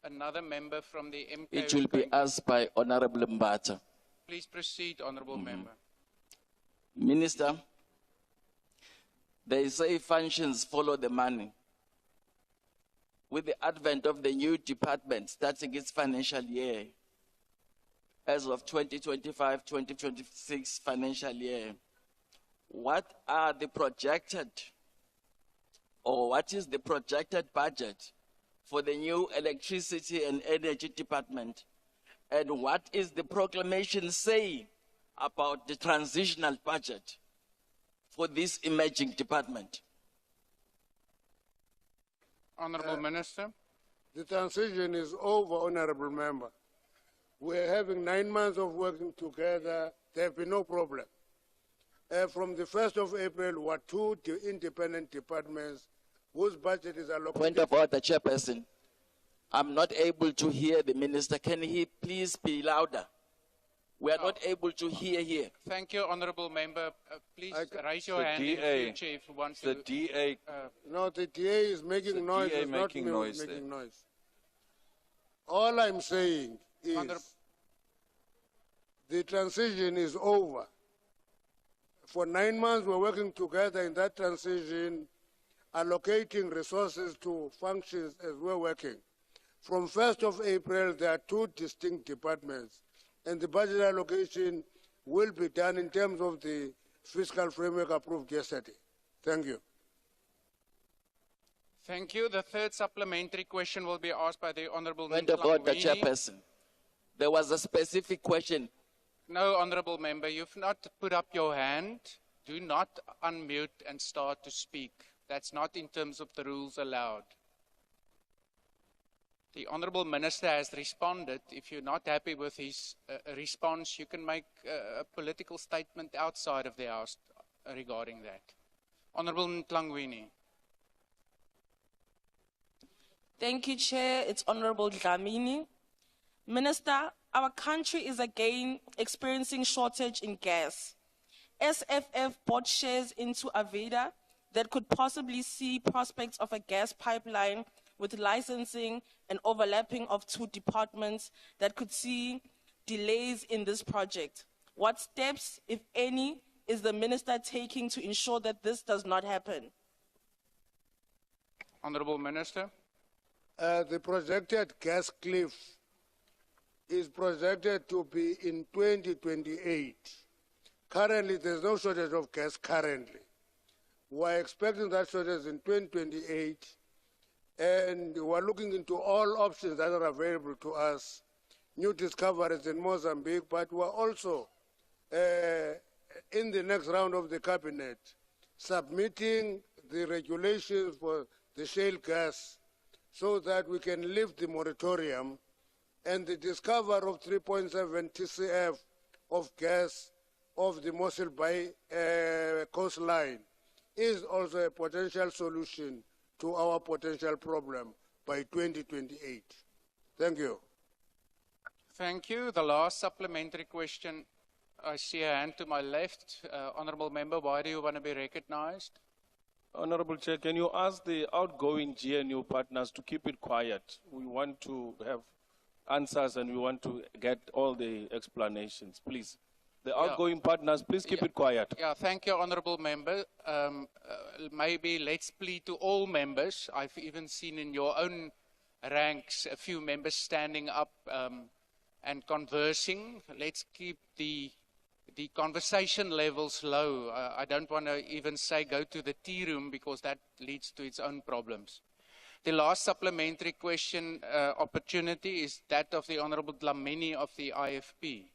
another member from the MK. It will be asked by Honorable Mbata. Please proceed, Honorable Member. Minister, they say functions follow the money. With the advent of the new department starting its financial year, as of 2025-2026 financial year, what are the projected, or what is the projected budget for the new electricity and energy department? And what is the proclamation say about the transitional budget for this emerging department? Honorable Minister. The transition is over, Honorable Member. We're having 9 months of working together. There have been no problem. From the 1st of April, we are 2 independent departments whose budget is allocated. Point of order, Chairperson. I'm not able to hear the Minister. Can he please be louder? We are not able to hear here. Thank you, Honorable Member. Please raise your hand in future if you want to. The DA. No, the DA is making noise. It's not me who's making noise. All I'm saying is the transition is over. For 9 months, we're working together in that transition, allocating resources to functions as we're working. From 1st of April, there are 2 distinct departments, and the budget allocation will be done in terms of the fiscal framework approved yesterday. Thank you. Thank you. The third supplementary question will be asked by the Honorable Point of order, Chairperson. There was a specific question. No, Honorable Member, you've not put up your hand. Do not unmute and start to speak. That's not in terms of the rules allowed. The Honorable Minister has responded. If you're not happy with his response, you can make a political statement outside of the House regarding that. Honorable Ntlangwini. Thank you, Chair. It's Honorable Dlamini. Minister, our country is again experiencing shortage in gas. SFF bought shares into Aveda that could possibly see prospects of a gas pipeline with licensing and overlapping of 2 departments that could see delays in this project. What steps, if any, is the Minister taking to ensure that this does not happen? Honorable Minister. The projected gas cliff is projected to be in 2028. Currently, there's no shortage of gas currently. We're expecting that shortage in 2028, and we're looking into all options that are available to us. New discoveries in Mozambique, but we're also, in the next round of the cabinet, submitting the regulations for the shale gas so that we can lift the moratorium, and the discovery of 3.7 TCF of gas of the Mosul Bay coastline is also a potential solution to our potential problem by 2028. Thank you. Thank you. The last supplementary question, I see a hand to my left. Honorable Member, why do you want to be recognized? Honorable Chair, can you ask the outgoing GNU partners to keep it quiet? We want to have answers and we want to get all the explanations, please. The outgoing partners, please keep it quiet. Yeah, thank you, Honorable Member. Maybe let's plead to all members. I've even seen in your own ranks a few members standing up and conversing. Let's keep the conversation levels low. I don't want to even say go to the tea room because that leads to its own problems. The last supplementary question opportunity is that of the Honorable Dlamini of the IFP.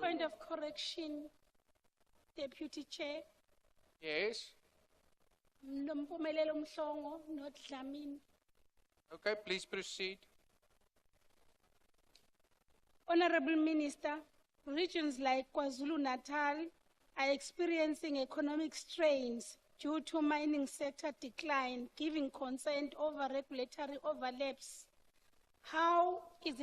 Point of correction, Deputy Chair. Yes. Nompumelelo Mhlongo, not Dlamini. Okay, please proceed. Honorable Minister, regions like KwaZulu-Natal are experiencing economic strains due to mining sector decline, giving concern over regulatory overlaps. How is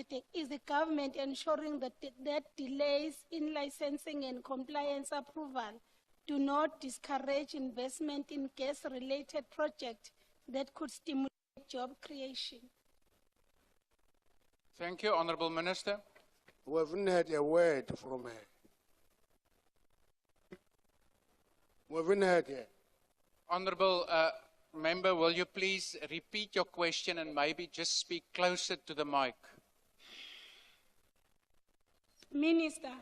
the government ensuring that delays in licensing and compliance approval do not discourage investment in gas-related projects that could stimulate job creation? Thank you, Honourable Minister. We haven't had a word from her. We haven't had her. Honourable Member, will you please repeat your question and maybe just speak closer to the mic? Minister,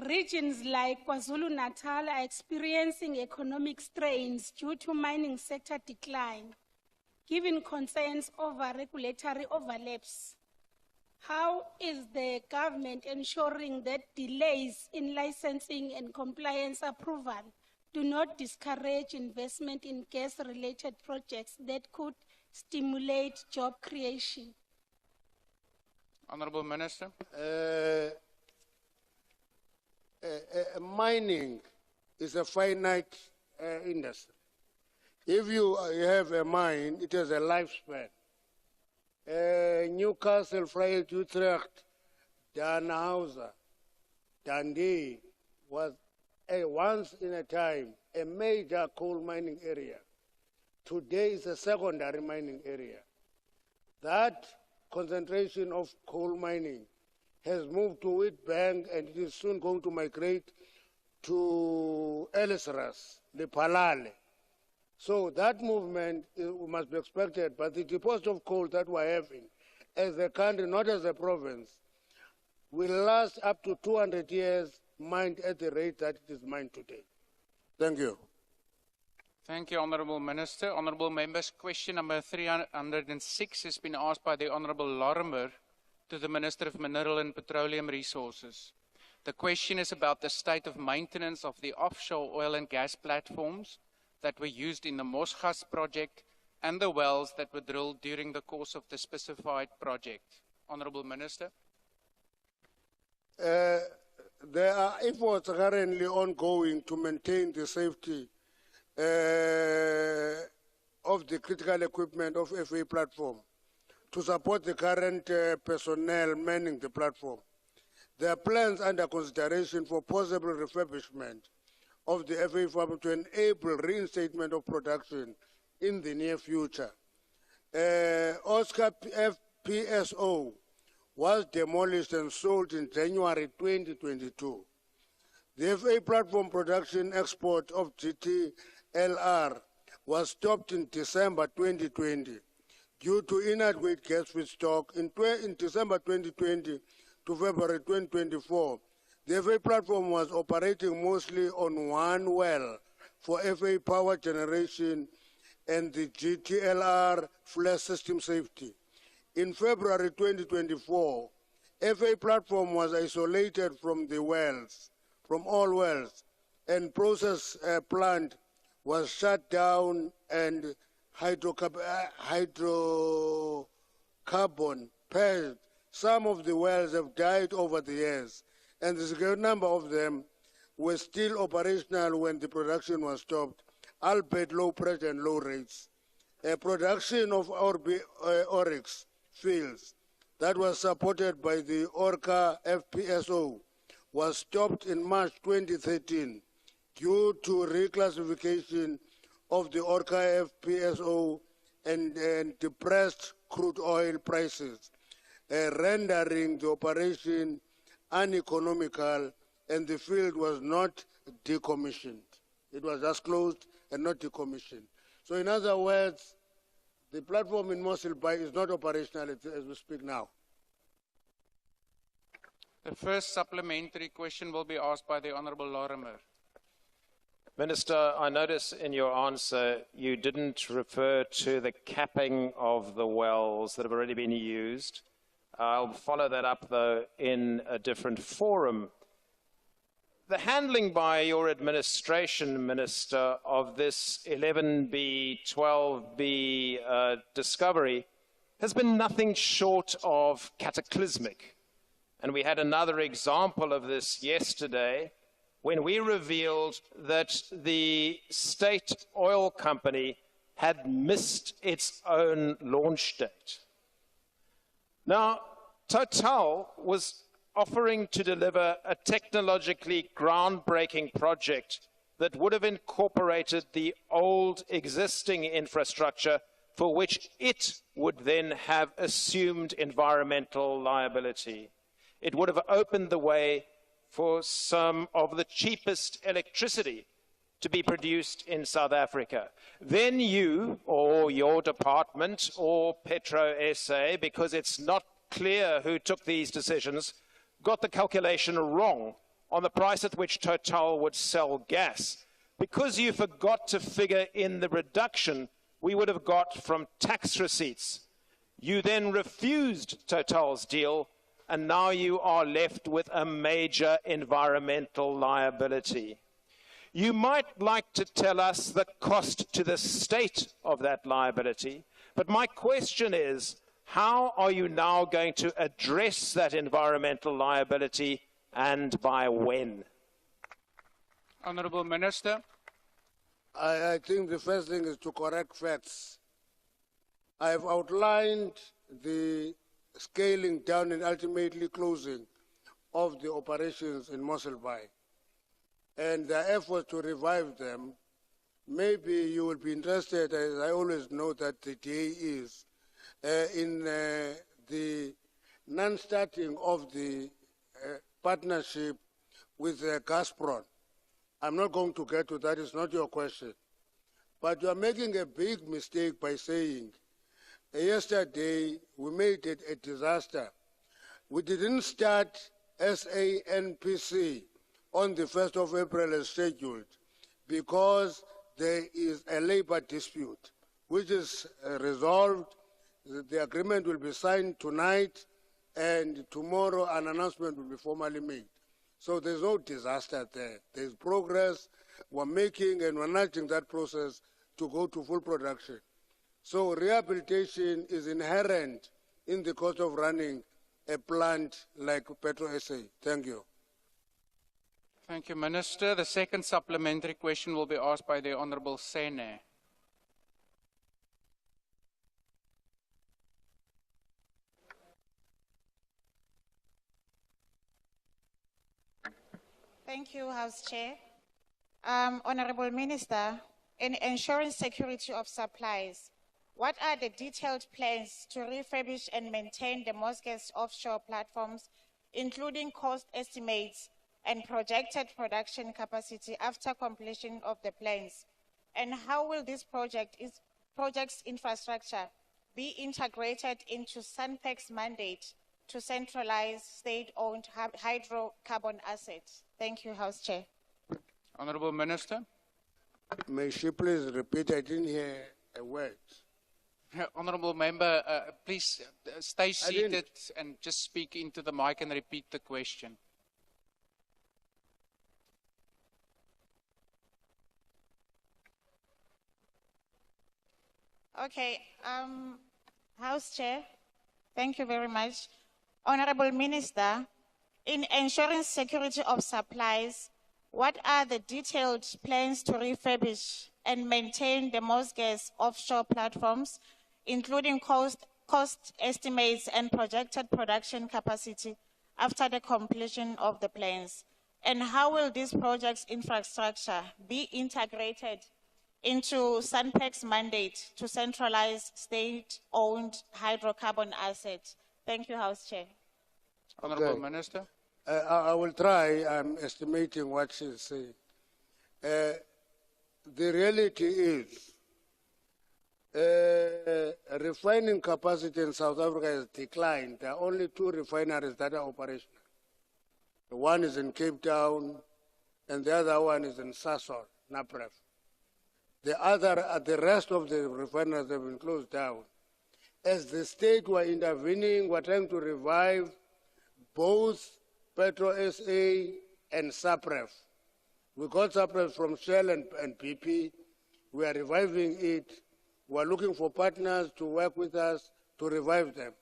regions like KwaZulu-Natal are experiencing economic strains due to mining sector decline, given concerns over regulatory overlaps. How is the government ensuring that delays in licensing and compliance approval do not discourage investment in gas-related projects that could stimulate job creation? Honourable Minister. Mining is a finite industry. If you have a mine, it has a lifespan. Newcastle, Vryheid, Utrecht, Danhausen, Dundee was once in a time a major coal mining area. Today is a secondary mining area. That concentration of coal mining has moved to Witbank, and it is soon going to migrate to Ellisras, Lephalale. So that movement must be expected, but the deposit of coal that we're having as a country, not as a province, will last up to 200 years mined at the rate that it is mined today. Thank you. Thank you, Honourable Minister. Honourable Members, question number 306 has been asked by the Honourable Lorimer to the Minister of Mineral and Petroleum Resources. The question is about the state of maintenance of the offshore oil and gas platforms that were used in the Mosgas project and the wells that were drilled during the course of the specified project. Honourable Minister. There are efforts currently ongoing to maintain the safety of the critical equipment of FA platform to support the current personnel manning the platform. There are plans under consideration for possible refurbishment of the FA farm to enable reinstatement of production in the near future. Oscar FPSO was demolished and sold in January 2022. The FA platform production export of GTLR was stopped in December 2020 due to inadequate gas feedstock. In December 2020 to February 2024, the FA platform was operating mostly on one well for FA power generation and the GTLR flash system safety. In February 2024, FA platform was isolated from the wells, from all wells, and process plant was shut down and hydrocarbon purged. Some of the wells have died over the years, and a great number of them were still operational when the production was stopped, albeit low pressure and low rates. A production of Oryx fields that was supported by the Orca FPSO was stopped in March 2013 due to reclassification of the Orca FPSO and depressed crude oil prices, rendering the operation uneconomical, and the field was not decommissioned. It was just closed and not decommissioned. So in other words, the platform in Mossel Bay is not operational as we speak now. The first supplementary question will be asked by the Honourable Lorimer. Minister, I notice in your answer you didn't refer to the capping of the wells that have already been used. I'll follow that up, though, in a different forum. The handling by your administration, Minister, of this 11B, 12B discovery has been nothing short of cataclysmic. And we had another example of this yesterday when we revealed that the state oil company had missed its own launch date. Now, Total was offering to deliver a technologically groundbreaking project that would have incorporated the old existing infrastructure for which it would then have assumed environmental liability. It would have opened the way for some of the cheapest electricity to be produced in South Africa. Then you, or your department, or Petro SA, because it's not clear who took these decisions, got the calculation wrong on the price at which Total would sell gas. Because you forgot to figure in the reduction we would have got from tax receipts. You then refused Total's deal, and now you are left with a major environmental liability. You might like to tell us the cost to the state of that liability, but my question is, how are you now going to address that environmental liability, and by when? Honourable Minister. I think the first thing is to correct facts. I have outlined the scaling down and ultimately closing of the operations in Mosselbaai and the efforts to revive them. Maybe you will be interested, as I always know that the DA is, in the non-starting of the partnership with Gazprom. I'm not going to get to that, it's not your question. But you are making a big mistake by saying, yesterday we made it a disaster. We didn't start SANPC on the 1st of April as scheduled because there is a labor dispute which is resolved. The agreement will be signed tonight, and tomorrow an announcement will be formally made. So there's no disaster there. There's progress we're making, and we're nudging that process to go to full production. So rehabilitation is inherent in the cost of running a plant like Petro SA. Thank you. Thank you, Minister. The second supplementary question will be asked by the Honourable Sene. Thank you, House Chair. Honourable Minister, in ensuring security of supplies, what are the detailed plans to refurbish and maintain the Mosges offshore platforms, including cost estimates and projected production capacity after completion of the plans? And how will this project's infrastructure be integrated into SANPAC's mandate to centralize state-owned hydrocarbon assets? Thank you, House Chair. Honourable Minister. May she please repeat? I didn't hear a word. Honourable Member, please stay seated and just speak into the mic and repeat the question. Okay, House Chair, thank you very much. Honourable Minister, in ensuring security of supplies, what are the detailed plans to refurbish and maintain the Mosges offshore platforms, including cost estimates and projected production capacity after the completion of the plans? And how will this project's infrastructure be integrated into SANPAC's mandate to centralize state-owned hydrocarbon assets? Thank you, House Chair. Honourable Minister. I will try. I'm estimating what she's saying. The reality is refining capacity in South Africa has declined. There are only 2 refineries that are operational. One is in Cape Town, and the other one is in Sasol, Napref. The rest of the refineries have been closed down. As the state were intervening, we're trying to revive both Petro SA and Sapref. We got Sapref from Shell and BP. We are reviving it. We're looking for partners to work with us to revive them.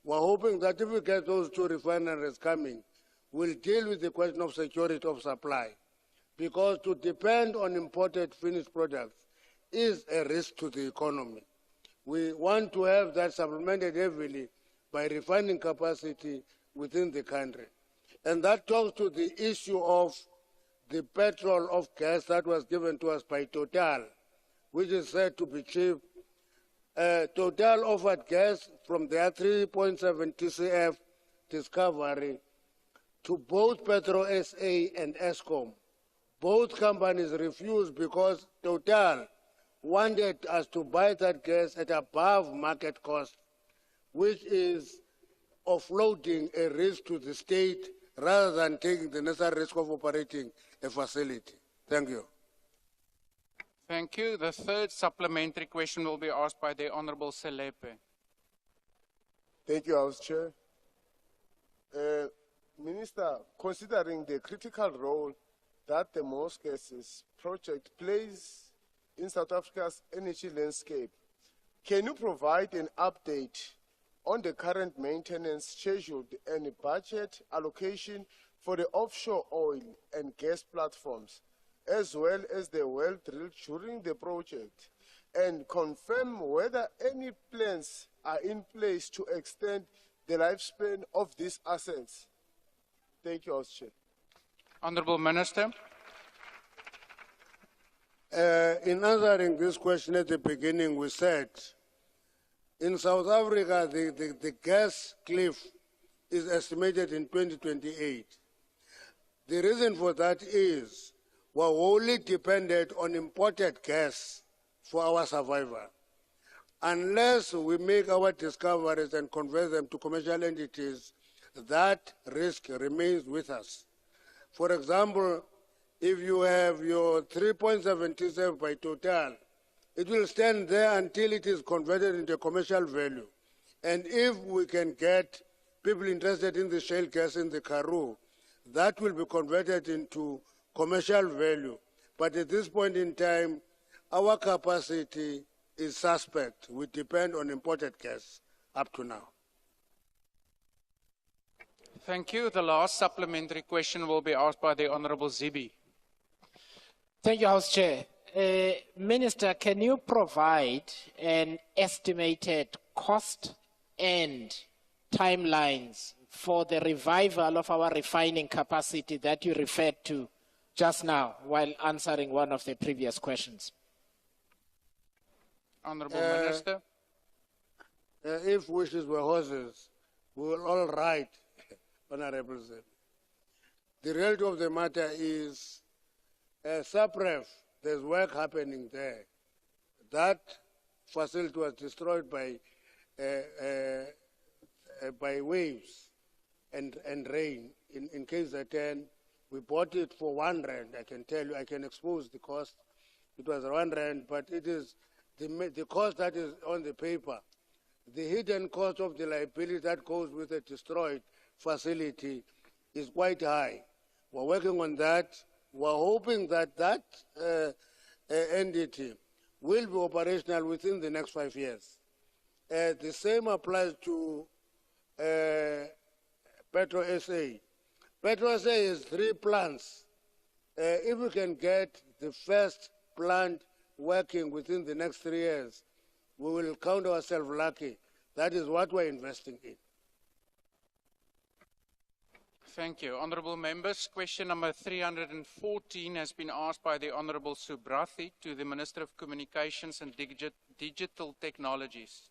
We're hoping that if we get those 2 refineries coming, we'll deal with the question of security of supply. Because to depend on imported finished products is a risk to the economy. We want to have that supplemented heavily by refining capacity within the country. And that talks to the issue of the petrol of gas that was given to us by Total, which is said to be cheap. Total offered gas from their 3.7 TCF discovery to both Petro SA and Eskom. Both companies refused because Total wanted us to buy that gas at above market cost, which is offloading a risk to the state rather than taking the necessary risk of operating a facility. Thank you. Thank you. The third supplementary question will be asked by the Honourable Selepe. Thank you, House Chair. Minister, considering the critical role that the Mosques project plays in South Africa's energy landscape, can you provide an update on the current maintenance schedule and budget allocation for the offshore oil and gas platforms, as well as the well drilled during the project, and confirm whether any plans are in place to extend the lifespan of these assets? Thank you, House Chair. Honourable Minister. In answering this question at the beginning, we said in South Africa, the gas cliff is estimated in 2028. The reason for that is we're wholly dependent on imported gas for our survival. Unless we make our discoveries and convert them to commercial entities, that risk remains with us. For example, if you have your 3.77 by Total, it will stand there until it is converted into commercial value. And if we can get people interested in the shale gas in the Karoo, that will be converted into commercial value. But at this point in time, our capacity is suspect. We depend on imported gas up to now. Thank you. The last supplementary question will be asked by the Honourable Zibi. Thank you, House Chair. Minister, can you provide an estimated cost and timelines for the revival of our refining capacity that you referred to just now while answering one of the previous questions? Honourable Minister. If wishes were horses, we will all ride, Honourable Sir. The reality of the matter is, SAPREF, there's work happening there. That facility was destroyed by waves and rain. In KZN, we bought it for R1. I can tell you, I can expose the cost. It was R1, but it is the cost that is on the paper. The hidden cost of the liability that goes with a destroyed facility is quite high. We're working on that. We're hoping that that entity will be operational within the next 5 years. The same applies to Petro SA. Petro SA has 3 plants. If we can get the first plant working within the next 3 years, we will count ourselves lucky. That is what we're investing in. Thank you. Honourable members, question number 314 has been asked by the Honourable Subrathi to the Minister of Communications and Digital Technologies.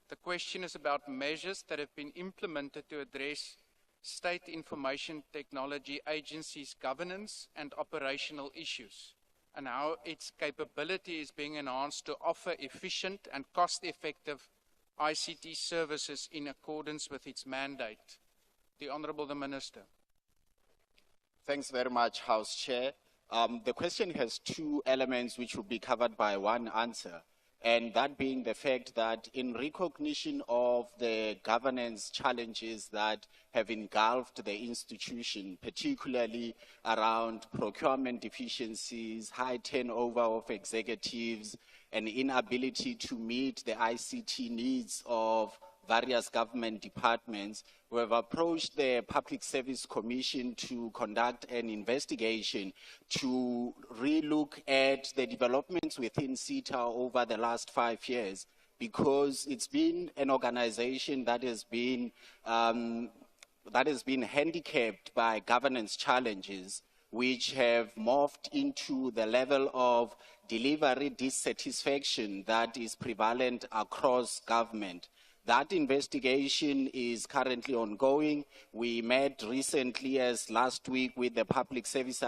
The question is about measures that have been implemented to address State Information Technology Agency's governance and operational issues, and how its capability is being enhanced to offer efficient and cost-effective ICT services in accordance with its mandate. The Honourable the Minister. Thanks very much, House Chair. The question has 2 elements which will be covered by one answer, and that being the fact that in recognition of the governance challenges that have engulfed the institution, particularly around procurement deficiencies, high turnover of executives, and inability to meet the ICT needs of various government departments, we have approached the Public Service Commission to conduct an investigation to relook at the developments within SITA over the last 5 years, because it's been an organization that has been handicapped by governance challenges, which have morphed into the level of delivery dissatisfaction that is prevalent across government. That investigation is currently ongoing. We met recently, as last week, with the Public Service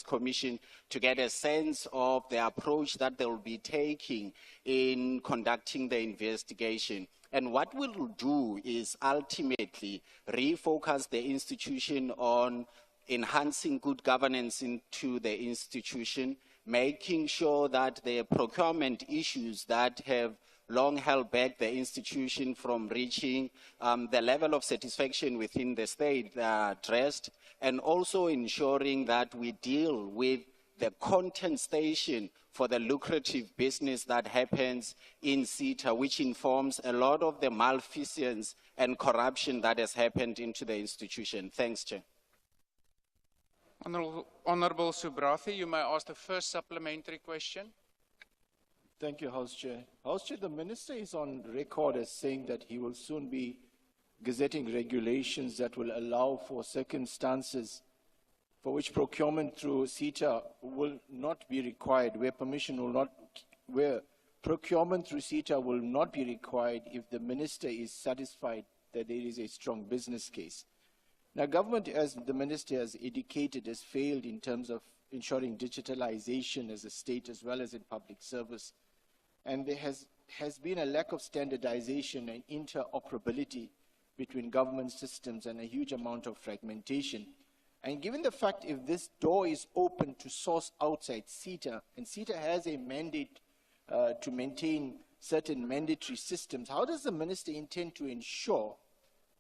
Commission to get a sense of the approach that they will be taking in conducting the investigation. And what we'll do is ultimately refocus the institution on enhancing good governance into the institution, making sure that the procurement issues that have long held back the institution from reaching the level of satisfaction within the state are addressed, and also ensuring that we deal with the content station for the lucrative business that happens in SITA, which informs a lot of the malfeasance and corruption that has happened into the institution. Thanks, Chair. Honorable Subrathi, you may ask the first supplementary question. Thank you, House Chair. House Chair, the Minister is on record as saying that he will soon be gazetting regulations that will allow for circumstances for which procurement through SITA will not be required, where procurement through SITA will not be required if the Minister is satisfied that there is a strong business case. Now, government, as the Minister has indicated, has failed in terms of ensuring digitalization as a state as well as in public service. And there has been a lack of standardization and interoperability between government systems and a huge amount of fragmentation. And given the fact if this door is open to source outside SITA, and SITA has a mandate to maintain certain mandatory systems, how does the Minister intend to ensure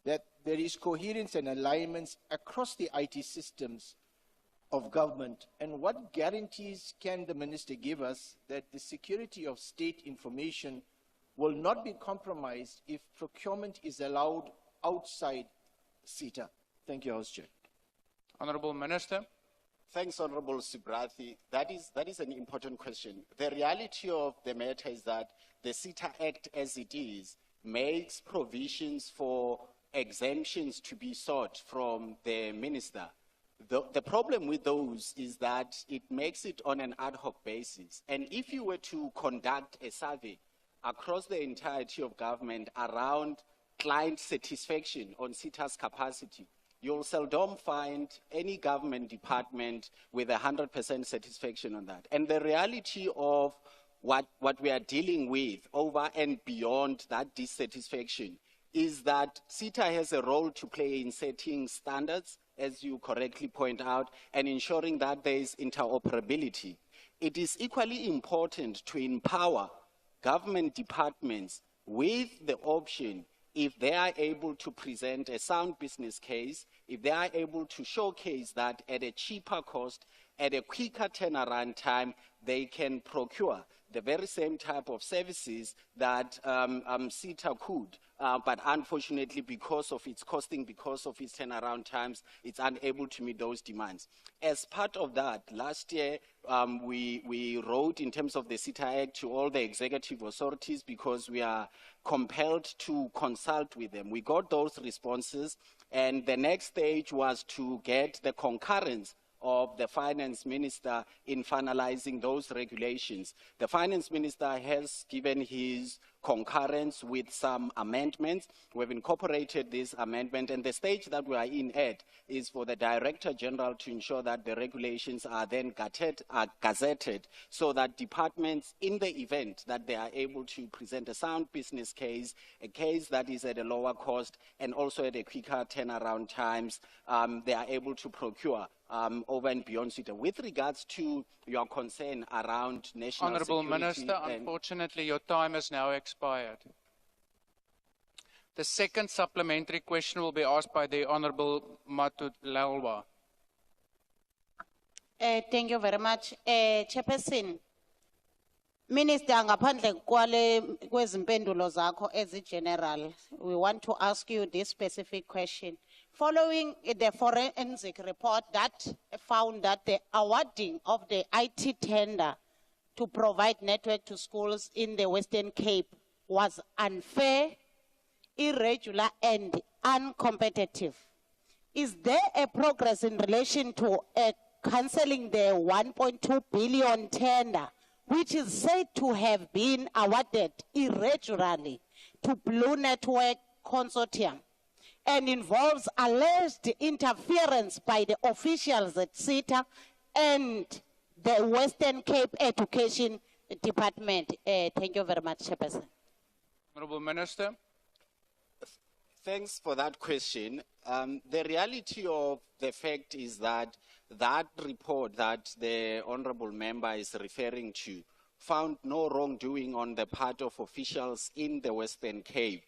that there is coherence and alignments across the IT systems of government, and what guarantees can the Minister give us that the security of state information will not be compromised if procurement is allowed outside SITA? Thank you, House Chair. Honourable Minister. Thanks, Honourable Subrathi. That is an important question. The reality of the matter is that the SITA Act as it is makes provisions for exemptions to be sought from the Minister. The problem with those is that it makes it on an ad hoc basis. And if you were to conduct a survey across the entirety of government around client satisfaction on SITA's capacity, you'll seldom find any government department with 100% satisfaction on that. And the reality of what we are dealing with over and beyond that dissatisfaction is that SITA has a role to play in setting standards, as you correctly point out, and ensuring that there is interoperability. It is equally important to empower government departments with the option, if they are able to present a sound business case, if they are able to showcase that at a cheaper cost, at a quicker turnaround time, they can procure the very same type of services that SITA could. But unfortunately, because of its costing, because of its turnaround times, it's unable to meet those demands. As part of that, last year, we wrote in terms of the SITA Act to all the executive authorities because we are compelled to consult with them. We got those responses, and the next stage was to get the concurrence of the Finance Minister in finalizing those regulations. The Finance Minister has given his concurrence with some amendments. We've incorporated this amendment, and the stage that we are in at is for the Director General to ensure that the regulations are then gazetted so that departments, in the event that they are able to present a sound business case, a case that is at a lower cost and also at a quicker turnaround times, they are able to procure over and beyond SITA. With regards to your concern around national Honourable security... Minister, unfortunately your time has now expired. The second supplementary question will be asked by the Honourable Matutlalwa. Thank you very much. Chairperson, Minister, ngaphandle kwezimpendulo zakho as a general, we want to ask you this specific question. Following the forensic report that found that the awarding of the IT tender to provide network to schools in the Western Cape was unfair, irregular, and uncompetitive. Is there a progress in relation to cancelling the 1.2 billion tender, which is said to have been awarded irregularly to Blue Network Consortium and involves alleged interference by the officials at SITA and the Western Cape Education Department? Thank you very much, Chairperson. Honourable Minister. Thanks for that question. The reality of the fact is that that report that the honourable member is referring to found no wrongdoing on the part of officials in the Western Cape.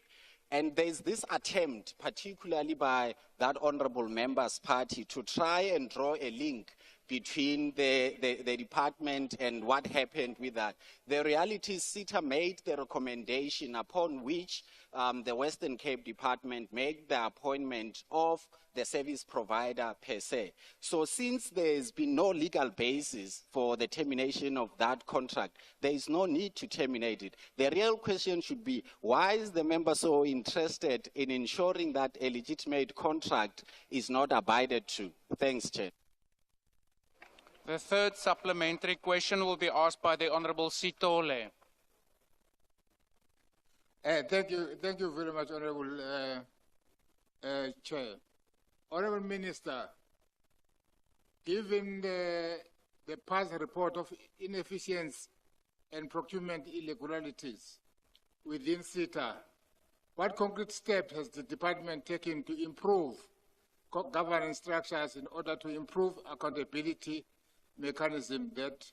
And there's this attempt, particularly by that honourable member's party, to try and draw a link between the department and what happened with that. The reality is SITA made the recommendation upon which the Western Cape Department made the appointment of the service provider per se. So since there's been no legal basis for the termination of that contract, there is no need to terminate it. The real question should be, why is the member so interested in ensuring that a legitimate contract is not abided to? Thanks, Chair. The third supplementary question will be asked by the Honourable Sitole. Thank you very much, Honourable Chair. Honourable Minister, given the past report of inefficiency and procurement irregularities within SITA, what concrete steps has the department taken to improve governance structures in order to improve accountability mechanism that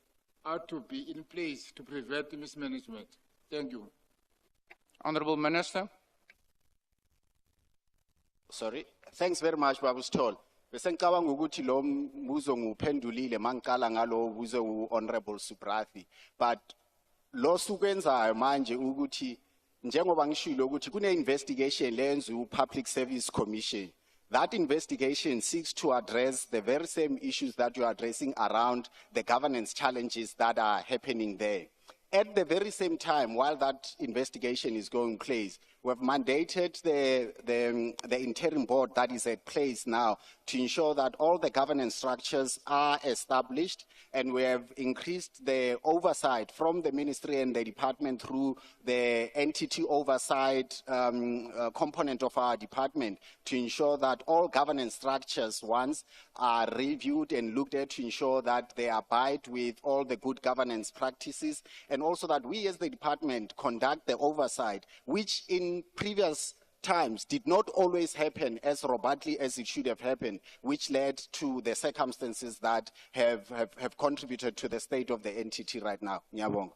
ought to be in place to prevent mismanagement? Thank you. Honourable Minister. Sorry. Thanks very much, Babu Stoll. Besengicabanga ukuthi lo mbuzo ngiwuphendulile mangikala ngalo buzo u-Honourable Subrathi. But lo sukwenzayo manje ukuthi njengoba ngishilo ukuthi kune-investigation lenziwe u-Public Service Commission. That investigation seeks to address the very same issues that you are addressing around the governance challenges that are happening there. At the very same time, while that investigation is going place, we have mandated the interim board that is at place now to ensure that all the governance structures are established, and we have increased the oversight from the ministry and the department through the entity oversight component of our department to ensure that all governance structures once are reviewed and looked at to ensure that they abide with all the good governance practices, and also that we as the department conduct the oversight, which in previous times did not always happen as robustly as it should have happened, which led to the circumstances that have contributed to the state of the entity right now. Nyabong.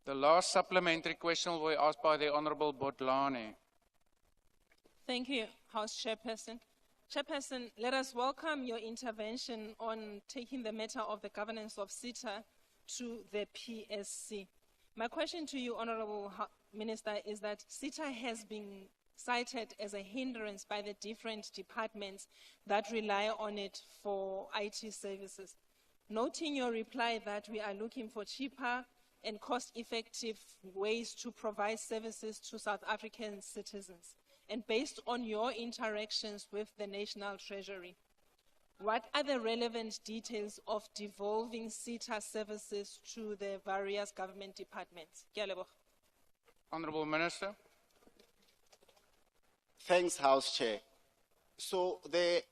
The last supplementary question will be asked by the Honourable Botlane. Thank you, House Chairperson. Chairperson, let us welcome your intervention on taking the matter of the governance of SITA to the PSC. My question to you, Honourable Minister, is that SITA has been cited as a hindrance by the different departments that rely on it for IT services. Noting your reply that we are looking for cheaper and cost-effective ways to provide services to South African citizens, and based on your interactions with the National Treasury, what are the relevant details of devolving SITA services to the various government departments? Honourable Minister. Thanks, House Chair. So the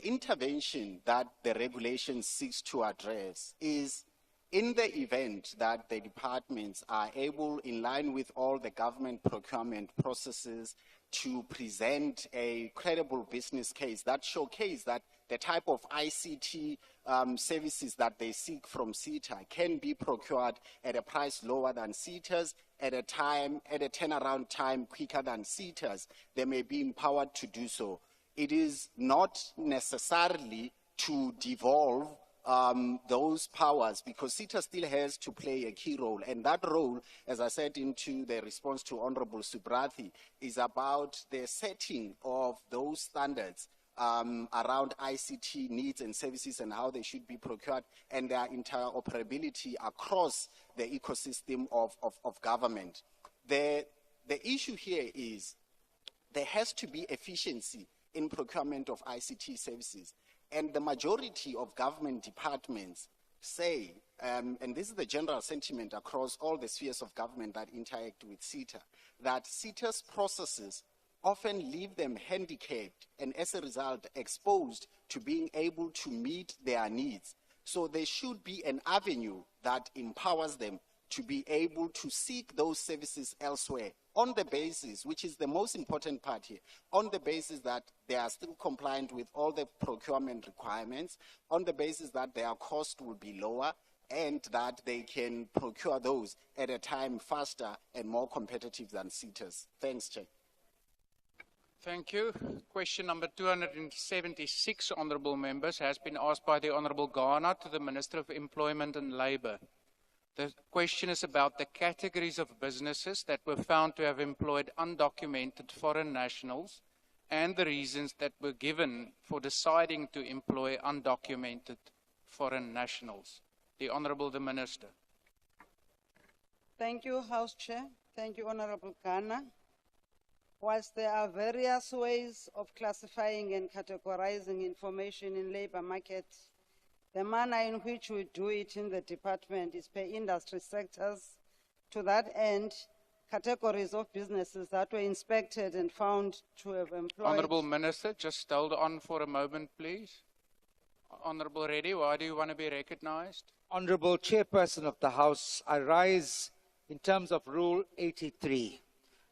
intervention that the regulation seeks to address is in the event that the departments are able, in line with all the government procurement processes, to present a credible business case that showcase that the type of ICT services that they seek from SITA can be procured at a price lower than SITA's, at a turnaround time quicker than SITA's. They may be empowered to do so. It is not necessarily to devolve those powers, because SITA still has to play a key role, and that role, as I said into the response to Honourable Subrathi, is about the setting of those standards around ICT needs and services and how they should be procured, and their interoperability across the ecosystem of government. The issue here is there has to be efficiency in procurement of ICT services. And the majority of government departments say, and this is the general sentiment across all the spheres of government that interact with SITA, that SITA's processes often leave them handicapped and as a result exposed to being able to meet their needs. So there should be an avenue that empowers them to be able to seek those services elsewhere on the basis, which is the most important part here, on the basis that they are still compliant with all the procurement requirements, on the basis that their cost will be lower, and that they can procure those at a time faster and more competitive than SITA's. Thanks, Chair. Thank you. Question number 276, honourable members, has been asked by the Honourable Ghana to the Minister of Employment and Labour. The question is about the categories of businesses that were found to have employed undocumented foreign nationals and the reasons that were given for deciding to employ undocumented foreign nationals. The Honourable the Minister. Thank you, House Chair. Thank you, Honourable Ghana. Whilst there are various ways of classifying and categorizing information in labour markets, the manner in which we do it in the department is per industry sectors. To that end, categories of businesses that were inspected and found to have employed... Honourable Minister, just hold on for a moment, please. Honourable Reddy, why do you want to be recognised? Honourable Chairperson of the House, I rise in terms of Rule 83.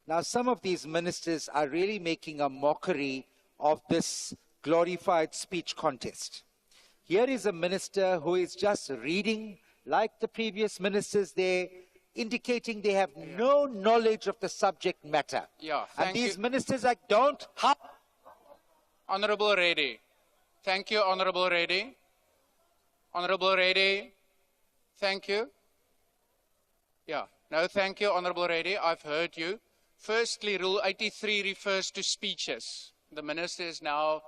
Now, some of these ministers are really making a mockery of this glorified speech contest. Here is a minister who is just reading, like the previous ministers there, indicating they have no knowledge of the subject matter. Yeah, and these ministers don't... Honourable Reddy. Thank you, Honourable Reddy. Honourable Reddy. Thank you. Yeah, no, thank you, Honourable Reddy. I've heard you. Firstly, Rule 83 refers to speeches. The Minister is now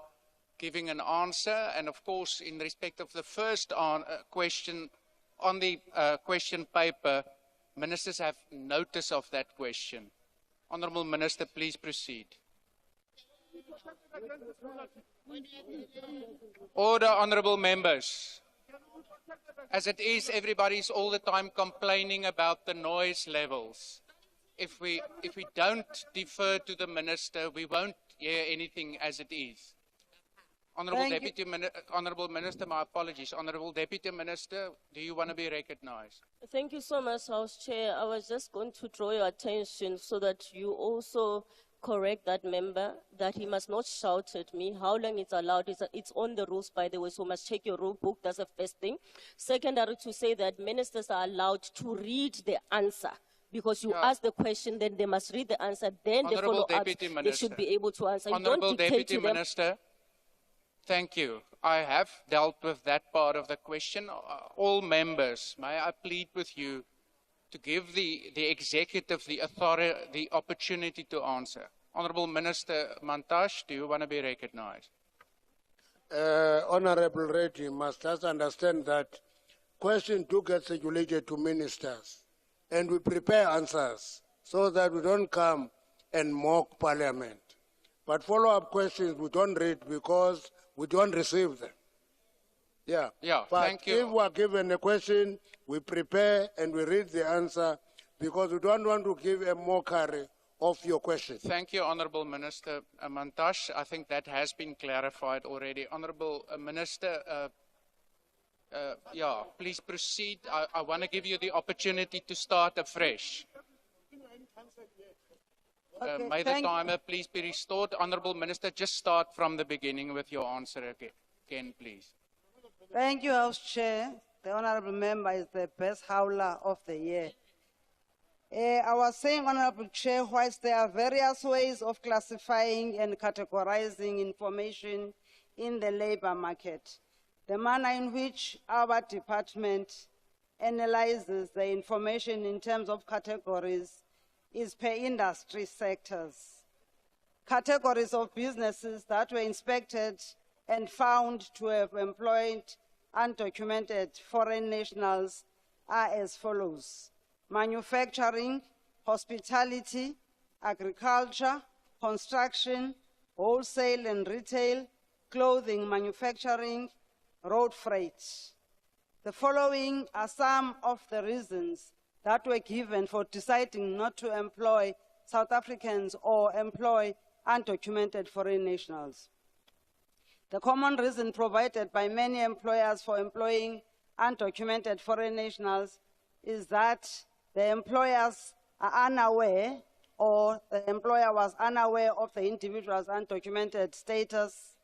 giving an answer, and of course, in respect of the first question on the question paper, Ministers have notice of that question. Honourable Minister, please proceed. Order, Honourable Members. As it is, everybody's all the time complaining about the noise levels. If we don't defer to the Minister, we won't hear anything as it is. Honourable Minister, my apologies. Honourable Deputy Minister, do you want to be recognised? Thank you so much, House Chair. I was just going to draw your attention so that you also correct that member that he must not shout at me. How long it's allowed, it's on the rules, by the way, so must check your rule book. That's the first thing. Secondary, to say that ministers are allowed to read the answer. Because you ask the question, then they must read the answer, then they follow up, they should be able to answer. Honourable Deputy Minister, thank you. I have dealt with that part of the question. All members, may I plead with you to give the executive the opportunity to answer. Honourable Minister Mantashe, do you want to be recognised? Honourable Reddy must just understand that question 2 gets circulated to ministers. And we prepare answers so that we don't come and mock Parliament. But follow-up questions we don't read because we don't receive them. Yeah. But thank you. If we are given a question, we prepare and we read the answer because we don't want to give a mockery of your question. Thank you, Honourable Minister Mantashe. I think that has been clarified already. Honourable Minister, please proceed. I want to give you the opportunity to start afresh. May the timer please be restored. Honourable Minister, just start from the beginning with your answer again, please. Thank you, House Chair. The Honourable Member is the best howler of the year. I was saying, Honourable Chair, whilst there are various ways of classifying and categorizing information in the labour market, the manner in which our department analyzes the information in terms of categories is per industry sectors. categories of businesses that were inspected and found to have employed undocumented foreign nationals are as follows: manufacturing, hospitality, agriculture, construction, wholesale and retail, clothing manufacturing, road freight. The following are some of the reasons that were given for deciding not to employ South Africans or employ undocumented foreign nationals. The common reason provided by many employers for employing undocumented foreign nationals is that the employers are unaware, or the employer was unaware of the individual's undocumented status,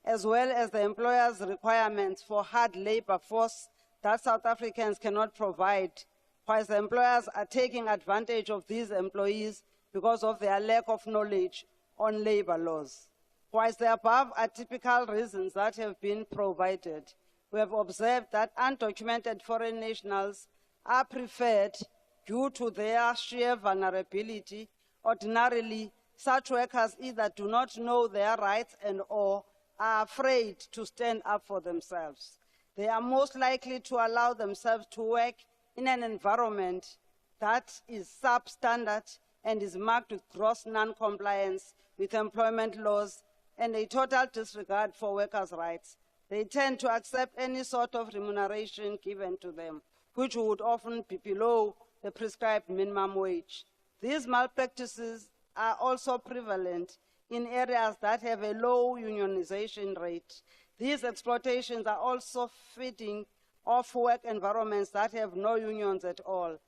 as well as the employer's requirements for hard labor force that South Africans cannot provide, whilst the employers are taking advantage of these employees because of their lack of knowledge on labor laws. Whilst the above are typical reasons that have been provided, we have observed that undocumented foreign nationals are preferred due to their sheer vulnerability. Ordinarily, such workers either do not know their rights and or are afraid to stand up for themselves. They are most likely to allow themselves to work in an environment that is substandard and is marked with gross non-compliance with employment laws and a total disregard for workers' rights. They tend to accept any sort of remuneration given to them, which would often be below the prescribed minimum wage. These malpractices are also prevalent in areas that have a low unionization rate. These exploitations are also feeding off work environments that have no unions at all.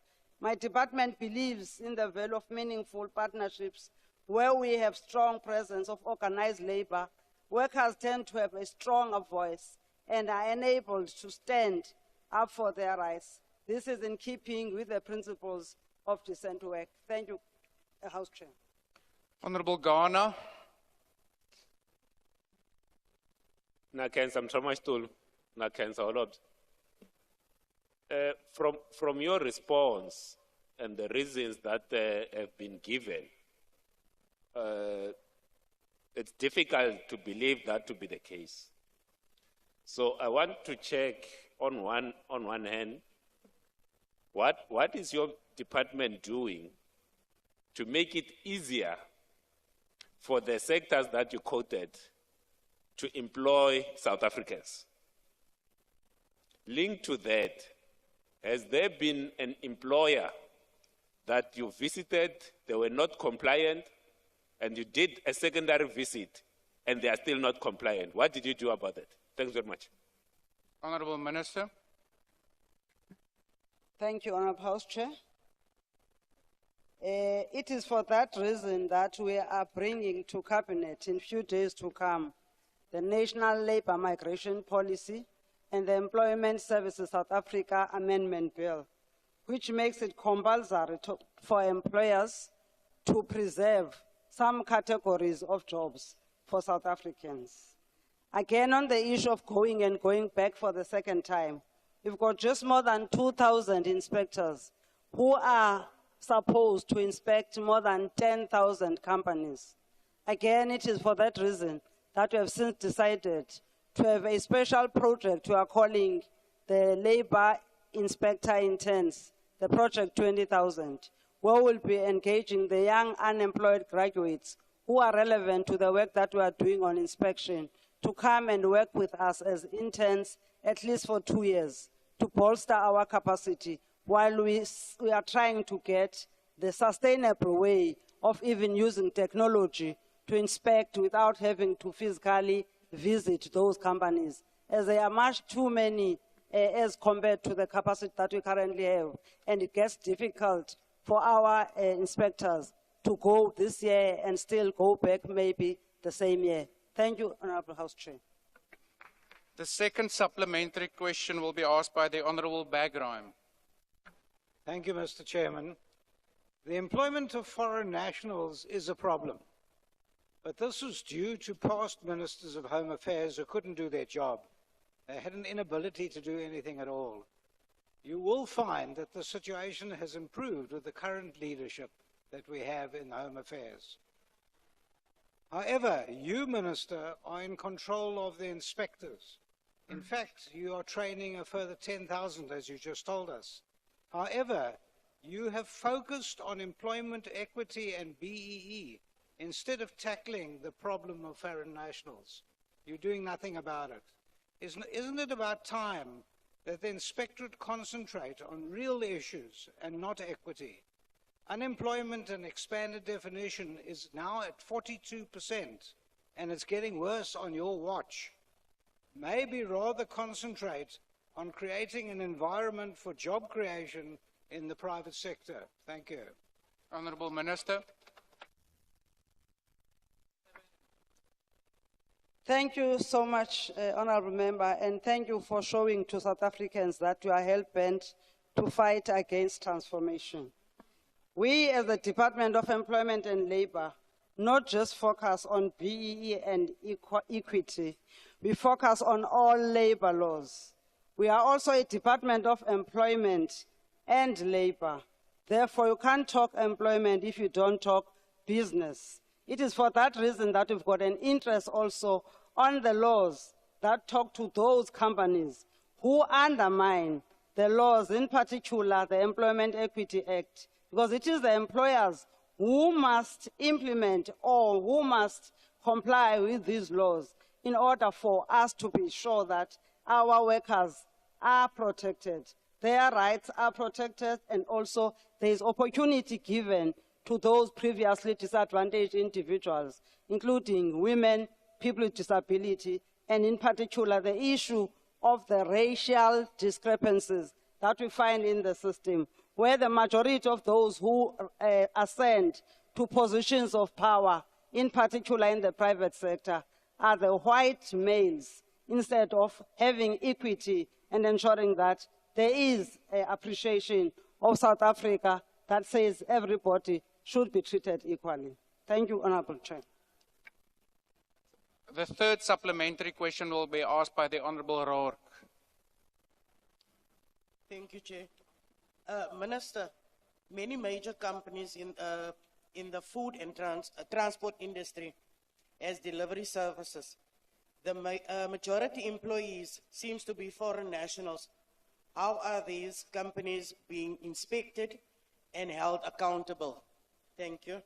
My department believes in the value of meaningful partnerships where we have strong presence of organized labor. Workers tend to have a stronger voice and are enabled to stand up for their rights. This is in keeping with the principles of decent work. Thank you, House Chair. Honorable Ghana. Nakenza Mtramastulu, Nakenza Olod. From your response and the reasons that have been given, it's difficult to believe that to be the case. So I want to check on one hand, what is your department doing to make it easier for the sectors that you quoted to employ South Africans? Linked to that, has there been an employer that you visited, they were not compliant, and you did a secondary visit, and they are still not compliant? What did you do about that? Thanks very much. Honorable Minister. Thank you, Honorable House Chair. It is for that reason that we are bringing to Cabinet in few days to come the National Labour Migration Policy and the Employment Services South Africa Amendment Bill, which makes it compulsory for employers to preserve some categories of jobs for South Africans. Again, on the issue of going back for the second time, we've got just more than 2,000 inspectors who are supposed to inspect more than 10,000 companies. Again, it is for that reason that we have since decided to have a special project we are calling the Labor Inspector Interns, the Project 20,000, where we'll be engaging the young unemployed graduates who are relevant to the work that we are doing on inspection to come and work with us as interns at least for 2 years to bolster our capacity while we are trying to get the sustainable way of even using technology to inspect without having to physically visit those companies, as they are much too many as compared to the capacity that we currently have. And it gets difficult for our inspectors to go this year and still go back maybe the same year. Thank you, Honorable House Chair. The second supplementary question will be asked by the Honorable Bagrime. Thank you, Mr. Chairman. The employment of foreign nationals is a problem, but this was due to past ministers of Home Affairs who couldn't do their job. They had an inability to do anything at all. You will find that the situation has improved with the current leadership that we have in Home Affairs. However, you, Minister, are in control of the inspectors. In fact, you are training a further 10,000, as you just told us. However, you have focused on employment equity and BEE instead of tackling the problem of foreign nationals. You're doing nothing about it. Isn't it about time that the inspectorate concentrate on real issues and not equity? Unemployment and expanded definition is now at 42%, and it's getting worse on your watch. Maybe rather concentrate on creating an environment for job creation in the private sector. Thank you. Honourable Minister. Thank you so much, Honourable Member, and thank you for showing to South Africans that you are hell-bent to fight against transformation. We, as the Department of Employment and Labour, not just focus on BEE and equity, we focus on all labour laws. We are also a Department of Employment and Labour. Therefore, you can't talk employment if you don't talk business. It is for that reason that we've got an interest also on the laws that talk to those companies who undermine the laws, in particular the Employment Equity Act, because it is the employers who must implement or who must comply with these laws in order for us to be sure that our workers are protected, their rights are protected, and also there is opportunity given to those previously disadvantaged individuals, including women, people with disability, and in particular the issue of the racial discrepancies that we find in the system, where the majority of those who ascend to positions of power, in particular in the private sector, are the white males, instead of having equity and ensuring that there is an appreciation of South Africa that says everybody should be treated equally. Thank you, Honourable Chair. The third supplementary question will be asked by the Honourable Rourke. Thank you, Chair. Minister, many major companies in the food and transport industry as delivery services. The majority employees seems to be foreign nationals. How are these companies being inspected and held accountable? Thank you.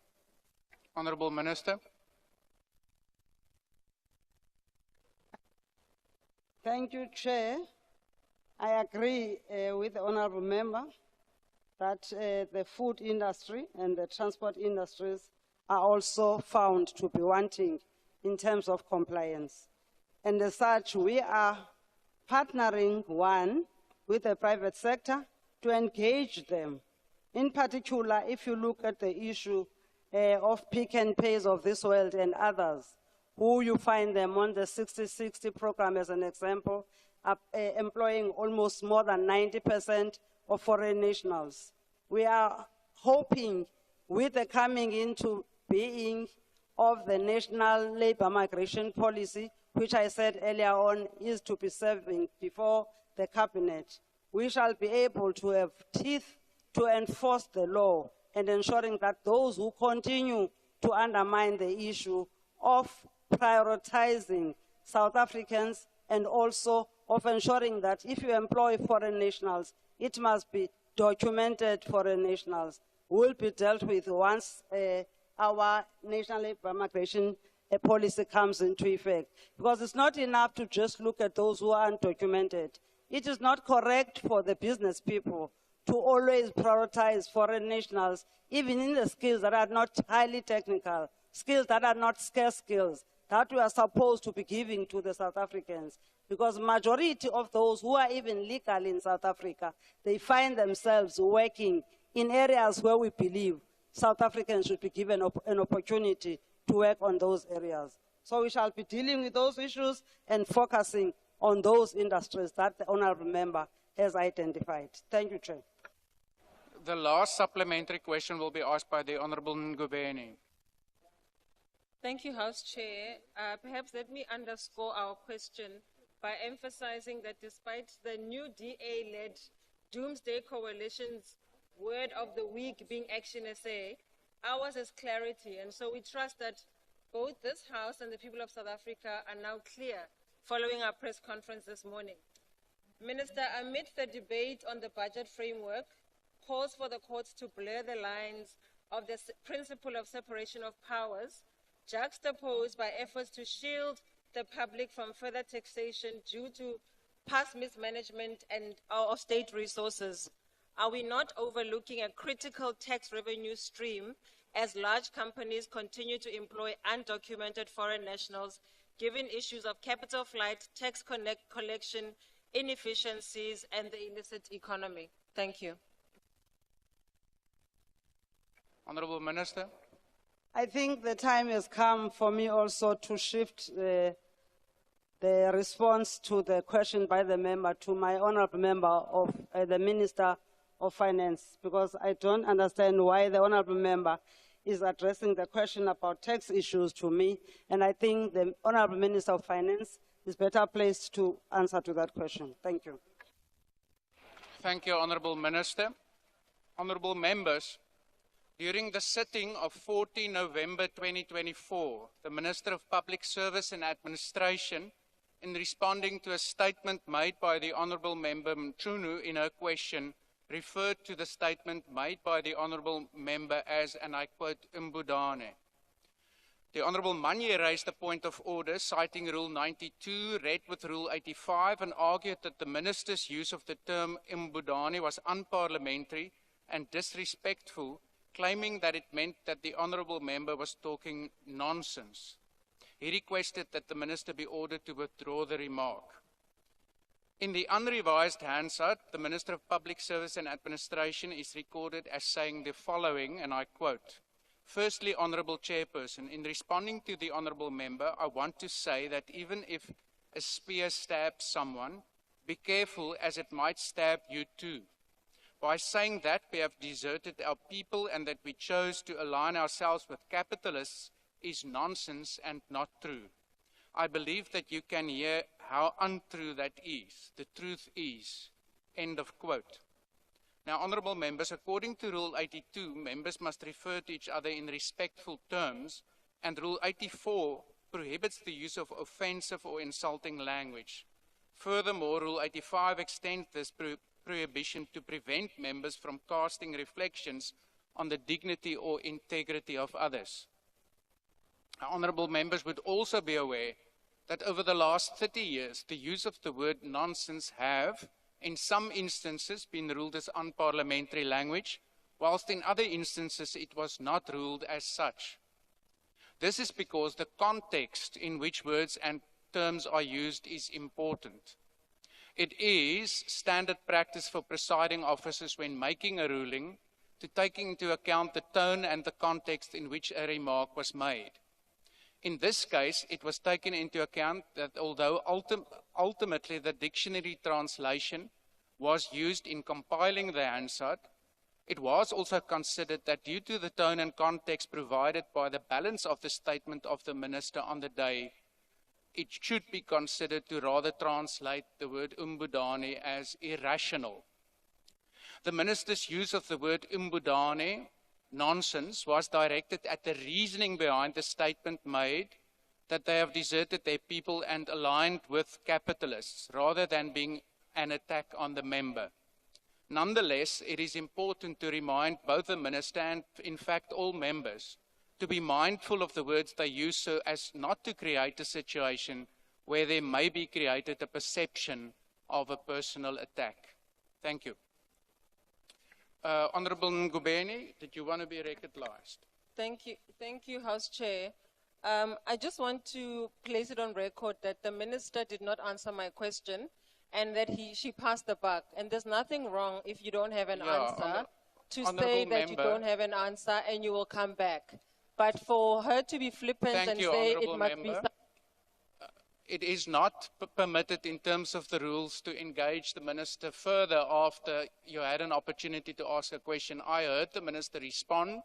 Honourable Minister. Thank you, Chair. I agree with the Honourable Member that the food industry and the transport industries are also found to be wanting in terms of compliance. And as such, we are partnering, one, with the private sector to engage them. In particular, if you look at the issue of pick and pays of this world and others, who you find them on the 60-60 program as an example, employing almost more than 90% of foreign nationals. We are hoping with the coming into being of the National Labour Migration Policy, which I said earlier on is to be serving before the Cabinet, we shall be able to have teeth to enforce the law and ensuring that those who continue to undermine the issue of prioritizing South Africans and also of ensuring that if you employ foreign nationals, it must be documented foreign nationals, will be dealt with once our National Labour Migration policy comes into effect. Because it's not enough to just look at those who are undocumented. It is not correct for the business people to always prioritize foreign nationals, even in the skills that are not highly technical, skills that are not scarce skills, that we are supposed to be giving to the South Africans. Because majority of those who are even legal in South Africa, they find themselves working in areas where we believe South Africans should be given an opportunity to work on those areas. So we shall be dealing with those issues and focusing on those industries that the Honourable Member has identified. Thank you, Chair. The last supplementary question will be asked by the Honourable Ngubeni. Thank you, House Chair. Perhaps let me underscore our question by emphasizing that despite the new DA-led Doomsday Coalition's word of the week being Action SA, ours is clarity. And so we trust that both this House and the people of South Africa are now clear following our press conference this morning. Minister, amid the debate on the budget framework, calls for the courts to blur the lines of the principle of separation of powers, juxtaposed by efforts to shield the public from further taxation due to past mismanagement and of state resources. Are we not overlooking a critical tax revenue stream as large companies continue to employ undocumented foreign nationals, given issues of capital flight, tax collection, inefficiencies, and the illicit economy? Thank you. Honorable Minister. I think the time has come for me also to shift the response to the question by the member to my honorable member of the Minister of Finance, because I don't understand why the honorable member is addressing the question about tax issues to me, and I think the honorable Minister of Finance is better placed to answer to that question. Thank you. Thank you, Honorable Minister. Honorable members, during the sitting of 14 November 2024, the Minister of Public Service and Administration, in responding to a statement made by the Honorable Member Mchunu in her question, referred to the statement made by the Honorable Member as, and I quote, "Imbudane." The Honorable Manye raised a point of order citing Rule 92, read with Rule 85, and argued that the Minister's use of the term Imbudane was unparliamentary and disrespectful, claiming that it meant that the Honorable Member was talking nonsense. He requested that the Minister be ordered to withdraw the remark. In the unrevised Hansard, the Minister of Public Service and Administration is recorded as saying the following, and I quote, "Firstly, Honourable Chairperson, in responding to the Honourable Member, I want to say that even if a spear stabs someone, be careful as it might stab you too. By saying that we have deserted our people and that we chose to align ourselves with capitalists is nonsense and not true. I believe that you can hear how untrue that is. The truth is." End of quote. Now, honourable members, according to Rule 82, members must refer to each other in respectful terms, and Rule 84 prohibits the use of offensive or insulting language. Furthermore, Rule 85 extends this prohibition to prevent members from casting reflections on the dignity or integrity of others. Honourable members would also be aware that over the last 30 years, the use of the word nonsense have, in some instances, been ruled as unparliamentary language, whilst in other instances it was not ruled as such. This is because the context in which words and terms are used is important. It is standard practice for presiding officers when making a ruling to take into account the tone and the context in which a remark was made. In this case, it was taken into account that although ultimately the dictionary translation was used in compiling the Hansard, it was also considered that due to the tone and context provided by the balance of the statement of the minister on the day, it should be considered to rather translate the word umbudane as irrational. The minister's use of the word umbudane, nonsense, was directed at the reasoning behind the statement made that they have deserted their people and aligned with capitalists, rather than being an attack on the member. Nonetheless, it is important to remind both the minister and, in fact, all members to be mindful of the words they use so as not to create a situation where there may be created a perception of a personal attack. Thank you. Honourable Ngubeni, did you want to be recognized? Thank you, House Chair. I just want to place it on record that the minister did not answer my question and that she passed the buck. And there's nothing wrong if you don't have an answer to say that you don't have an answer and you will come back. But for her to be flippant and say it must be... It is not permitted in terms of the rules to engage the minister further after you had an opportunity to ask a question. I heard the minister respond,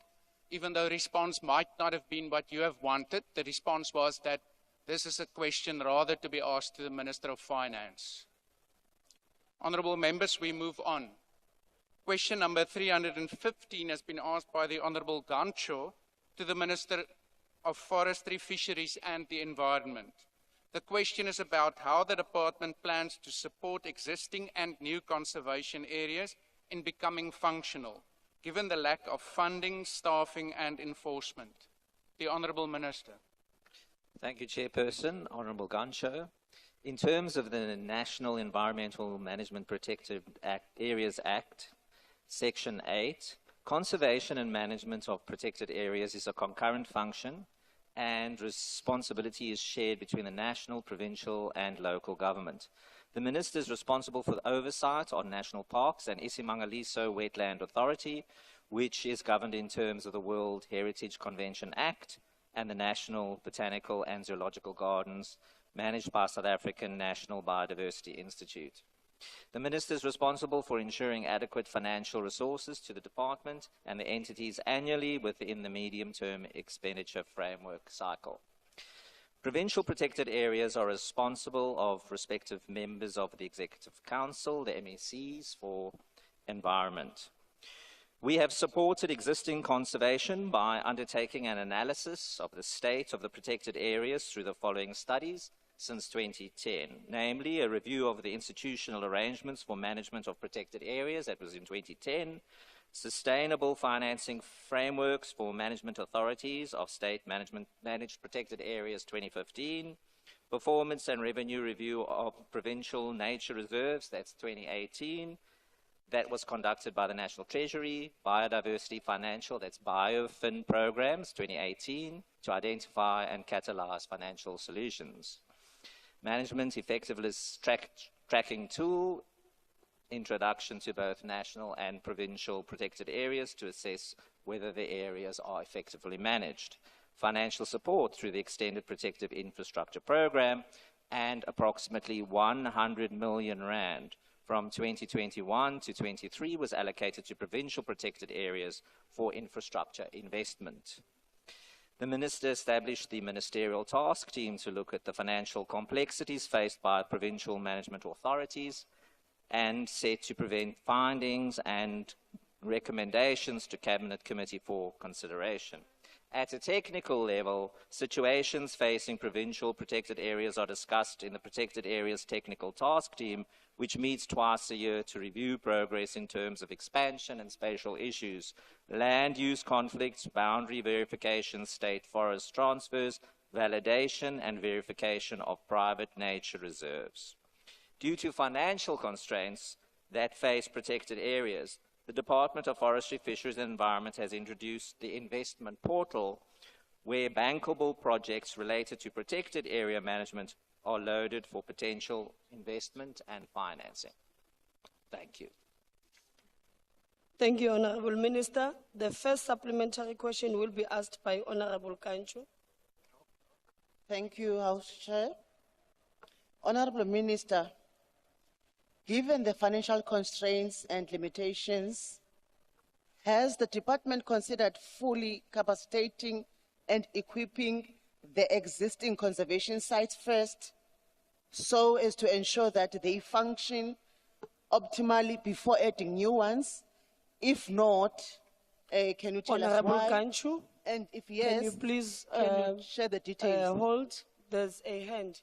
even though response might not have been what you have wanted. The response was that this is a question rather to be asked to the Minister of Finance. Honourable members, we move on. Question number 315 has been asked by the Honourable Gancho to the Minister of Forestry, Fisheries and the Environment. The question is about how the department plans to support existing and new conservation areas in becoming functional, given the lack of funding, staffing and enforcement. The Honourable Minister. Thank you, Chairperson. Honourable Gancho. In terms of the National Environmental Management Protected Areas Act, Section 8, conservation and management of protected areas is a concurrent function and responsibility is shared between the national, provincial and local government. The ministers responsible for the oversight on national parks and Isimangaliso Wetland Authority, which is governed in terms of the World Heritage Convention Act and the National Botanical and Zoological Gardens managed by South African National Biodiversity Institute. The ministers responsible for ensuring adequate financial resources to the department and the entities annually within the medium-term expenditure framework cycle. Provincial protected areas are responsible of respective members of the Executive Council, the MECs, for environment. We have supported existing conservation by undertaking an analysis of the state of the protected areas through the following studies since 2010, namely a review of the institutional arrangements for management of protected areas, that was in 2010, sustainable financing frameworks for management authorities of state managed protected areas 2015, performance and revenue review of provincial nature reserves, that's 2018, that was conducted by the National Treasury, Biodiversity Financial, that's BioFin programs, 2018, to identify and catalyze financial solutions. Management Effectiveness Tracking Tool, introduction to both national and provincial protected areas to assess whether the areas are effectively managed. Financial support through the Extended Protective Infrastructure Program, and approximately 100 million rand from 2021 to 23 was allocated to provincial protected areas for infrastructure investment. The minister established the ministerial task team to look at the financial complexities faced by provincial management authorities and set to present findings and recommendations to Cabinet Committee for consideration. At a technical level, situations facing provincial protected areas are discussed in the Protected Areas Technical Task Team, which meets twice a year to review progress in terms of expansion and spatial issues, land use conflicts, boundary verification, state forest transfers, validation and verification of private nature reserves. Due to financial constraints that face protected areas, the Department of Forestry, Fisheries and Environment has introduced the investment portal where bankable projects related to protected area management are loaded for potential investment and financing. Thank you. Thank you, Honourable Minister. The first supplementary question will be asked by Honourable Kanchu. Thank you, House Chair. Honourable Minister, given the financial constraints and limitations, has the department considered fully capacitating and equipping the existing conservation sites first, so as to ensure that they function optimally before adding new ones? If not, can you tell Honourable us why? Kanchu, and if yes, can you please can you share the details? hold? There's a hand.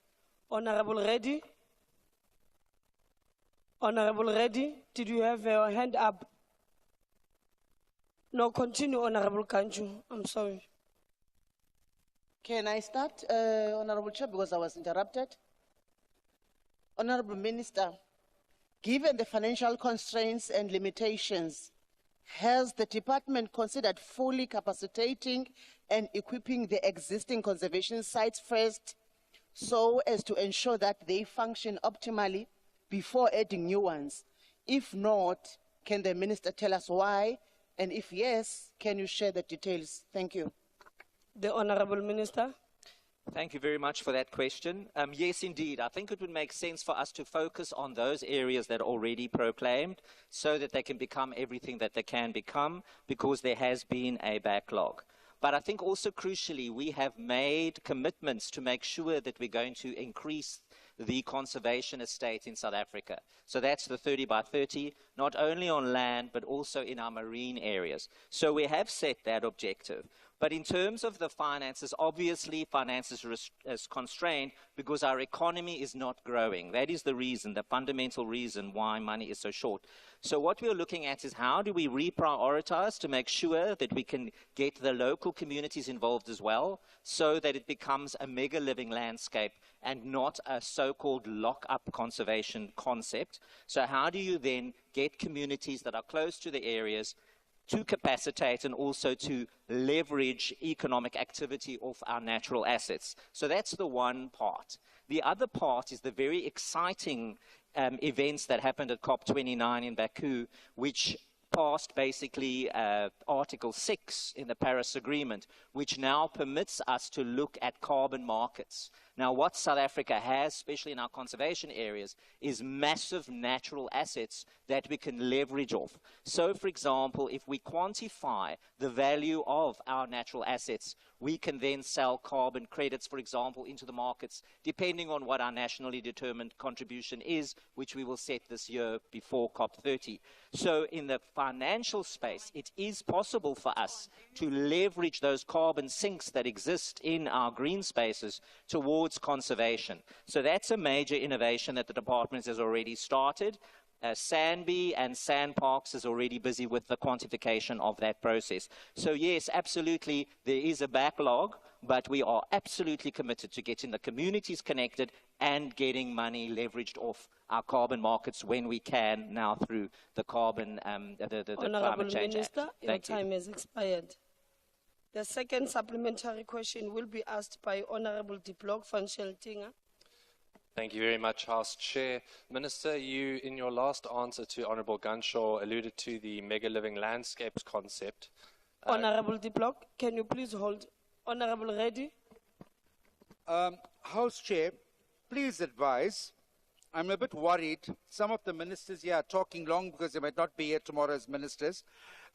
Honourable Reddy. Honourable Reddy, did you have your hand up? No, continue, Honourable Kanchu. I'm sorry. Can I start, Honourable Chair, because I was interrupted? Honourable Minister, given the financial constraints and limitations, has the department considered fully capacitating and equipping the existing conservation sites first, so as to ensure that they function optimally before adding new ones? If not, can the minister tell us why? And if yes, can you share the details? Thank you. The Honourable Minister. Thank you very much for that question. Yes, indeed. I think it would make sense for us to focus on those areas that are already proclaimed so that they can become everything that they can become, because there has been a backlog. But I think also crucially, we have made commitments to make sure that we're going to increase the conservation estate in South Africa. So that's the 30 by 30, not only on land, but also in our marine areas. So we have set that objective. But in terms of the finances, obviously finances is constrained because our economy is not growing. That is the reason, the fundamental reason why money is so short. So what we're looking at is how do we reprioritize to make sure that we can get the local communities involved as well, so that it becomes a mega living landscape and not a so-called lock-up conservation concept. So how do you then get communities that are close to the areas to capacitate and also to leverage economic activity of our natural assets? So that's the one part. The other part is the very exciting events that happened at COP29 in Baku, which passed basically Article 6 in the Paris Agreement, which now permits us to look at carbon markets. Now, what South Africa has, especially in our conservation areas, is massive natural assets that we can leverage off. So, for example, if we quantify the value of our natural assets, we can then sell carbon credits, for example, into the markets, depending on what our nationally determined contribution is, which we will set this year before COP30. So in the financial space, it is possible for us to leverage those carbon sinks that exist in our green spaces towards conservation. So that's a major innovation that the department has already started. Sanby and Sandparks is already busy with the quantification of that process. So yes, absolutely, there is a backlog, but we are absolutely committed to getting the communities connected and getting money leveraged off our carbon markets when we can now through the carbon, the Climate Change Minister, Act. your time has expired. The second supplementary question will be asked by Honorable Diplok van Sheltinga. Thank you very much, House Chair. Minister, you, in your last answer to Honourable Gunshaw, alluded to the mega living landscapes concept. Honorable Diplok, can you please hold? Honorable Reddy. House Chair, please advise. I'm a bit worried. Some of the ministers here are talking long because they might not be here tomorrow as ministers.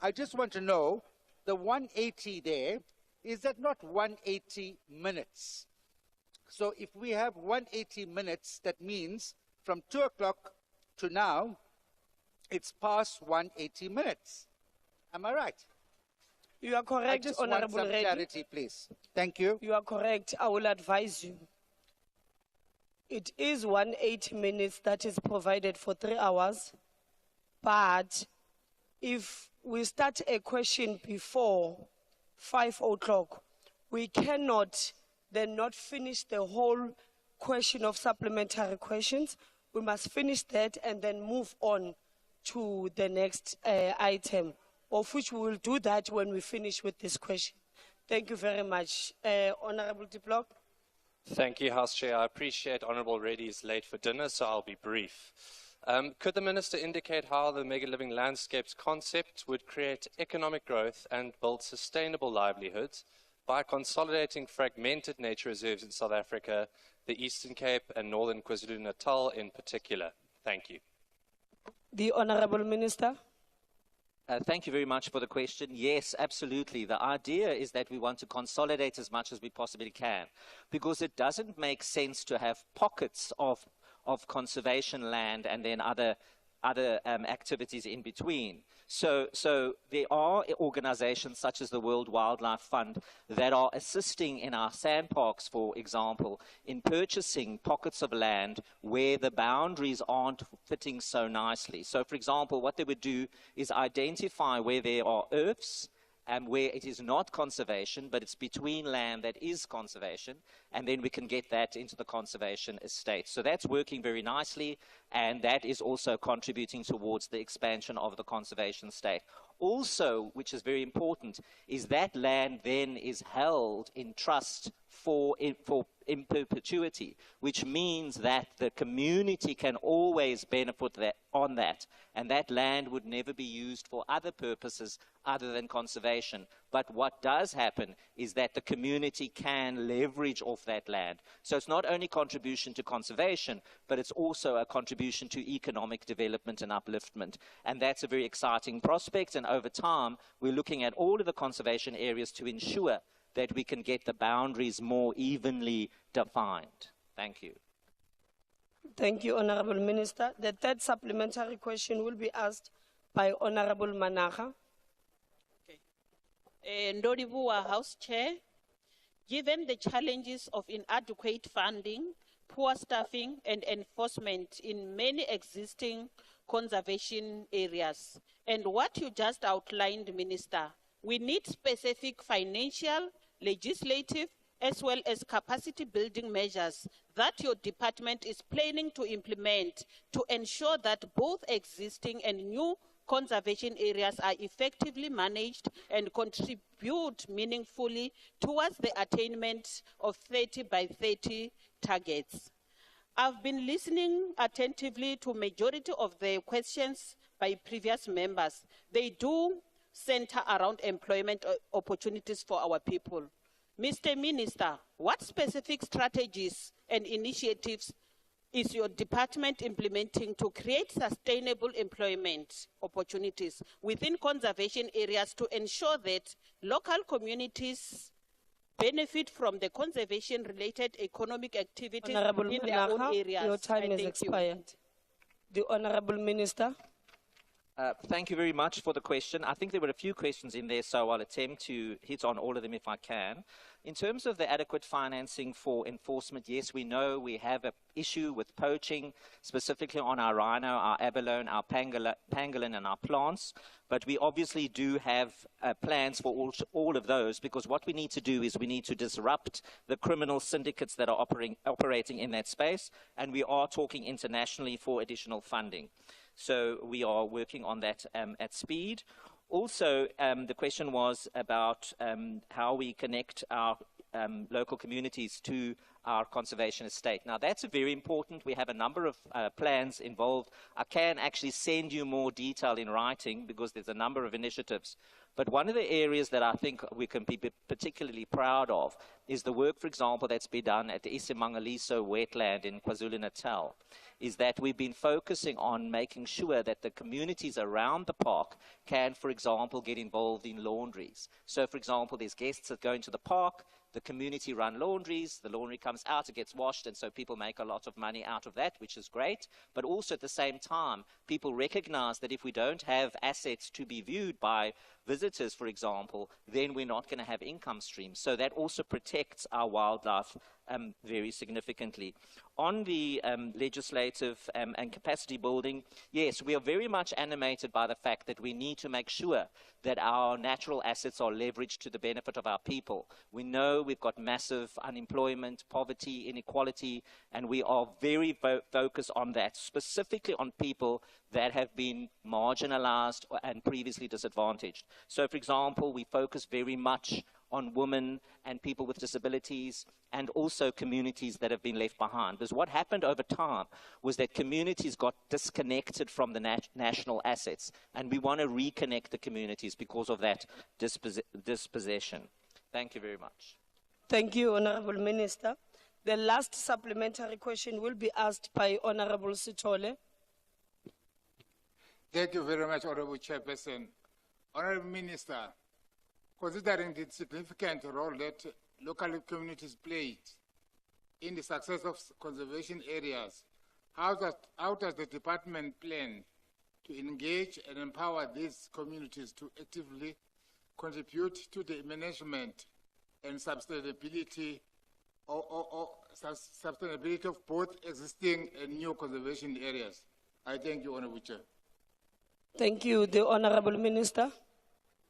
I just want to know, the 180 there, is that not 180 minutes? So if we have 180 minutes, that means from 2 o'clock to now, it's past 180 minutes. Am I right? You are correct, I just Honorable want some clarity, please. Thank you. You are correct. I will advise you. It is 180 minutes that is provided for 3 hours. But if we start a question before 5 o'clock, we cannot then not finish the whole question of supplementary questions. We must finish that and then move on to the next item, of which we will do that when we finish with this question. Thank you very much. Honorable Diplok. Thank you, House Chair. I appreciate Honourable Reddy is late for dinner, so I'll be brief. Could the Minister indicate how the mega living landscapes concept would create economic growth and build sustainable livelihoods by consolidating fragmented nature reserves in South Africa, the Eastern Cape and Northern KwaZulu-Natal in particular? Thank you. The Honourable Minister. Thank you very much for the question. Yes, absolutely. The idea is that we want to consolidate as much as we possibly can, because it doesn't make sense to have pockets of conservation land and then other activities in between. So there are organizations such as the World Wildlife Fund that are assisting in our sandparks, for example, in purchasing pockets of land where the boundaries aren't fitting so nicely. So, for example, what they would do is identify where there are earths and where it is not conservation, but it's between land that is conservation, and then we can get that into the conservation estate. So that's working very nicely, and that is also contributing towards the expansion of the conservation state. Also, which is very important, is that land then is held in trust in perpetuity, which means that the community can always benefit on that, and that land would never be used for other purposes other than conservation. But what does happen is that the community can leverage off that land. So it's not only contribution to conservation, but it's also a contribution to economic development and upliftment. And that's a very exciting prospect, and over time, we're looking at all of the conservation areas to ensure that we can get the boundaries more evenly defined. Thank you. Thank you, Honorable Minister. The third supplementary question will be asked by Honorable Managa. Okay. Ndolibua House Chair, given the challenges of inadequate funding, poor staffing and enforcement in many existing conservation areas, and what you just outlined, Minister, we need specific financial, legislative, as well as capacity building measures that your department is planning to implement to ensure that both existing and new conservation areas are effectively managed and contribute meaningfully towards the attainment of 30 by 30 targets. I've been listening attentively to majority of the questions by previous members. They do center around employment opportunities for our people. Mr. Minister, what specific strategies and initiatives is your department implementing to create sustainable employment opportunities within conservation areas to ensure that local communities benefit from the conservation-related economic activities Honorable in their own areas? your time has expired. The Honorable Minister. Thank you very much for the question. I think there were a few questions in there, so I'll attempt to hit on all of them if I can. In terms of the adequate financing for enforcement, yes, we know we have an issue with poaching, specifically on our rhino, our abalone, our pangolin, and our plants. But we obviously do have plans for all of those, because what we need to do is we need to disrupt the criminal syndicates that are operating in that space, and we are talking internationally for additional funding. So we are working on that at speed. Also, the question was about how we connect our local communities to our conservation estate. Now, that's very important. We have a number of plans involved. I can actually send you more detail in writing because there's a number of initiatives. But one of the areas that I think we can be particularly proud of is the work, for example, that's been done at the Isimangaliso wetland in KwaZulu-Natal, is that we've been focusing on making sure that the communities around the park can, for example, get involved in laundries. So, for example, there's guests that go into the park, the community run laundries, the laundry comes out, it gets washed, and so people make a lot of money out of that, which is great. But also at the same time, people recognize that if we don't have assets to be viewed by visitors, for example, then we're not going to have income streams. So that also protects our wildlife very significantly. On the legislative and capacity building, yes, we are very much animated by the fact that we need to make sure that our natural assets are leveraged to the benefit of our people. We know we've got massive unemployment, poverty, inequality, and we are very focused on that, specifically on people that have been marginalized and previously disadvantaged. So, for example, we focus very much on women and people with disabilities and also communities that have been left behind. Because what happened over time was that communities got disconnected from the national assets, and we want to reconnect the communities because of that dispossession. Thank you very much. Thank you, Honorable Minister. The last supplementary question will be asked by Honorable Sithole. Thank you very much, Honorable Chairperson. Honorable Minister, considering the significant role that local communities played in the success of conservation areas, how does the department plan to engage and empower these communities to actively contribute to the management and sustainability sustainability of both existing and new conservation areas? I thank you, Honorable Chair. Thank you. The Honorable Minister.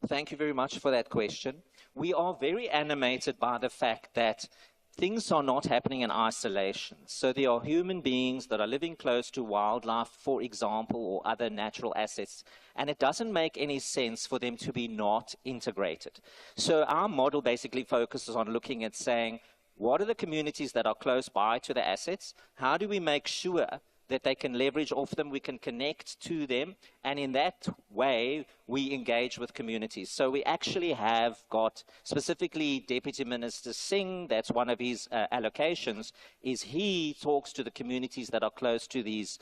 Thank you very much for that question. We are very animated by the fact that things are not happening in isolation. So there are human beings that are living close to wildlife, for example, or other natural assets, and it doesn't make any sense for them to be not integrated. So our model basically focuses on looking at saying, what are the communities that are close by to the assets? How do we make sure that they can leverage off them, we can connect to them, and in that way, we engage with communities. So we actually have got, specifically Deputy Minister Singh, that's one of his allocations, is he talks to the communities that are close to these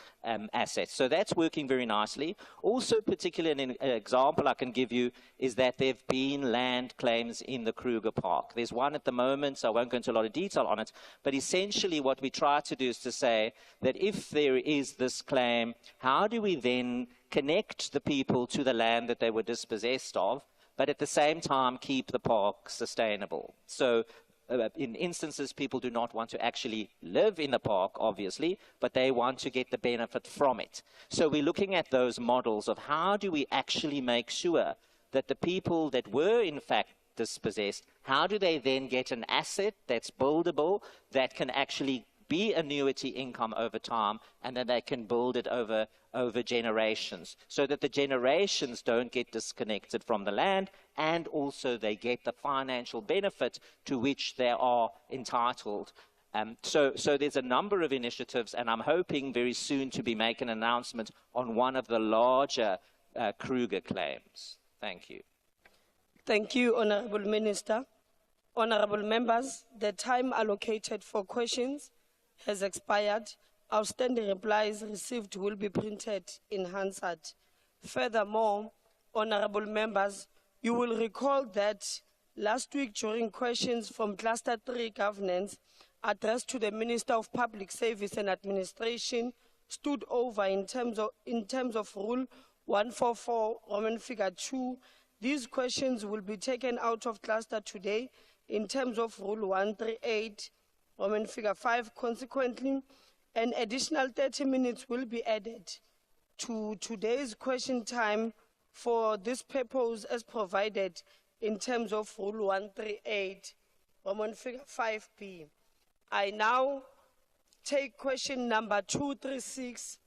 assets. So that's working very nicely. Also, particularly an example I can give you is that there have been land claims in the Kruger Park. There's one at the moment, so I won't go into a lot of detail on it, but essentially what we try to do is to say that if there is this claim, how do we then connect the people to the land that they were dispossessed of, but at the same time keep the park sustainable. So in instances, people do not want to actually live in the park, obviously, but they want to get the benefit from it. So we're looking at those models of how do we actually make sure that the people that were in fact dispossessed, how do they then get an asset that's buildable, that can actually be annuity income over time, and then they can build it over generations, so that the generations don't get disconnected from the land, and also they get the financial benefit to which they are entitled. So there's a number of initiatives, and I'm hoping very soon to be making an announcement on one of the larger Kruger claims. Thank you. Thank you, Honorable Minister. Honorable members, the time allocated for questions has expired. Outstanding replies received will be printed in Hansard. Furthermore, honorable members, you will recall that last week during questions from Cluster 3 Governance addressed to the Minister of Public Service and Administration stood over in terms of Rule 144, Roman figure 2. These questions will be taken out of cluster today in terms of Rule 138, Roman figure 5. Consequently, an additional 30 minutes will be added to today's question time for this purpose as provided in terms of Rule 138, Roman figure 5b. I now take question number 236,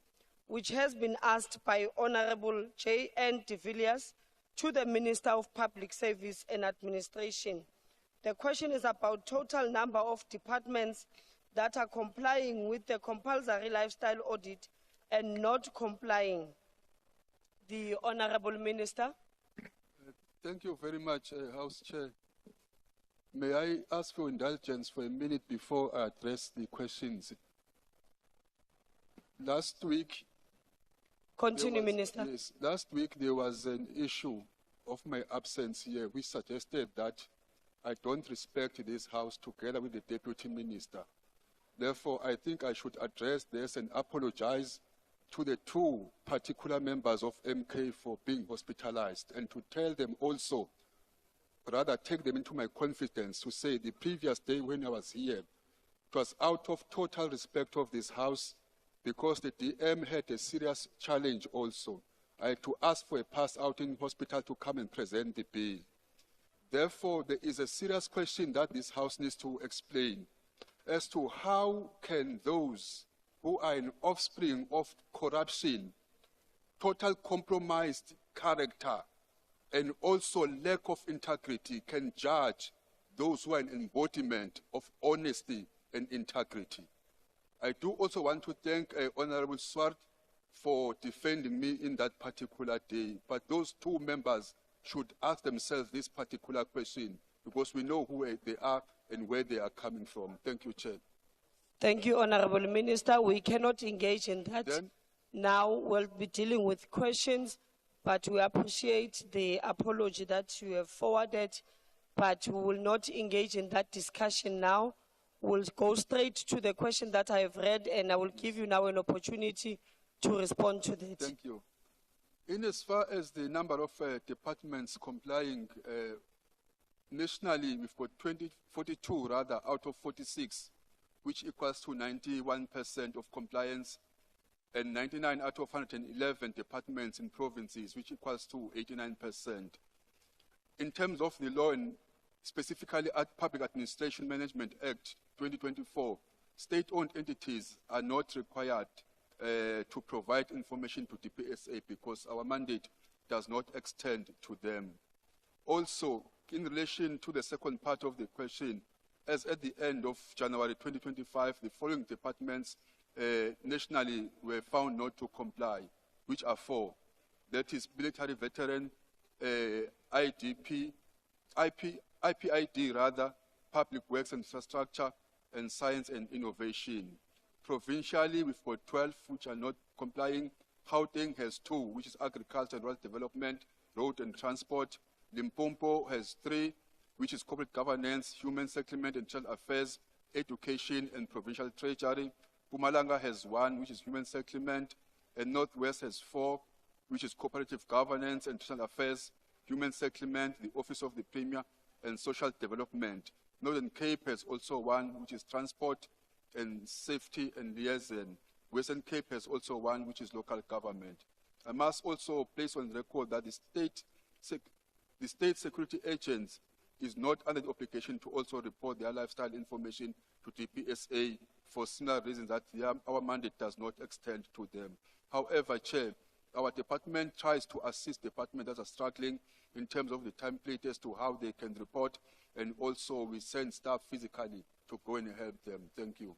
which has been asked by Honorable J.N. de Villiers to the Minister of Public Service and Administration. The question is about total number of departments that are complying with the compulsory lifestyle audit and not complying. The Honorable Minister. Thank you very much, House Chair. May I ask for indulgence for a minute before I address the questions? Last week... Continue, Minister. Yes, last week there was an issue of my absence here, which suggested that I don't respect this House together with the Deputy Minister. Therefore, I think I should address this and apologize to the two particular members of MK for being hospitalized, and to tell them also, rather take them into my confidence, to say the previous day when I was here, it was out of total respect of this House, because the DM had a serious challenge also. I had to ask for a pass out in hospital to come and present the bill. Therefore, there is a serious question that this House needs to explain as to how can those who are an offspring of corruption, total compromised character, and also lack of integrity can judge those who are an embodiment of honesty and integrity. I do also want to thank Honorable Swart for defending me in that particular day, but those two members should ask themselves this particular question, because we know who they are and where they are coming from. Thank you, Chair. Thank you, Honorable Minister. We cannot engage in that. Now we'll be dealing with questions, but we appreciate the apology that you have forwarded, but we will not engage in that discussion now. We'll go straight to the question that I have read, and I will give you now an opportunity to respond to that. Thank you. In as far as the number of departments complying, nationally we've got 42 rather out of 46, which equals to 91% of compliance, and 99 out of 111 departments in provinces, which equals to 89%. In terms of the law, and specifically at Public Administration Management Act 2024, state-owned entities are not required to provide information to DPSA because our mandate does not extend to them. Also, in relation to the second part of the question, as at the end of January 2025, the following departments nationally were found not to comply, which are 4. That is military veteran, IPID, public works and infrastructure, and science and innovation. Provincially, we've got 12 which are not complying. Gauteng has 2, which is agriculture and rural development, road and transport. Limpopo has 3, which is corporate governance, human settlement and child affairs, education and provincial treasury. Mpumalanga has 1, which is human settlement, and Northwest has 4, which is cooperative governance and child affairs, Human Settlement, the Office of the Premier, and Social Development. Northern Cape has also one, which is Transport and Safety and Liaison. Western Cape has also one, which is Local Government. I must also place on record that the state security agents is not under the obligation to also report their lifestyle information to DPSA for similar reasons that our mandate does not extend to them. However, Chair, our department tries to assist departments that are struggling in terms of the template as to how they can report, and also we send staff physically to go and help them. Thank you.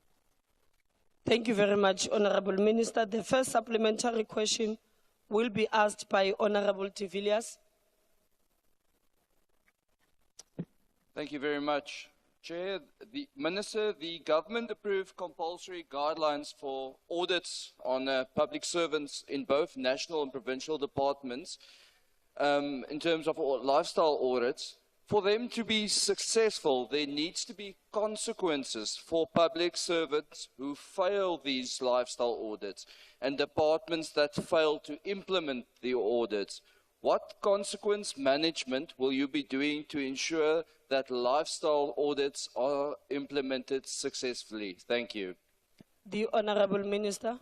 Thank you very much, Honorable Minister. The first supplementary question will be asked by Honorable de Villiers. Thank you very much, Chair. Minister, the government approved compulsory guidelines for audits on public servants in both national and provincial departments in terms of lifestyle audits. For them to be successful, there needs to be consequences for public servants who fail these lifestyle audits and departments that fail to implement the audits. What consequence management will you be doing to ensure that lifestyle audits are implemented successfully? Thank you. The Honorable Minister.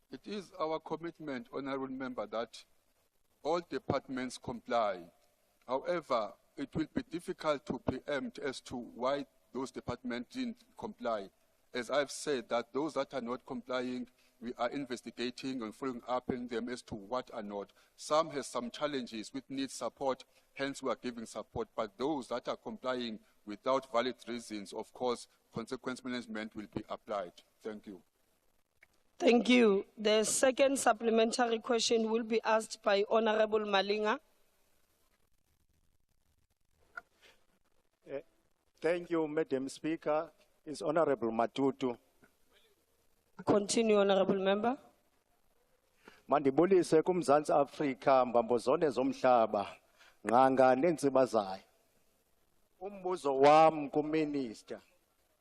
It is our commitment, Honorable Member, that all departments comply. However, it will be difficult to preempt as to why those departments didn't comply. As I've said, that those that are not complying, we are investigating and following up on them as to what are not. Some have some challenges which need support, hence we are giving support. But those that are complying without valid reasons, of course, consequence management will be applied. Thank you. Thank you. The second supplementary question will be asked by Honorable Malinga. Thank you, Madam Speaker. It's Honorable Matutu. Continue, Honorable Member. Mandibulise kumzansi Afrika mbambo zone zomhlaba nganga nenziba zayo. Umbuzo wami kuMinister.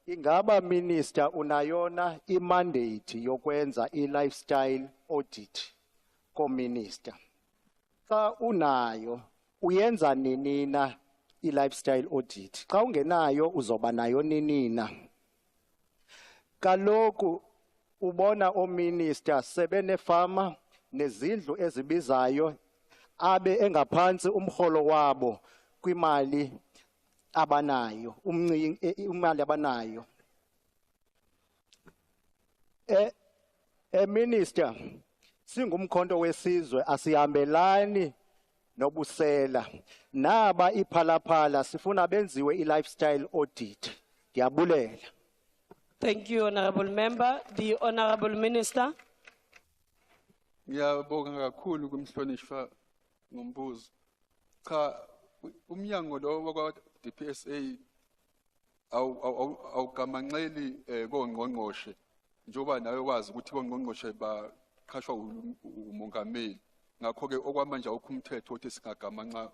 Ingaba Minister unayona imandate yokwenza i-lifestyle audit ko-Minister. Xa unayo uyenza ninina i-lifestyle audit. Xa ungenayo uzoba nayo ninina. Kaloku ubona o-Minister sebenefama nezindlu ezibizayo abe engaphansi umholo wabo kwimali abanayo, imali abanayo. Minister, singumkhonto wesizwe asihambelani nobusela. Naba iphalaphala sifuna benziwe i-lifestyle audit. Ndiyabulela. Thank you, Honorable Member. The Honorable Minister. Ngiyabonga kakhulu kumhlonishwa ngombuzo. Cha, umnyango lo wakwa DPSA awugamanxeli kongqongqoshe njengoba nawe wazi ukuthi kongqongqoshe baqhashwa umongameli. Ngakho ke okwamanje awukho umthetho othi singagamanxa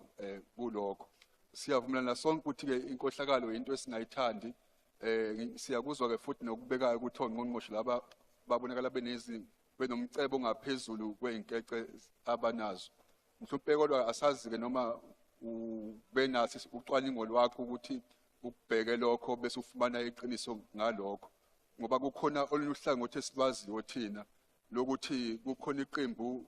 kulokho. Siyavumelana sonke ukuthi ke inkohlakalo into esingayithandi. Siyakuzwa ke futhi nokubekayo ukuthi ongqongqoshe laba babonakala benomcebo ongaphezulu kwezinkece abanazo. Mhlawumbe kodwa asazi ke noma ubenasi ucwaningo lwakho ukuthi ukubheke lokho bese ufumana iqiniso ngalokho, ngoba kukhona oluhlangothi esibaziyo thina lokuthi kukhona iqembu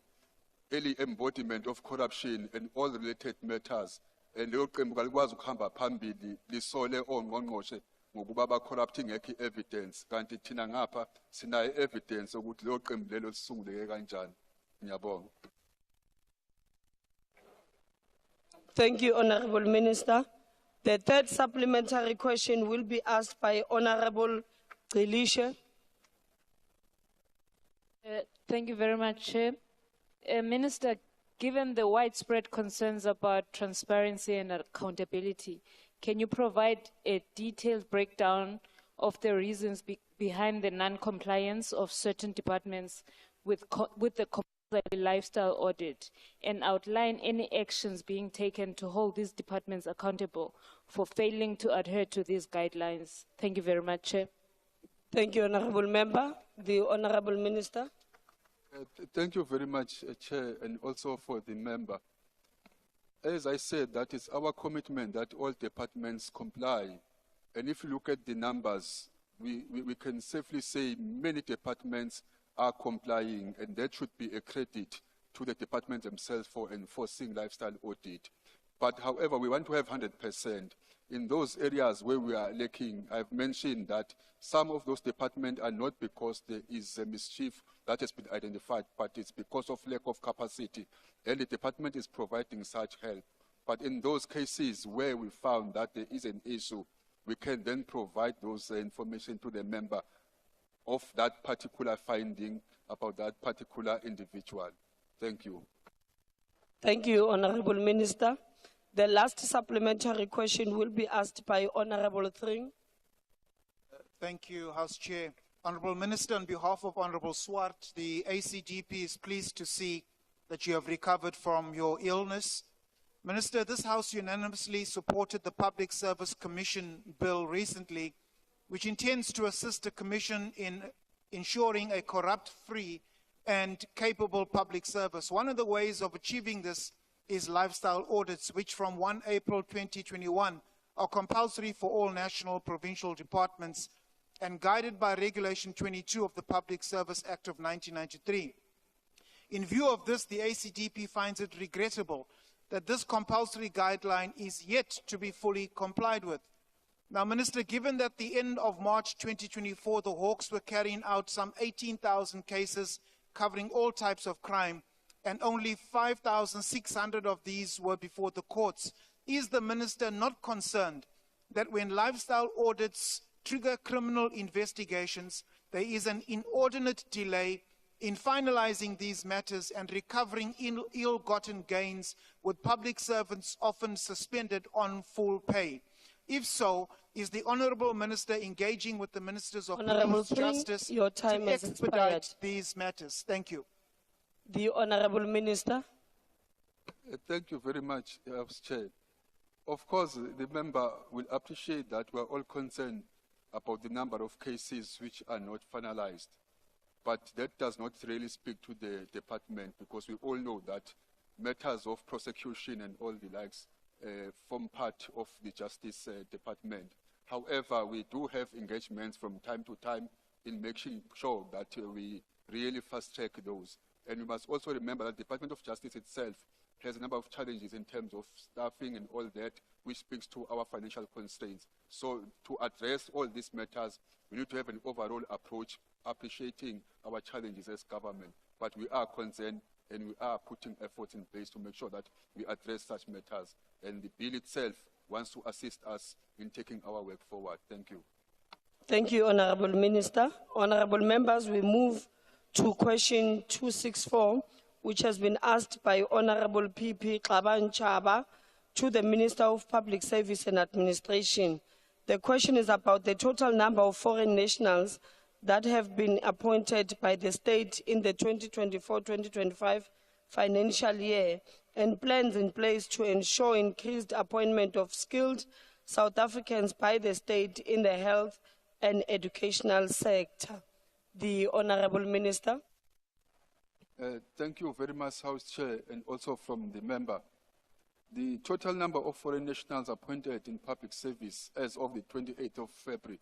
eli-embodiment of corruption and all related matters, and leyo qembu kalikwazi ukuhamba phambili lisole ongqongqoshe ngokuba ba-corrupting ngekho i-evidence, kanti thina ngapha sinayo evidence ukuthi leyo qembu lelo lisunguleke kanjani. Ngiyabonga. Thank you, Honorable Minister. The third supplementary question will be asked by Honorable Delisha. Thank you very much, Chair. Minister, given the widespread concerns about transparency and accountability, can you provide a detailed breakdown of the reasons behind the non-compliance of certain departments with the lifestyle audit, and outline any actions being taken to hold these departments accountable for failing to adhere to these guidelines? Thank you very much, Chair. Thank you, Honorable Member. The Honorable Minister. Thank you very much, Chair, and also for the member. As I said, that is our commitment that all departments comply. And if you look at the numbers, we can safely say many departments are complying, and that should be a credit to the departments themselves for enforcing lifestyle audit. But however, we want to have 100%. In those areas where we are lacking, I've mentioned that some of those departments are not because there is a mischief that has been identified, but it's because of lack of capacity, and the department is providing such help. But in those cases where we found that there is an issue, we can then provide those information to the member of that particular finding about that particular individual. Thank you. Thank you, Honorable Minister. The last supplementary question will be asked by Honorable Thring. Thank you, House Chair. Honorable Minister, on behalf of Honorable Swart, the ACDP is pleased to see that you have recovered from your illness. Minister, this House unanimously supported the Public Service Commission bill recently, which intends to assist the Commission in ensuring a corrupt-free and capable public service. One of the ways of achieving this is lifestyle audits, which from 1 April 2021 are compulsory for all national provincial departments and guided by Regulation 22 of the Public Service Act of 1993. In view of this, the ACDP finds it regrettable that this compulsory guideline is yet to be fully complied with. Now, Minister, given that at the end of March 2024, the Hawks were carrying out some 18,000 cases covering all types of crime, and only 5,600 of these were before the courts, is the Minister not concerned that when lifestyle audits trigger criminal investigations, there is an inordinate delay in finalizing these matters and recovering ill-gotten gains, with public servants often suspended on full pay? If so, is the Honourable Minister engaging with the Ministers of Police Justice your time to has expedite expired. these matters? Thank you. The Honourable Minister. Thank you very much, House Chair. Of course, the member will appreciate that we are all concerned about the number of cases which are not finalized. But that does not really speak to the department, because we all know that matters of prosecution and all the likes form part of the Justice Department. However, we do have engagements from time to time in making sure that we really fast-track those. And we must also remember that the Department of Justice itself has a number of challenges in terms of staffing and all that, which speaks to our financial constraints. So to address all these matters, we need to have an overall approach, appreciating our challenges as government. But we are concerned, and we are putting efforts in place to make sure that we address such matters. And the bill itself wants to assist us in taking our work forward. Thank you. Thank you, Honourable Minister. Honourable members, we move to question 264, which has been asked by Honourable PP Klaban Chaba to the Minister of Public Service and Administration. The question is about the total number of foreign nationals that have been appointed by the state in the 2024-2025 financial year, and plans in place to ensure increased appointment of skilled South Africans by the state in the health and educational sector. The Honourable Minister. Thank you very much, House Chair, and also from the member. The total number of foreign nationals appointed in public service as of the 28th of February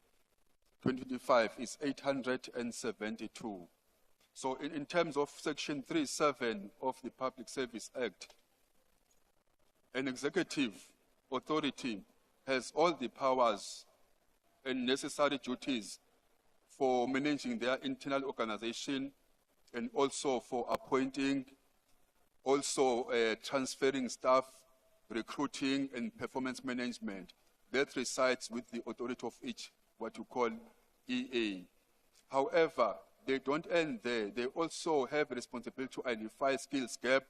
2025 is 872. So in terms of Section 3.7 of the Public Service Act, an executive authority has all the powers and necessary duties for managing their internal organization, and also for appointing, also transferring staff, recruiting, and performance management. That resides with the authority of each, what you call EA. However, they don't end there. They also have a responsibility to identify skills gap,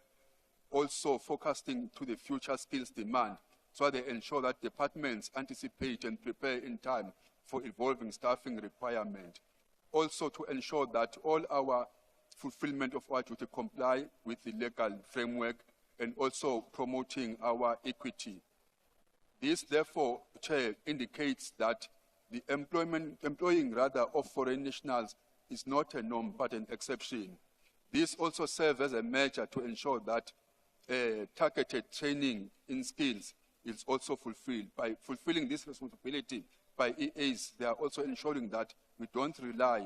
also focusing to the future skills demand, so they ensure that departments anticipate and prepare in time for evolving staffing requirement. Also to ensure that all our fulfillment of our duty comply with the legal framework, and also promoting our equity. This, therefore, Chair, indicates that the employing of foreign nationals is not a norm but an exception. This also serves as a measure to ensure that targeted training in skills is also fulfilled. By fulfilling this responsibility by EAs, they are also ensuring that we don't rely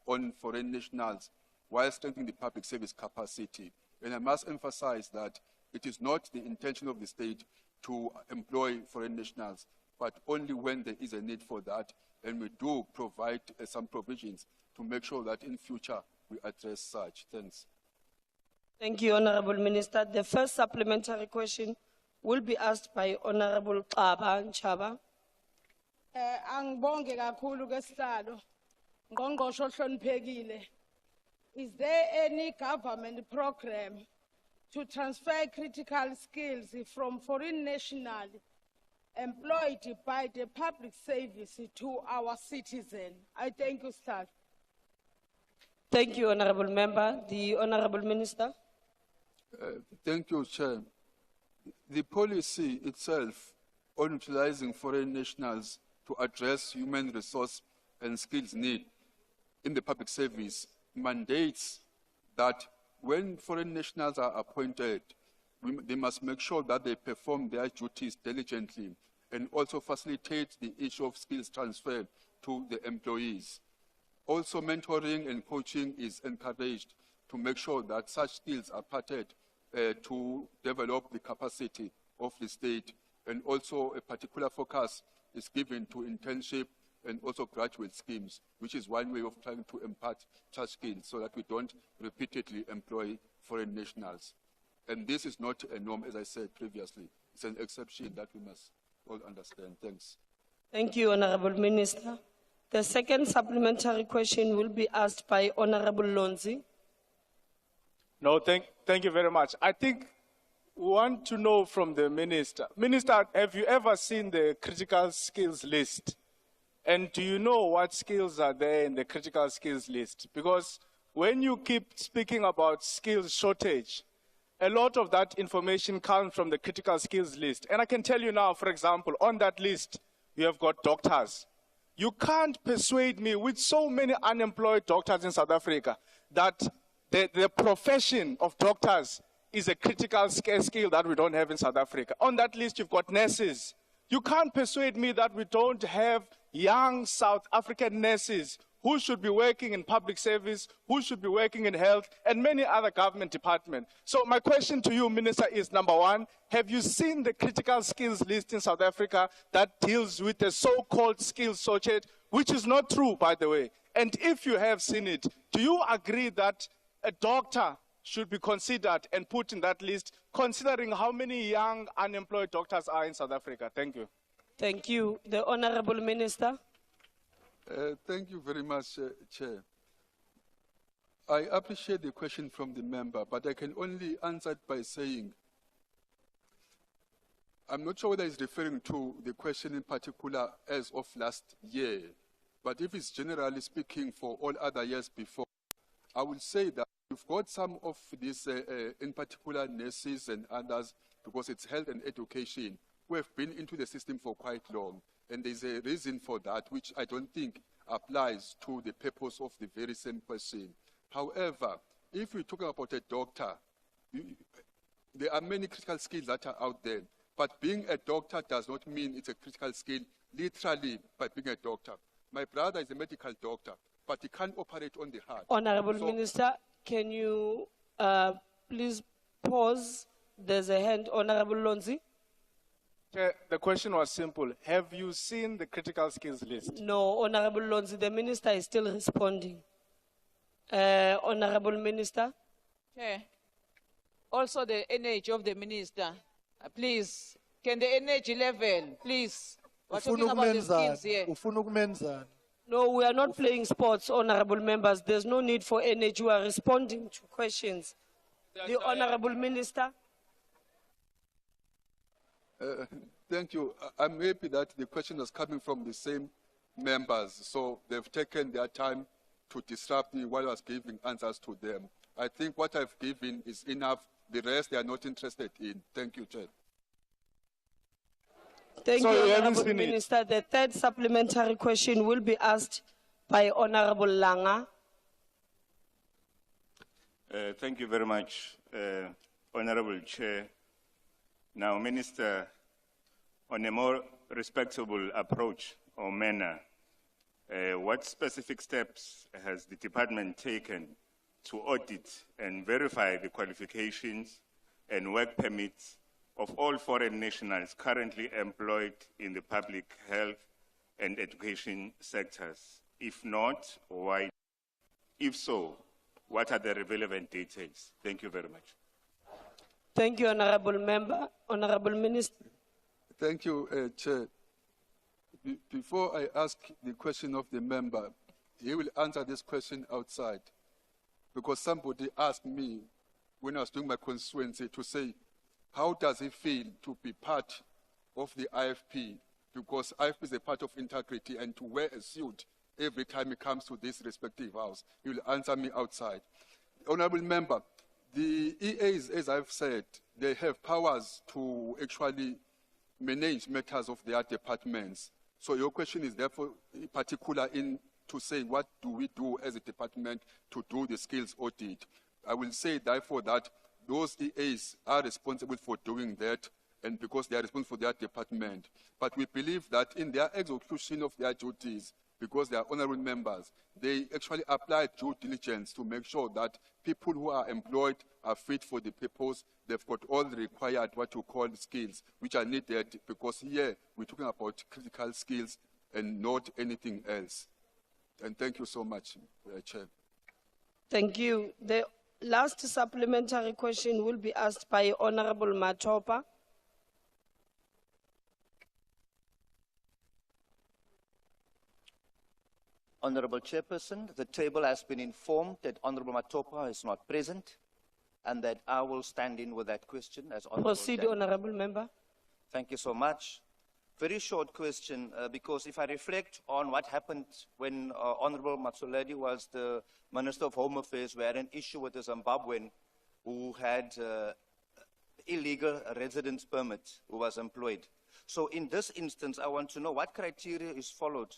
on foreign nationals while strengthening the public service capacity. And I must emphasize that it is not the intention of the state to employ foreign nationals, but only when there is a need for that. And we do provide some provisions to make sure that in future we address such. Thanks. Thank you, Honorable Minister. The first supplementary question will be asked by Honorable Chaba. Angibonge kakhulu kwesihlalo. Ngqongqoshe ohloniphekile. Is there any government program to transfer critical skills from foreign nationals employed by the public service to our citizens? I thank you, sir. Thank you, Honorable Member. The Honorable Minister. Thank you, Chair. The policy itself on utilizing foreign nationals to address human resource and skills need in the public service mandates that when foreign nationals are appointed, they must make sure that they perform their duties diligently and also facilitate the issue of skills transfer to the employees. Also, mentoring and coaching is encouraged to make sure that such skills are parted to develop the capacity of the state. And also a particular focus is given to internship and also graduate schemes, which is one way of trying to impart such skills so that we don't repeatedly employ foreign nationals. And this is not a norm, as I said previously. It's an exception that we must all understand. Thanks. Thank you, Honorable Minister. The second supplementary question will be asked by Honorable Lonzi. No, thank you very much. I think we want to know from the Minister. Minister, have you ever seen the critical skills list? And do you know what skills are there in the critical skills list? Because when you keep speaking about skills shortage, a lot of that information comes from the critical skills list. And I can tell you now, for example, on that list, you have got doctors. You can't persuade me with so many unemployed doctors in South Africa that the profession of doctors is a critical skill that we don't have in South Africa. On that list, you've got nurses. You can't persuade me that we don't have young South African nurses who should be working in public service, who should be working in health, and many other government departments. So my question to you, Minister, is number one, have you seen the critical skills list in South Africa that deals with the so-called skills shortage, which is not true, by the way? And if you have seen it, do you agree that a doctor should be considered and put in that list, considering how many young unemployed doctors are in South Africa? Thank you. Thank you. The Honorable Minister. Thank you very much, Chair. I appreciate the question from the member, but I can only answer it by saying, I'm not sure whether he's referring to the question in particular as of last year, but if it's generally speaking for all other years before, I will say that we've got some of these, in particular nurses and others, because it's health and education, who have been into the system for quite long. And there's a reason for that, which I don't think applies to the purpose of the very same question. However, if we're talking about a doctor, there are many critical skills that are out there. But being a doctor does not mean it's a critical skill, literally, by being a doctor. My brother is a medical doctor, but he can't operate on the heart. Honorable Minister, can you please pause? There's a hand, Honorable Lonzi. The question was simple. Have you seen the critical skills list? No, Honorable Lonzi, the Minister is still responding. Honorable Minister. Chair, also the energy of the Minister. Please, can the energy level, please? We're talking about the skills here. No, we are not playing sports, honorable members. There's no need for energy. We are responding to questions. The Honorable Minister. Thank you. I'm happy that the question is coming from the same members, so they've taken their time to disrupt me while I was giving answers to them. I think what I've given is enough. The rest they are not interested in. Thank you, Chair. Thank you, Honorable Minister. The third supplementary question will be asked by Honorable Langa. Thank you very much. Honorable Chair. Now, Minister, on a more respectable approach or manner, what specific steps has the department taken to audit and verify the qualifications and work permits of all foreign nationals currently employed in the public health and education sectors? If not, why? If so, what are the relevant details? Thank you very much. Thank you, Honorable Member. Honorable Minister. Thank you, Chair. Before I ask the question of the member, he will answer this question outside. Because somebody asked me when I was doing my constituency to say, how does he feel to be part of the IFP? Because IFP is a part of integrity, and to wear a suit every time he comes to this respective house. He will answer me outside. Honorable Member, the EAs, as I've said, they have powers to actually manage matters of their departments. So your question is therefore particular in to say what do we do as a department to do the skills audit. I will say therefore that those EAs are responsible for doing that, and because they are responsible for their department. But we believe that in their execution of their duties, because they are honorable members, they actually apply due diligence to make sure that people who are employed are fit for the purpose. They've got all the required, what you call skills, which are needed, because here we're talking about critical skills and not anything else. And thank you so much, Chair. Thank you. The last supplementary question will be asked by Honorable Matopa. Honorable Chairperson, the table has been informed that Honorable Matopa is not present, and that I will stand in with that question as Honorable Proceed, Chair. Honorable Member. Thank you so much. Very short question, because if I reflect on what happened when Honorable Matsoledi was the Minister of Home Affairs, we had an issue with a Zimbabwean who had illegal residence permit, who was employed. So in this instance, I want to know what criteria is followed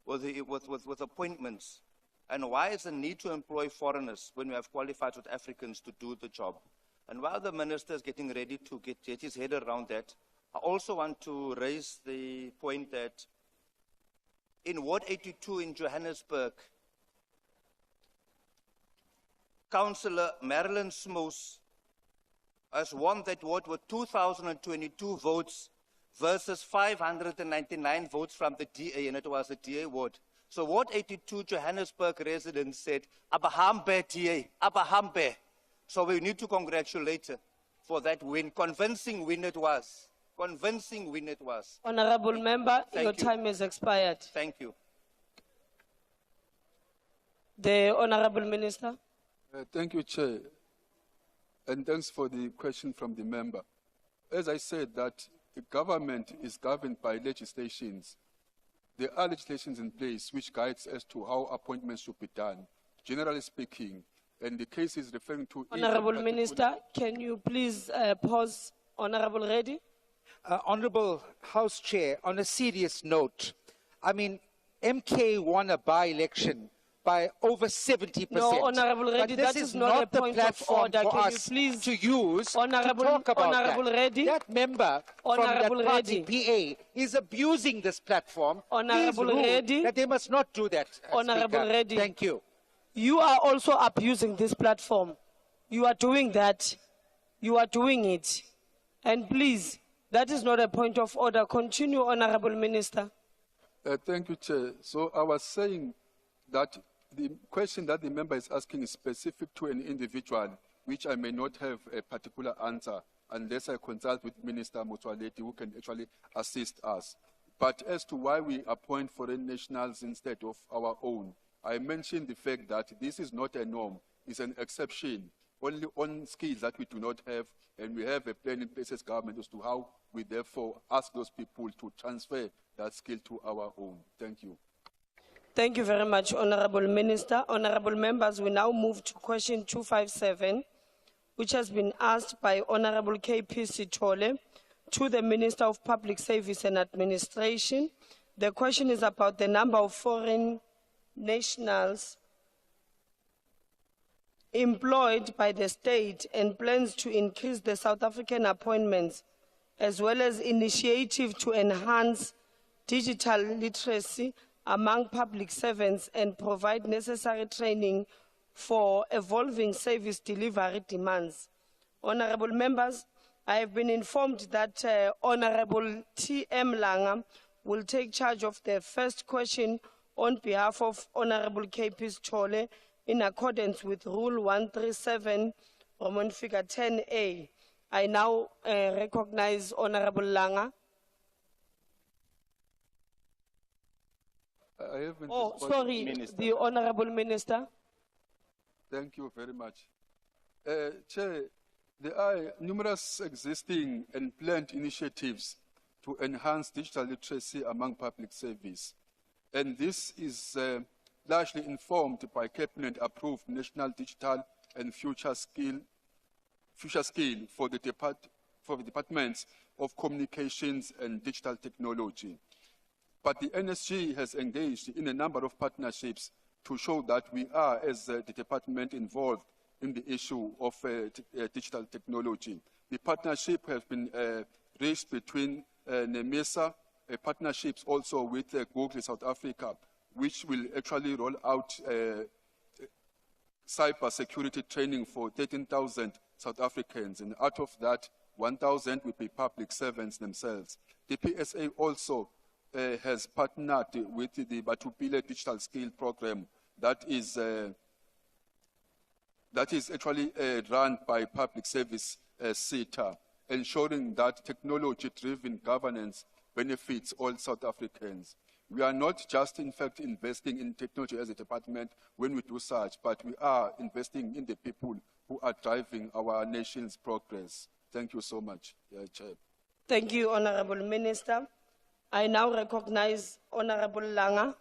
with appointments, and why is the need to employ foreigners when we have qualified South Africans to do the job? And while the Minister is getting ready to get his head around that, I also want to raise the point that in Ward 82 in Johannesburg, Councillor Marilyn Smoos has won that ward with 2,022 votes versus 599 votes from the DA, and it was the DA ward. So Ward 82 Johannesburg residents said, Abahambe DA, Abahambe. So we need to congratulate her for that win. Convincing win it was. Convincing win it was. Honorable Member, your time has expired. Thank you. The Honorable Minister. Thank you, Chair. And thanks for the question from the member. As I said, that the government is governed by legislations. There are legislations in place which guides as to how appointments should be done, generally speaking. And the case is referring to... Honorable Minister, can you please pause? Honorable Reddy. Honorable House Chair, on a serious note, I mean, MK won a by-election by over 70%. No, Honorable Reddy, that is not a point of order. Can you please to use Honorable, to talk about Honorable that. Reddy. That member Honorable from that party, PA, is abusing this platform. Honorable Please rule Reddy. that they must not do that. Honorable Speaker. Reddy. Thank you. You are also abusing this platform. You are doing that. You are doing it. And please, that is not a point of order. Continue, Honorable Minister. Thank you, Chair. So I was saying that the question that the member is asking is specific to an individual, which I may not have a particular answer unless I consult with Minister Motsoaledi, who can actually assist us. But as to why we appoint foreign nationals instead of our own, I mentioned the fact that this is not a norm, it's an exception, only on skills that we do not have, and we have a plan in place as government as to how we therefore ask those people to transfer that skill to our own. Thank you. Thank you very much, Honorable Minister. Honorable members, we now move to question 257, which has been asked by Honorable KP Sithole to the Minister of Public Service and Administration. The question is about the number of foreign nationals employed by the state and plans to increase the South African appointments, as well as initiative to enhance digital literacy among public servants and provide necessary training for evolving service delivery demands. Honorable members, I have been informed that Honorable T.M. Langa will take charge of the first question on behalf of Honorable K.P. Chole in accordance with Rule 137, Roman figure 10A. I now recognize Honorable Langa. Oh, sorry, Minister. the Honorable Minister. Thank you very much. Chair, there are numerous existing and planned initiatives to enhance digital literacy among public service. And this is largely informed by cabinet-approved national digital and future skill for the departments of communications and digital technology. But the NSG has engaged in a number of partnerships to show that we are, as the department, involved in the issue of digital technology. The partnership has been reached between Nieuwmeester, partnerships also with Google South Africa, which will actually roll out cyber security training for 13,000 South Africans, and out of that, 1,000 will be public servants themselves. The PSA also has partnered with the Batupile Digital Skill Program that is actually run by Public Service SITA, ensuring that technology-driven governance benefits all South Africans. We are not just, in fact, investing in technology as a department when we do such, but we are investing in the people who are driving our nation's progress. Thank you so much, Chair. Thank you, Honorable Minister. I now recognize Honorable Langa.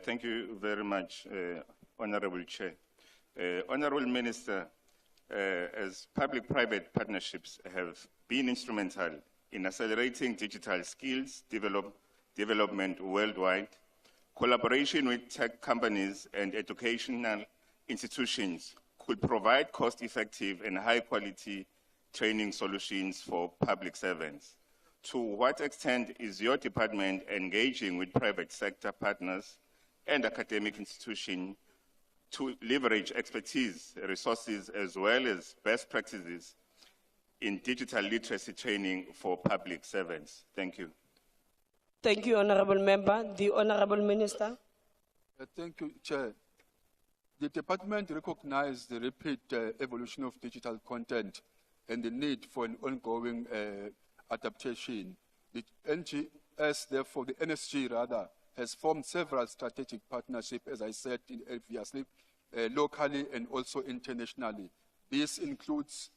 Thank you very much, Honorable Chair. Honorable Minister, as public-private partnerships have been instrumental in accelerating digital skills development worldwide, collaboration with tech companies and educational institutions could provide cost-effective and high-quality training solutions for public servants. To what extent is your department engaging with private sector partners and academic institutions to leverage expertise, resources, as well as best practices in digital literacy training for public servants? Thank you. Thank you, Honorable Member. The Honorable Minister. Thank you, Chair. The department recognized the rapid evolution of digital content and the need for an ongoing adaptation. The NGS, therefore, the NSG rather, has formed several strategic partnerships, as I said previously, locally and also internationally. This includes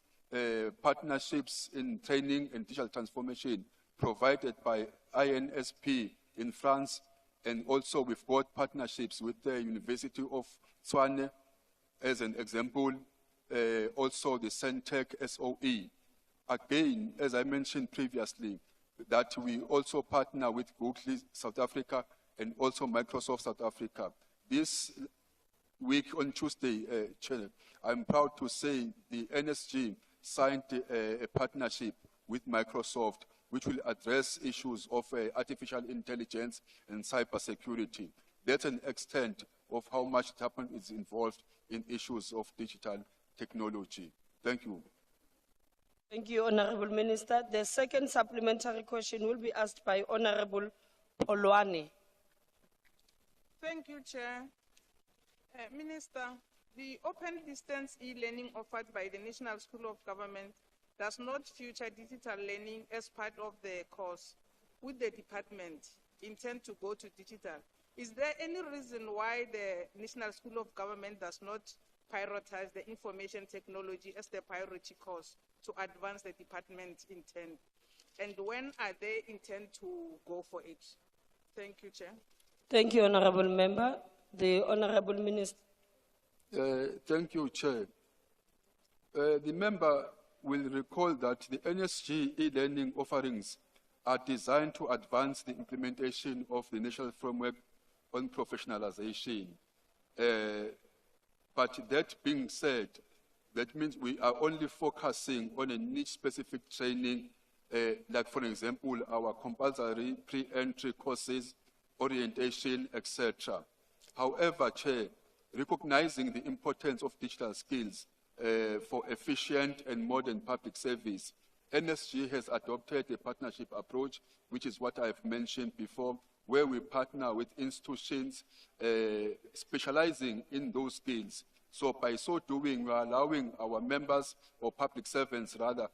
partnerships in training and digital transformation provided by INSP in France, and also we've got partnerships with the University of Tshwane, as an example, also the Centec SOE. Again, as I mentioned previously, that we also partner with Google South Africa and also Microsoft South Africa. This week on Tuesday, Chair, I'm proud to say the NSG signed a partnership with Microsoft, which will address issues of artificial intelligence and cybersecurity. That's an extent of how much department is involved in issues of digital technology. Thank you. Thank you, Honorable Minister. The second supplementary question will be asked by Honorable Polwane. Thank you, Chair. Minister, the open distance e-learning offered by the National School of Government does not feature digital learning as part of the course. Would the department intend to go to digital? Is there any reason why the National School of Government does not prioritize the information technology as the priority course to advance the department intent? And when are they intend to go for it? Thank you, Chair. Thank you, Honorable Member. The Honorable Minister. Thank you, Chair. The member will recall that the NSG e-learning offerings are designed to advance the implementation of the National Framework on Professionalization. But that being said, that means we are only focusing on a niche specific training, like for example, our compulsory pre-entry courses, orientation, etc. However, Chair, recognizing the importance of digital skills for efficient and modern public service, NSG has adopted a partnership approach, which is what I've mentioned before, where we partner with institutions specializing in those skills. So by so doing, we are allowing our members, or public servants rather,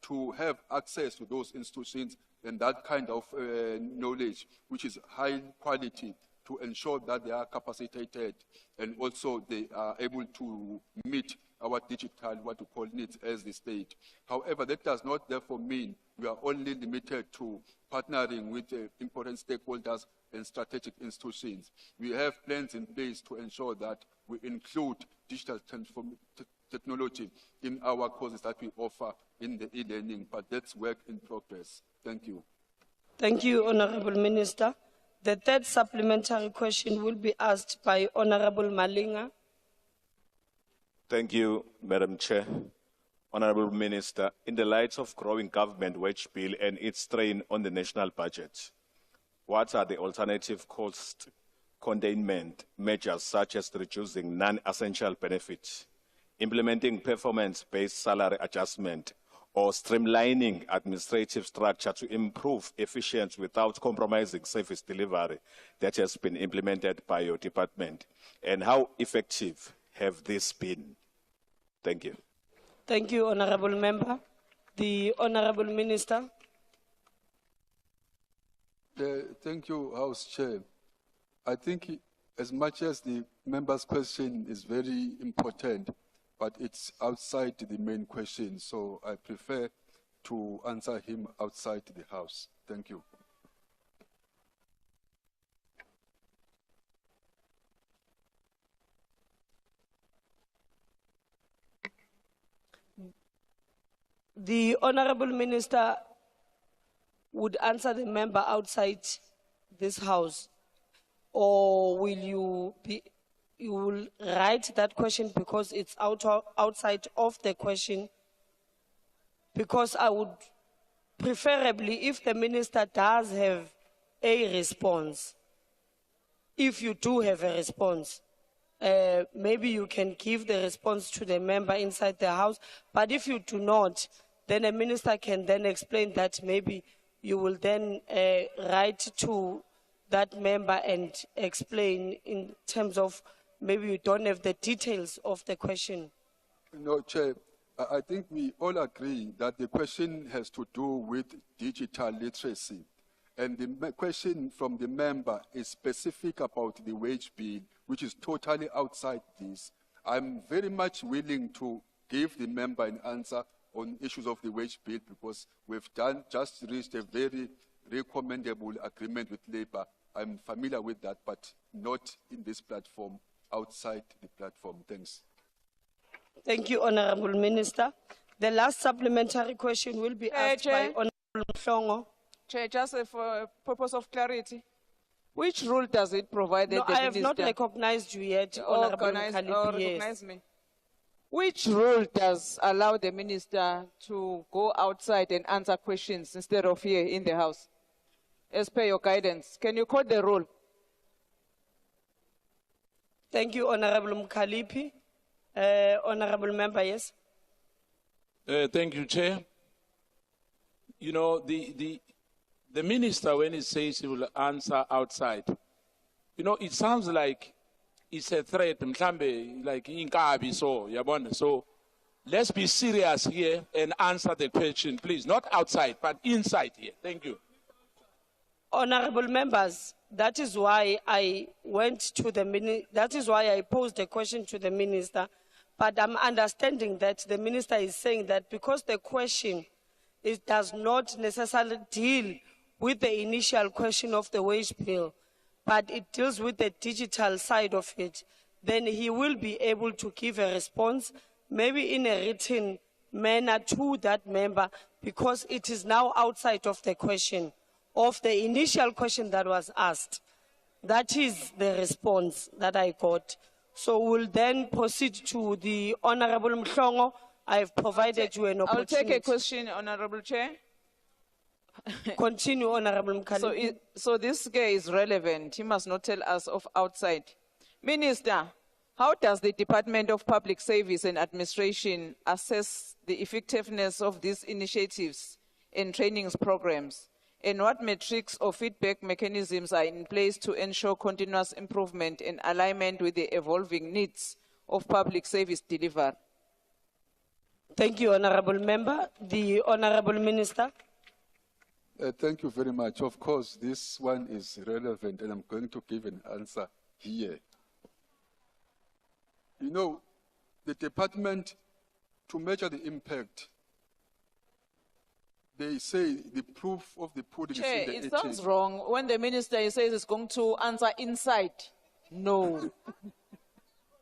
to have access to those institutions and that kind of knowledge, which is high quality, to ensure that they are capacitated and also they are able to meet our digital, what we call needs as the state. However, that does not therefore mean we are only limited to partnering with important stakeholders and strategic institutions. We have plans in place to ensure that we include digital technology in our courses that we offer in the e-learning, but that's work in progress. Thank you. Thank you, Honorable Minister. The third supplementary question will be asked by Honorable Malinga. Thank you, Madam Chair. Honorable Minister, in the light of growing government wage bill and its strain on the national budget, what are the alternative cost containment measures such as reducing non-essential benefits, implementing performance-based salary adjustment, or streamlining administrative structure to improve efficiency without compromising service delivery that has been implemented by your department? And how effective have this been? Thank you. Thank you, Honorable Member. The Honorable Minister. Thank you, House Chair. I think as much as the member's question is very important, but it's outside the main question, so I prefer to answer him outside the House. Thank you. The Honorable Minister would answer the member outside this House, or will you will write that question because it's outside of the question? Because I would preferably, if the minister does have a response, if you do have a response, maybe you can give the response to the member inside the House. But if you do not, then a minister can then explain that maybe you will then write to that member and explain in terms of maybe you don't have the details of the question. No, Chair, I think we all agree that the question has to do with digital literacy. And the question from the member is specific about the wage bill, which is totally outside this. I'm very much willing to give the member an answer on issues of the wage bill because we've just reached a very recommendable agreement with Labour. I'm familiar with that, but not in this platform, outside the platform. Thanks. Thank you, Honorable Minister. The last supplementary question will be asked by Honorable Mhlongo. Chair, just for purpose of clarity, which rule does it provide that No, the I have minister... not recognized you yet, Honorable Mkhalipi, yes. Recognize me. Which rule does allow the minister to go outside and answer questions instead of here in the House? As per your guidance, can you quote the rule? Thank you, Honorable Mkhalipi. Honorable Member, yes. Thank you, Chair. You know, the minister, when he says he will answer outside, you know, it sounds like it's a threat, like inkabi, so, yabona. So let's be serious here and answer the question, please. Not outside, but inside here. Thank you. Honorable members, that is why I went to the that is why I posed a question to the minister. But I'm understanding that the minister is saying that because the question does not necessarily deal with the initial question of the wage bill, but it deals with the digital side of it, then he will be able to give a response, maybe in a written manner to that member, because it is now outside of the question of the initial question that was asked. That is the response that I got So we'll then proceed to the Honorable Mhlongo. I've provided you an opportunity. I'll take a question, Honorable Chair. Continue, Honorable Mkhali. So this guy is relevant. He must not tell us of outside. Minister, how does the Department of Public Service and Administration assess the effectiveness of these initiatives and trainings programs? And what metrics or feedback mechanisms are in place to ensure continuous improvement and alignment with the evolving needs of public service delivery? Thank you, Honorable Member. The Honorable Minister. Thank you very much. Of course, this one is relevant, and I'm going to give an answer here. You know, the department, to measure the impact, they say the proof of the pudding Chair, is in the it sounds wrong when the minister says it's going to answer inside. No.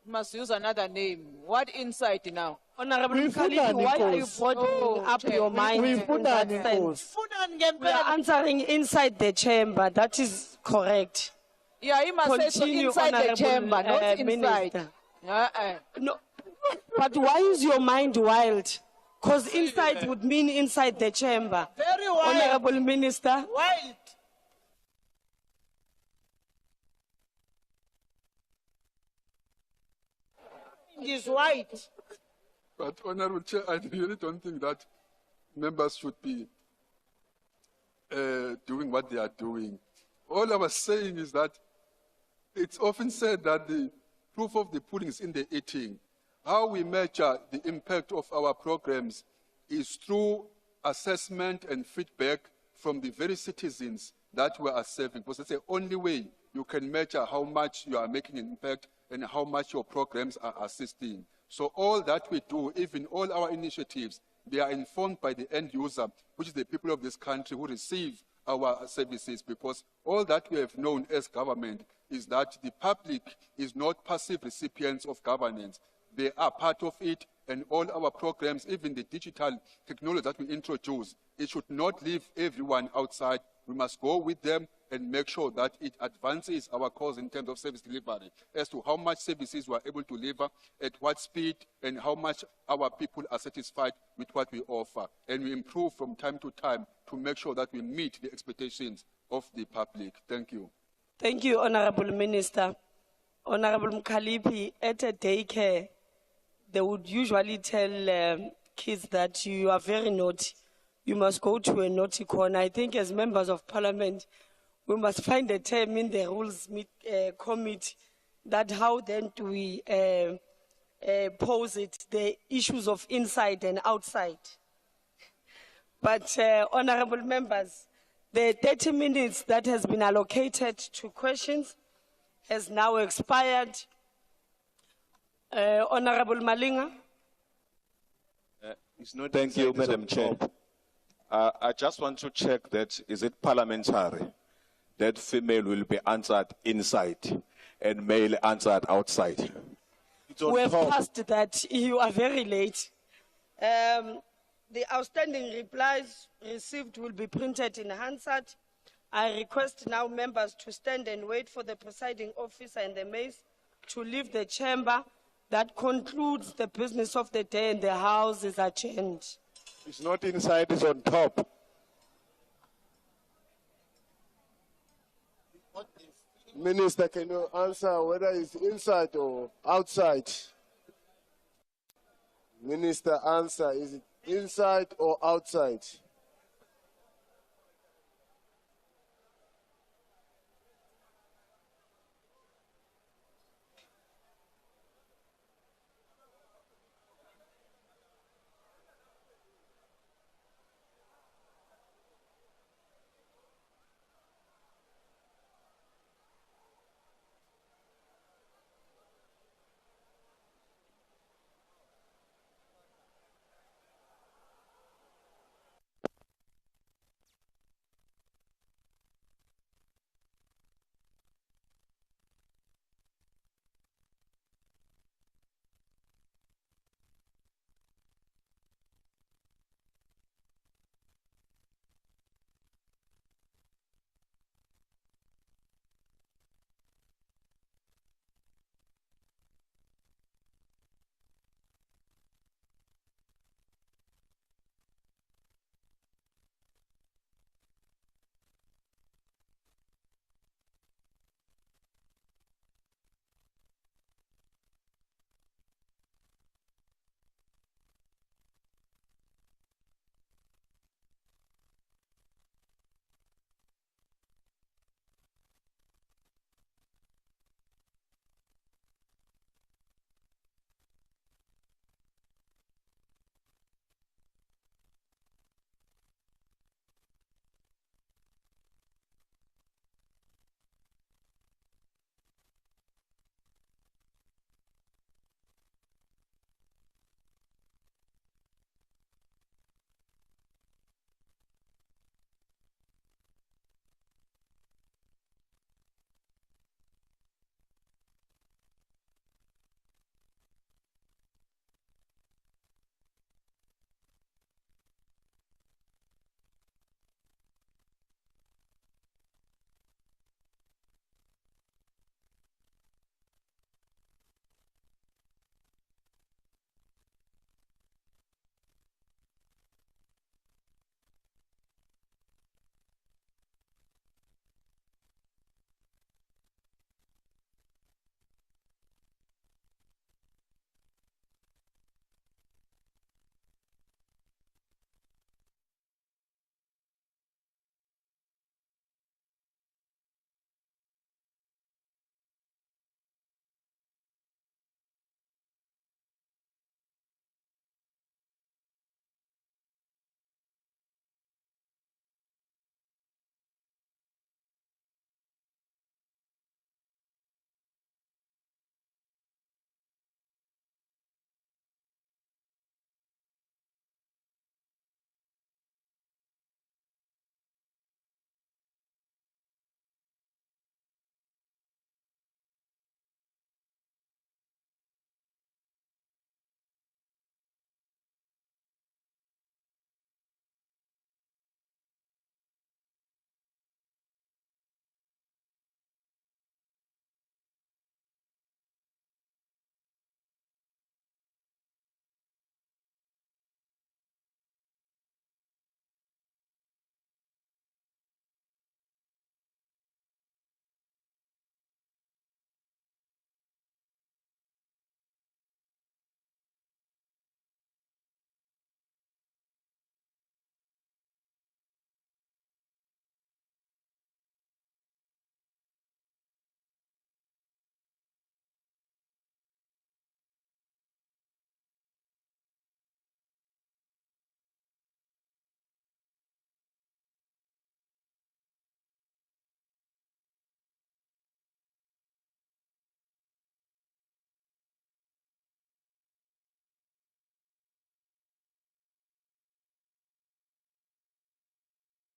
Must use another name. What inside now? Honorable Mkhali, why are you broadening up your mind in that sense? We are answering inside the chamber. That is correct. Yeah, he must say so inside the chamber, not inside. Minister. No, but why is your mind wild? Because inside would mean inside the chamber. Very wild. Honorable Minister. Wild. Is white. But, Honorable Chair, I really don't think that members should be doing what they are doing. All I was saying is that it's often said that the proof of the pudding is in the eating. How we measure the impact of our programs is through assessment and feedback from the very citizens that we are serving, because it's the only way you can measure how much you are making an impact and how much your programs are assisting. So all that we do, even all our initiatives, they are informed by the end user, which is the people of this country who receive our services, because all that we have known as government is that the public is not passive recipients of governance. They are part of it, and all our programs, even the digital technology that we introduce, it should not leave everyone outside. We must go with them and make sure that it advances our cause in terms of service delivery, as to how much services we are able to deliver, at what speed, and how much our people are satisfied with what we offer. And we improve from time to time to make sure that we meet the expectations of the public. Thank you. Thank you, Honorable Minister. Honorable Mkhalipi, at a daycare, they would usually tell kids that you are very naughty. You must go to a naughty corner. I think as members of parliament, we must find a term in the rules committee that how then do we pose it, the issues of inside and outside. But honorable members, the 30 minutes that has been allocated to questions has now expired. Honorable Malinga. Thank you, Madam Chair. I just want to check that, is it parliamentary that female will be answered inside and male answered outside? We have passed that. You are very late. The outstanding replies received will be printed in Hansard. I request now members to stand and wait for the presiding officer and the mace to leave the chamber. That concludes the business of the day, and the House is adjourned. It's not inside, it's on top. Minister, can you answer whether it's inside or outside? Minister, answer, is it inside or outside?